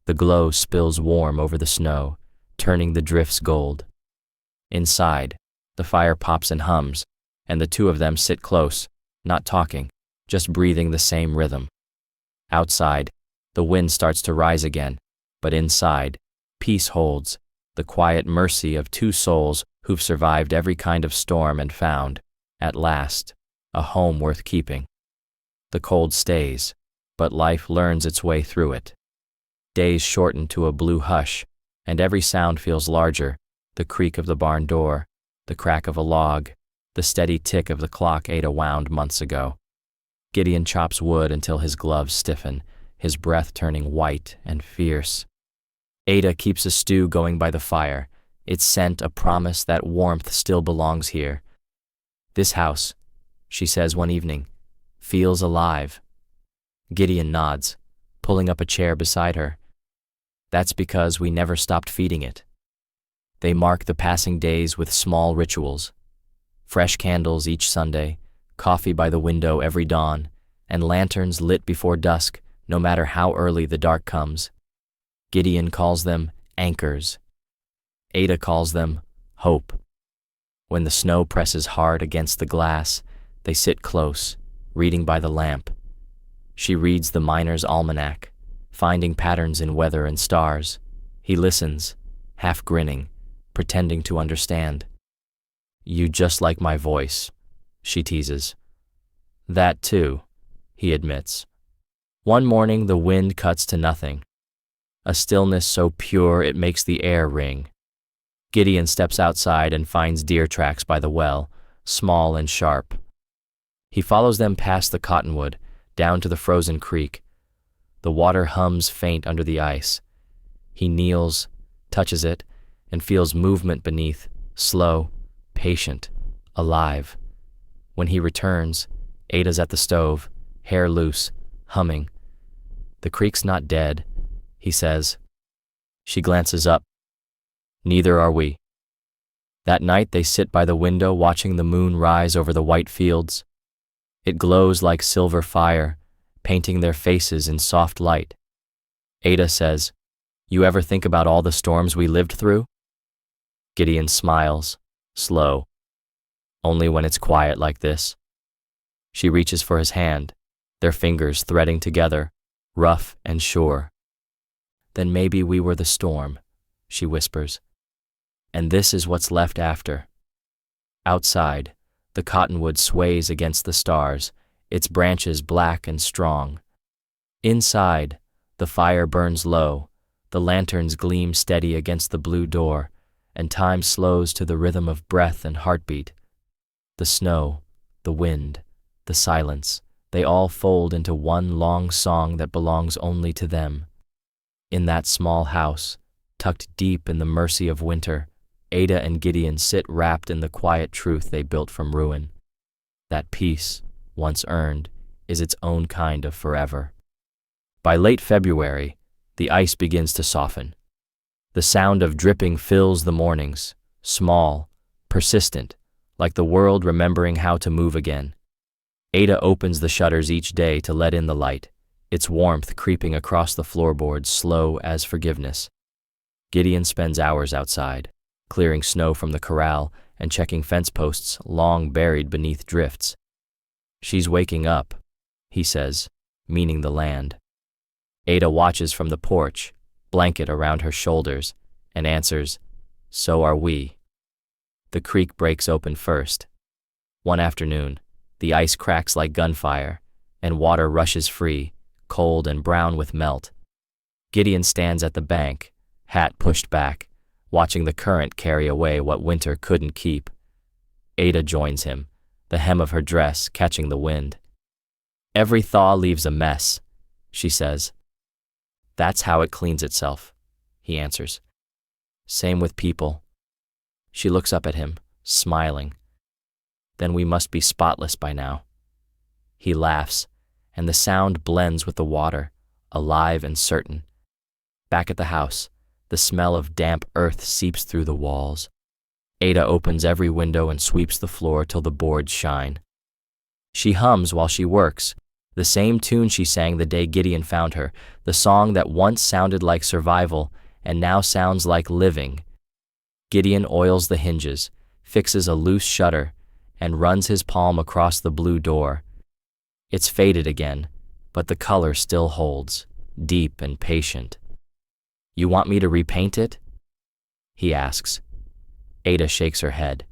The glow spills warm over the snow, turning the drifts gold. Inside, the fire pops and hums, and the two of them sit close, not talking, just breathing the same rhythm. Outside, the wind starts to rise again, but inside, peace holds, the quiet mercy of 2 souls who've survived every kind of storm and found, at last, a home worth keeping. The cold stays, but life learns its way through it. Days shorten to a blue hush, and every sound feels larger: the creak of the barn door, the crack of a log, the steady tick of the clock Ada wound months ago. Gideon chops wood until his gloves stiffen, his breath turning white and fierce. Ada keeps a stew going by the fire, its scent a promise that warmth still belongs here. "This house," she says one evening, "feels alive." Gideon nods, pulling up a chair beside her. "That's because we never stopped feeding it." They mark the passing days with small rituals: fresh candles each Sunday, coffee by the window every dawn, and lanterns lit before dusk, no matter how early the dark comes. Gideon calls them anchors. Ada calls them hope. When the snow presses hard against the glass, they sit close, reading by the lamp. She reads the miner's almanac, finding patterns in weather and stars. He listens, half grinning, pretending to understand. "You just like my voice," she teases. "That too," he admits. One morning the wind cuts to nothing, a stillness so pure it makes the air ring. Gideon steps outside and finds deer tracks by the well, small and sharp. He follows them past the cottonwood, down to the frozen creek. The water hums faint under the ice. He kneels, touches it, and feels movement beneath, slow, patient, alive. When he returns, Ada's at the stove, hair loose, humming. "The creek's not dead," he says. She glances up. "Neither are we." That night they sit by the window watching the moon rise over the white fields. It glows like silver fire, painting their faces in soft light. Ada says, "You ever think about all the storms we lived through?" Gideon smiles, slow. "Only when it's quiet like this." She reaches for his hand, their fingers threading together, rough and sure. "Then maybe we were the storm," she whispers. "And this is what's left after." Outside, the cottonwood sways against the stars, its branches black and strong. Inside, the fire burns low, the lanterns gleam steady against the blue door, and time slows to the rhythm of breath and heartbeat. The snow, the wind, the silence, they all fold into one long song that belongs only to them. In that small house, tucked deep in the mercy of winter, Ada and Gideon sit wrapped in the quiet truth they built from ruin. That peace, once earned, is its own kind of forever. By late February, the ice begins to soften. The sound of dripping fills the mornings, small, persistent, like the world remembering how to move again. Ada opens the shutters each day to let in the light, its warmth creeping across the floorboards slow as forgiveness. Gideon spends hours outside, clearing snow from the corral and checking fence posts long buried beneath drifts. "She's waking up," he says, meaning the land. Ada watches from the porch, blanket around her shoulders, and answers, "So are we." The creek breaks open first. One afternoon, the ice cracks like gunfire, and water rushes free, cold and brown with melt. Gideon stands at the bank, hat pushed back, watching the current carry away what winter couldn't keep. Ada joins him, the hem of her dress catching the wind. "Every thaw leaves a mess," she says. "That's how it cleans itself," he answers. "Same with people." She looks up at him, smiling. "Then we must be spotless by now." He laughs, and the sound blends with the water, alive and certain. Back at the house, the smell of damp earth seeps through the walls. Ada opens every window and sweeps the floor till the boards shine. She hums while she works, the same tune she sang the day Gideon found her, the song that once sounded like survival and now sounds like living. Gideon oils the hinges, fixes a loose shutter, and runs his palm across the blue door. It's faded again, but the color still holds, deep and patient. "You want me to repaint it?" he asks. Ada shakes her head.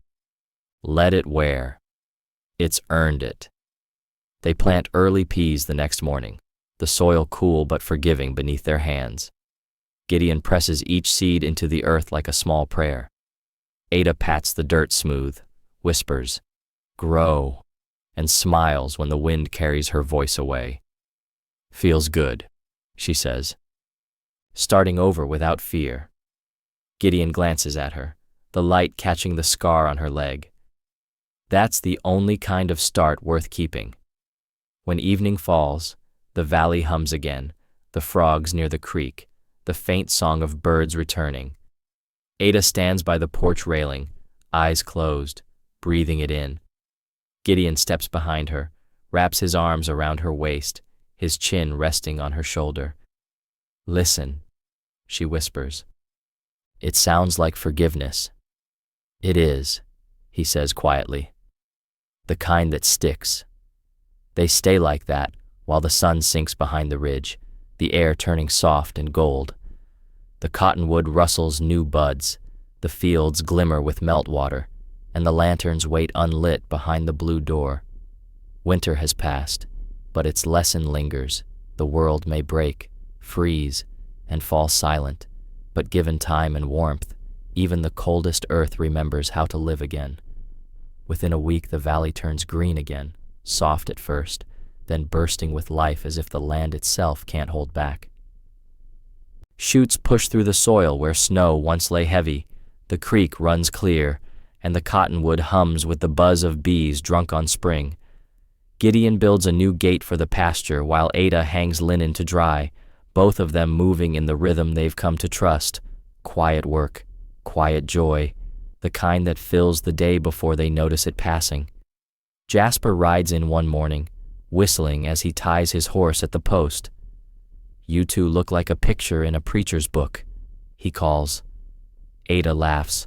"Let it wear. It's earned it." They plant early peas the next morning, the soil cool but forgiving beneath their hands. Gideon presses each seed into the earth like a small prayer. Ada pats the dirt smooth, whispers, "Grow," and smiles when the wind carries her voice away. "Feels good," she says, starting over without fear. Gideon glances at her, the light catching the scar on her leg. That's the only kind of start worth keeping. When evening falls, the valley hums again, the frogs near the creek, the faint song of birds returning. Ada stands by the porch railing, eyes closed, breathing it in. Gideon steps behind her, wraps his arms around her waist, his chin resting on her shoulder. "Listen," she whispers. "It sounds like forgiveness." "It is," he says quietly. "The kind that sticks." They stay like that while the sun sinks behind the ridge, the air turning soft and gold. The cottonwood rustles new buds, the fields glimmer with meltwater, and the lanterns wait unlit behind the blue door. Winter has passed, but its lesson lingers. The world may break, freeze, and fall silent, but given time and warmth, even the coldest earth remembers how to live again. Within a week, the valley turns green again, soft at first, then bursting with life as if the land itself can't hold back. Shoots push through the soil where snow once lay heavy, the creek runs clear, and the cottonwood hums with the buzz of bees drunk on spring. Gideon builds a new gate for the pasture while Ada hangs linen to dry, both of them moving in the rhythm they've come to trust. Quiet work, quiet joy, the kind that fills the day before they notice it passing. Jasper rides in one morning, whistling as he ties his horse at the post. "You two look like a picture in a preacher's book," he calls. Ada laughs.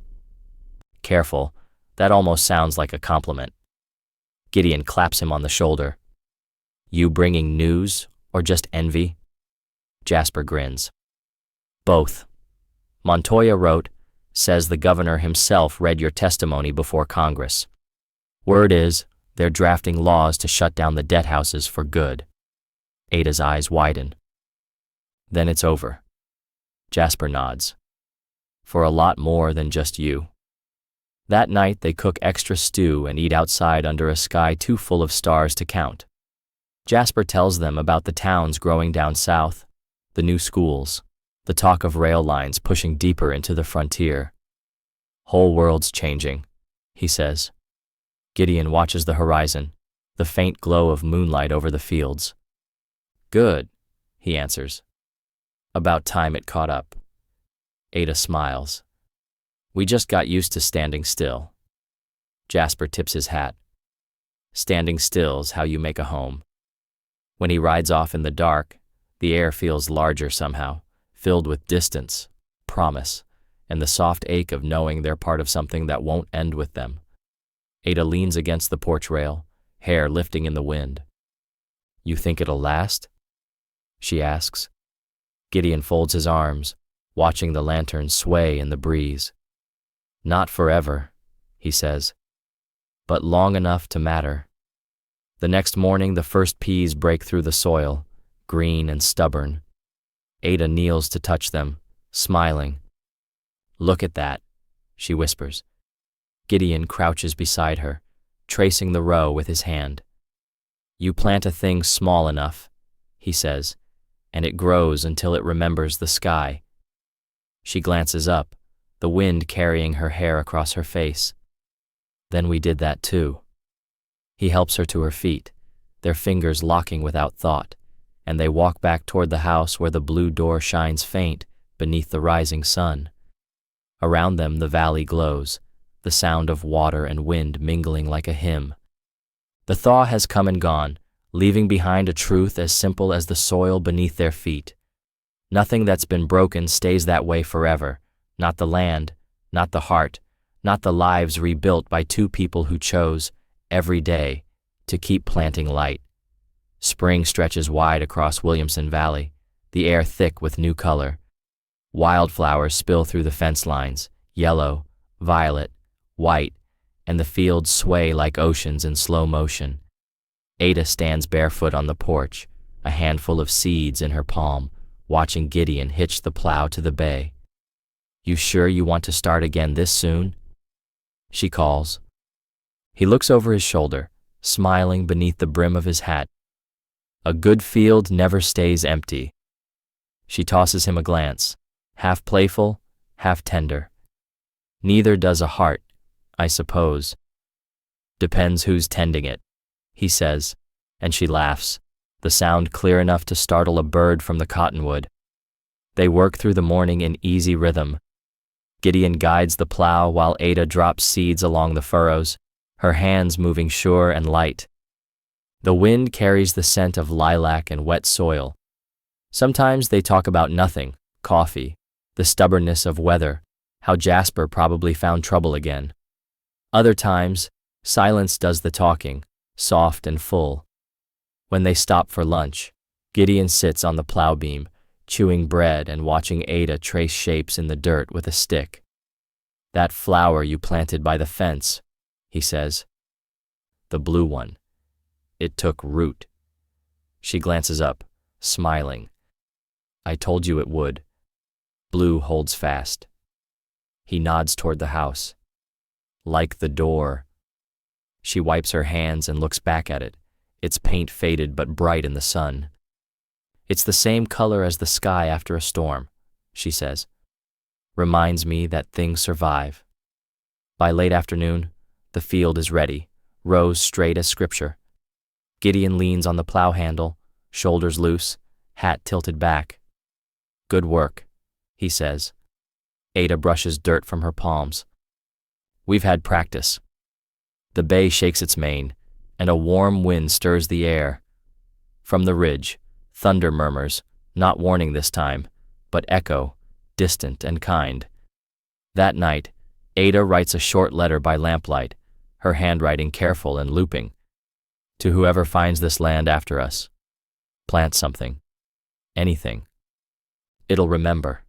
"Careful, that almost sounds like a compliment." Gideon claps him on the shoulder. "You bringing news or just envy?" Jasper grins. "Both. Montoya wrote, says the governor himself read your testimony before Congress. Word is, they're drafting laws to shut down the debt houses for good." Ada's eyes widen. "Then it's over." Jasper nods. "For a lot more than just you." That night they cook extra stew and eat outside under a sky too full of stars to count. Jasper tells them about the towns growing down south, the new schools, the talk of rail lines pushing deeper into the frontier. "Whole world's changing," he says. Gideon watches the horizon, the faint glow of moonlight over the fields. "Good," he answers. "About time it caught up." Ada smiles. "We just got used to standing still." Jasper tips his hat. Standing still's how you make a home. When he rides off in the dark, the air feels larger somehow, filled with distance, promise, and the soft ache of knowing they're part of something that won't end with them. Ada leans against the porch rail, hair lifting in the wind. "You think it'll last?" she asks. Gideon folds his arms, watching the lantern sway in the breeze. "Not forever," he says, "but long enough to matter." The next morning the first peas break through the soil, green and stubborn. Ada kneels to touch them, smiling. "Look at that," she whispers. Gideon crouches beside her, tracing the row with his hand. "You plant a thing small enough," he says, "and it grows until it remembers the sky." She glances up, the wind carrying her hair across her face. "Then we did that too." He helps her to her feet, their fingers locking without thought, and they walk back toward the house where the blue door shines faint beneath the rising sun. Around them the valley glows, the sound of water and wind mingling like a hymn. The thaw has come and gone, leaving behind a truth as simple as the soil beneath their feet. Nothing that's been broken stays that way forever, not the land, not the heart, not the lives rebuilt by two people who chose, every day, to keep planting light. Spring stretches wide across Williamson Valley, the air thick with new color. Wildflowers spill through the fence lines, yellow, violet, white, and the fields sway like oceans in slow motion. Ada stands barefoot on the porch, a handful of seeds in her palm, watching Gideon hitch the plow to the bay. "You sure you want to start again this soon?" she calls. He looks over his shoulder, smiling beneath the brim of his hat. "A good field never stays empty." She tosses him a glance, half playful, half tender. "Neither does a heart, I suppose." "Depends who's tending it," he says, and she laughs, the sound clear enough to startle a bird from the cottonwood. They work through the morning in easy rhythm. Gideon guides the plow while Ada drops seeds along the furrows, her hands moving sure and light. The wind carries the scent of lilac and wet soil. Sometimes they talk about nothing, coffee, the stubbornness of weather, how Jasper probably found trouble again. Other times, silence does the talking, soft and full. When they stop for lunch, Gideon sits on the plow beam, chewing bread and watching Ada trace shapes in the dirt with a stick. "That flower you planted by the fence," he says. "The blue one. It took root." She glances up, smiling. "I told you it would." Blue holds fast. He nods toward the house. "Like the door." She wipes her hands and looks back at it, its paint faded but bright in the sun. "It's the same color as the sky after a storm," she says. "Reminds me that things survive." By late afternoon, the field is ready, rows straight as scripture. Gideon leans on the plow handle, shoulders loose, hat tilted back. "Good work," he says. Ada brushes dirt from her palms. "We've had practice." The bay shakes its mane, and a warm wind stirs the air. From the ridge, thunder murmurs, not warning this time, but echo, distant and kind. That night, Ada writes a short letter by lamplight, her handwriting careful and looping. "To whoever finds this land after us, plant something, anything. It'll remember."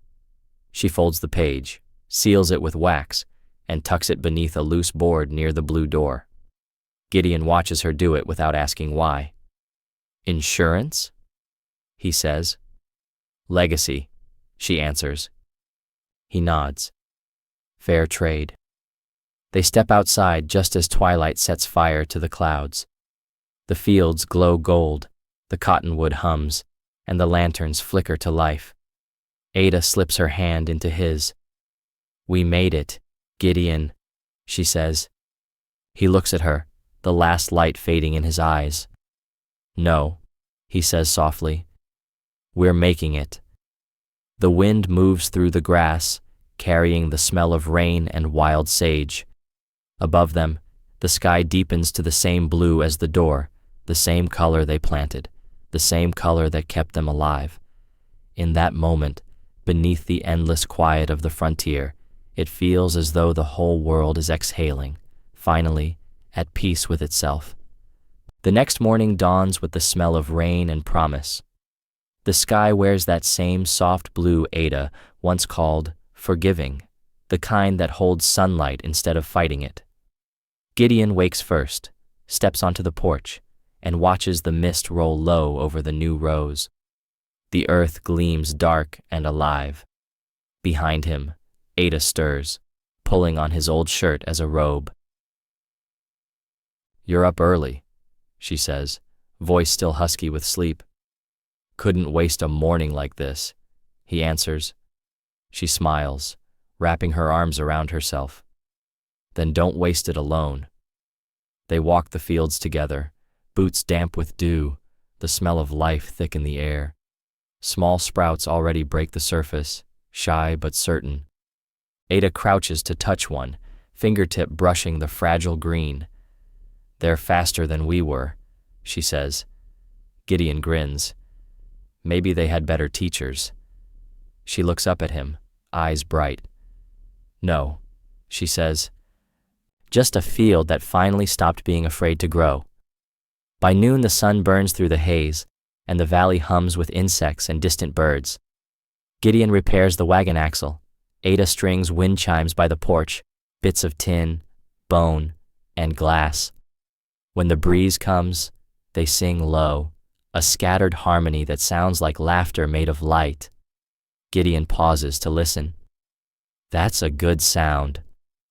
She folds the page, seals it with wax, and tucks it beneath a loose board near the blue door. Gideon watches her do it without asking why. "Insurance?" he says. "Legacy," she answers. He nods. "Fair trade." They step outside just as twilight sets fire to the clouds. The fields glow gold, the cottonwood hums, and the lanterns flicker to life. Ada slips her hand into his. "We made it, Gideon," she says. He looks at her, the last light fading in his eyes. "No," he says softly. "We're making it." The wind moves through the grass, carrying the smell of rain and wild sage. Above them, the sky deepens to the same blue as the door, the same color they planted, the same color that kept them alive. In that moment, beneath the endless quiet of the frontier, it feels as though the whole world is exhaling, finally, at peace with itself. The next morning dawns with the smell of rain and promise. The sky wears that same soft blue Ada once called forgiving, the kind that holds sunlight instead of fighting it. Gideon wakes first, steps onto the porch, and watches the mist roll low over the new rows. The earth gleams dark and alive. Behind him, Ada stirs, pulling on his old shirt as a robe. "You're up early," she says, voice still husky with sleep. "Couldn't waste a morning like this," he answers. She smiles, wrapping her arms around herself. "Then don't waste it alone." They walk the fields together, boots damp with dew, the smell of life thick in the air. Small sprouts already break the surface, shy but certain. Ada crouches to touch one, fingertip brushing the fragile green. "They're faster than we were," she says. Gideon grins. Maybe they had better teachers. She looks up at him, eyes bright. "No," she says. Just a field that finally stopped being afraid to grow. By noon the sun burns through the haze, and the valley hums with insects and distant birds. Gideon repairs the wagon axle. Ada strings wind chimes by the porch, bits of tin, bone, and glass. When the breeze comes, they sing low, a scattered harmony that sounds like laughter made of light. Gideon pauses to listen. "That's a good sound,"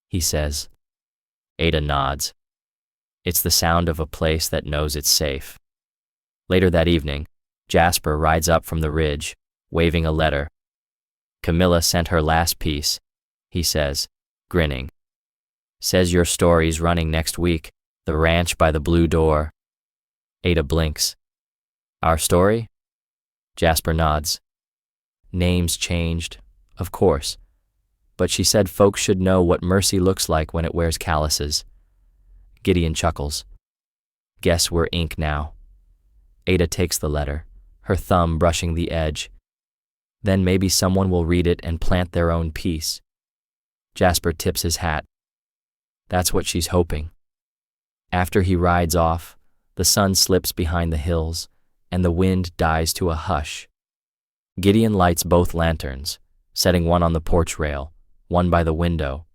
he says. Ada nods. It's the sound of a place that knows it's safe. Later that evening, Jasper rides up from the ridge, waving a letter. "Camilla sent her last piece," he says, grinning. "Says your story's running next week, the ranch by the blue door." Ada blinks. "Our story?" Jasper nods. "Names changed, of course, but she said folks should know what mercy looks like when it wears calluses." Gideon chuckles. "Guess we're ink now." Ada takes the letter, her thumb brushing the edge. "Then maybe someone will read it and plant their own piece." Jasper tips his hat. That's what she's hoping. After he rides off, the sun slips behind the hills, and the wind dies to a hush. Gideon lights both lanterns, setting one on the porch rail, one by the window.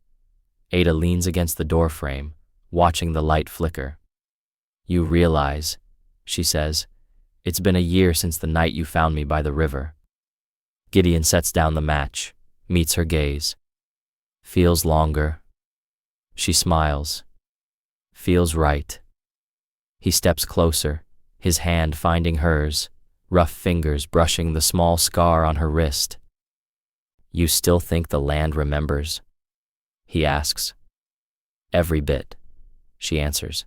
Ada leans against the doorframe, watching the light flicker. "You realize," she says, "it's been a year since the night you found me by the river." Gideon sets down the match, meets her gaze. "Feels longer." She smiles. "Feels right." He steps closer, his hand finding hers, rough fingers brushing the small scar on her wrist. "You still think the land remembers?" he asks. "Every bit," she answers.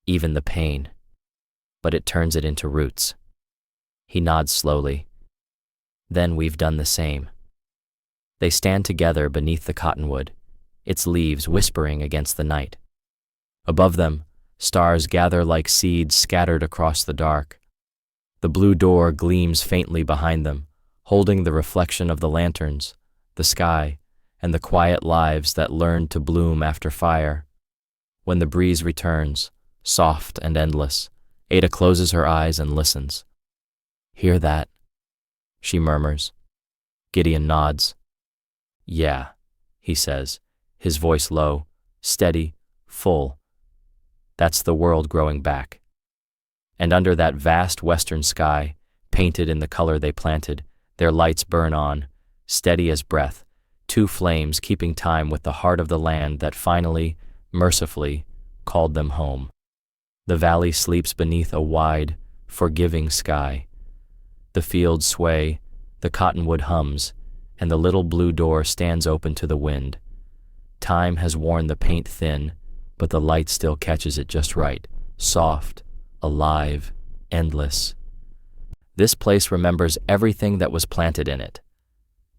"Even the pain. But it turns it into roots." He nods slowly. "Then we've done the same." They stand together beneath the cottonwood, its leaves whispering against the night. Above them, stars gather like seeds scattered across the dark. The blue door gleams faintly behind them, holding the reflection of the lanterns, the sky, and the quiet lives that learned to bloom after fire. When the breeze returns, soft and endless, Ada closes her eyes and listens. "Hear that?" she murmurs. Gideon nods. "Yeah," he says, his voice low, steady, full. "That's the world growing back." And under that vast western sky, painted in the color they planted, their lights burn on, steady as breath, two flames keeping time with the heart of the land that finally, mercifully, called them home. The valley sleeps beneath a wide, forgiving sky. The fields sway, the cottonwood hums, and the little blue door stands open to the wind. Time has worn the paint thin, but the light still catches it just right, soft, alive, endless. This place remembers everything that was planted in it.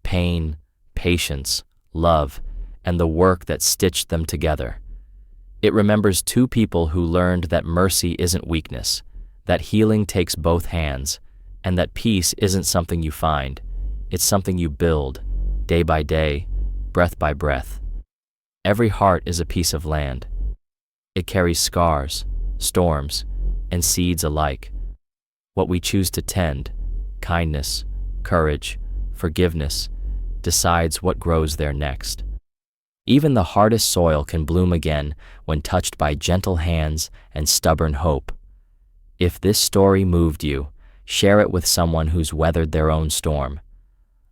Pain, patience, love, and the work that stitched them together. It remembers two people who learned that mercy isn't weakness, that healing takes both hands, and that peace isn't something you find, it's something you build, day by day, breath by breath. Every heart is a piece of land. It carries scars, storms, and seeds alike. What we choose to tend, kindness, courage, forgiveness, decides what grows there next. Even the hardest soil can bloom again when touched by gentle hands and stubborn hope. If this story moved you, share it with someone who's weathered their own storm.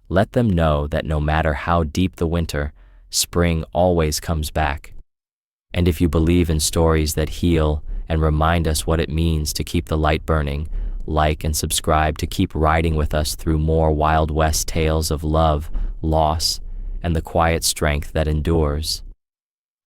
Let them know that no matter how deep the winter, spring always comes back. And if you believe in stories that heal and remind us what it means to keep the light burning, like and subscribe to keep riding with us through more Wild West tales of love, loss, and the quiet strength that endures.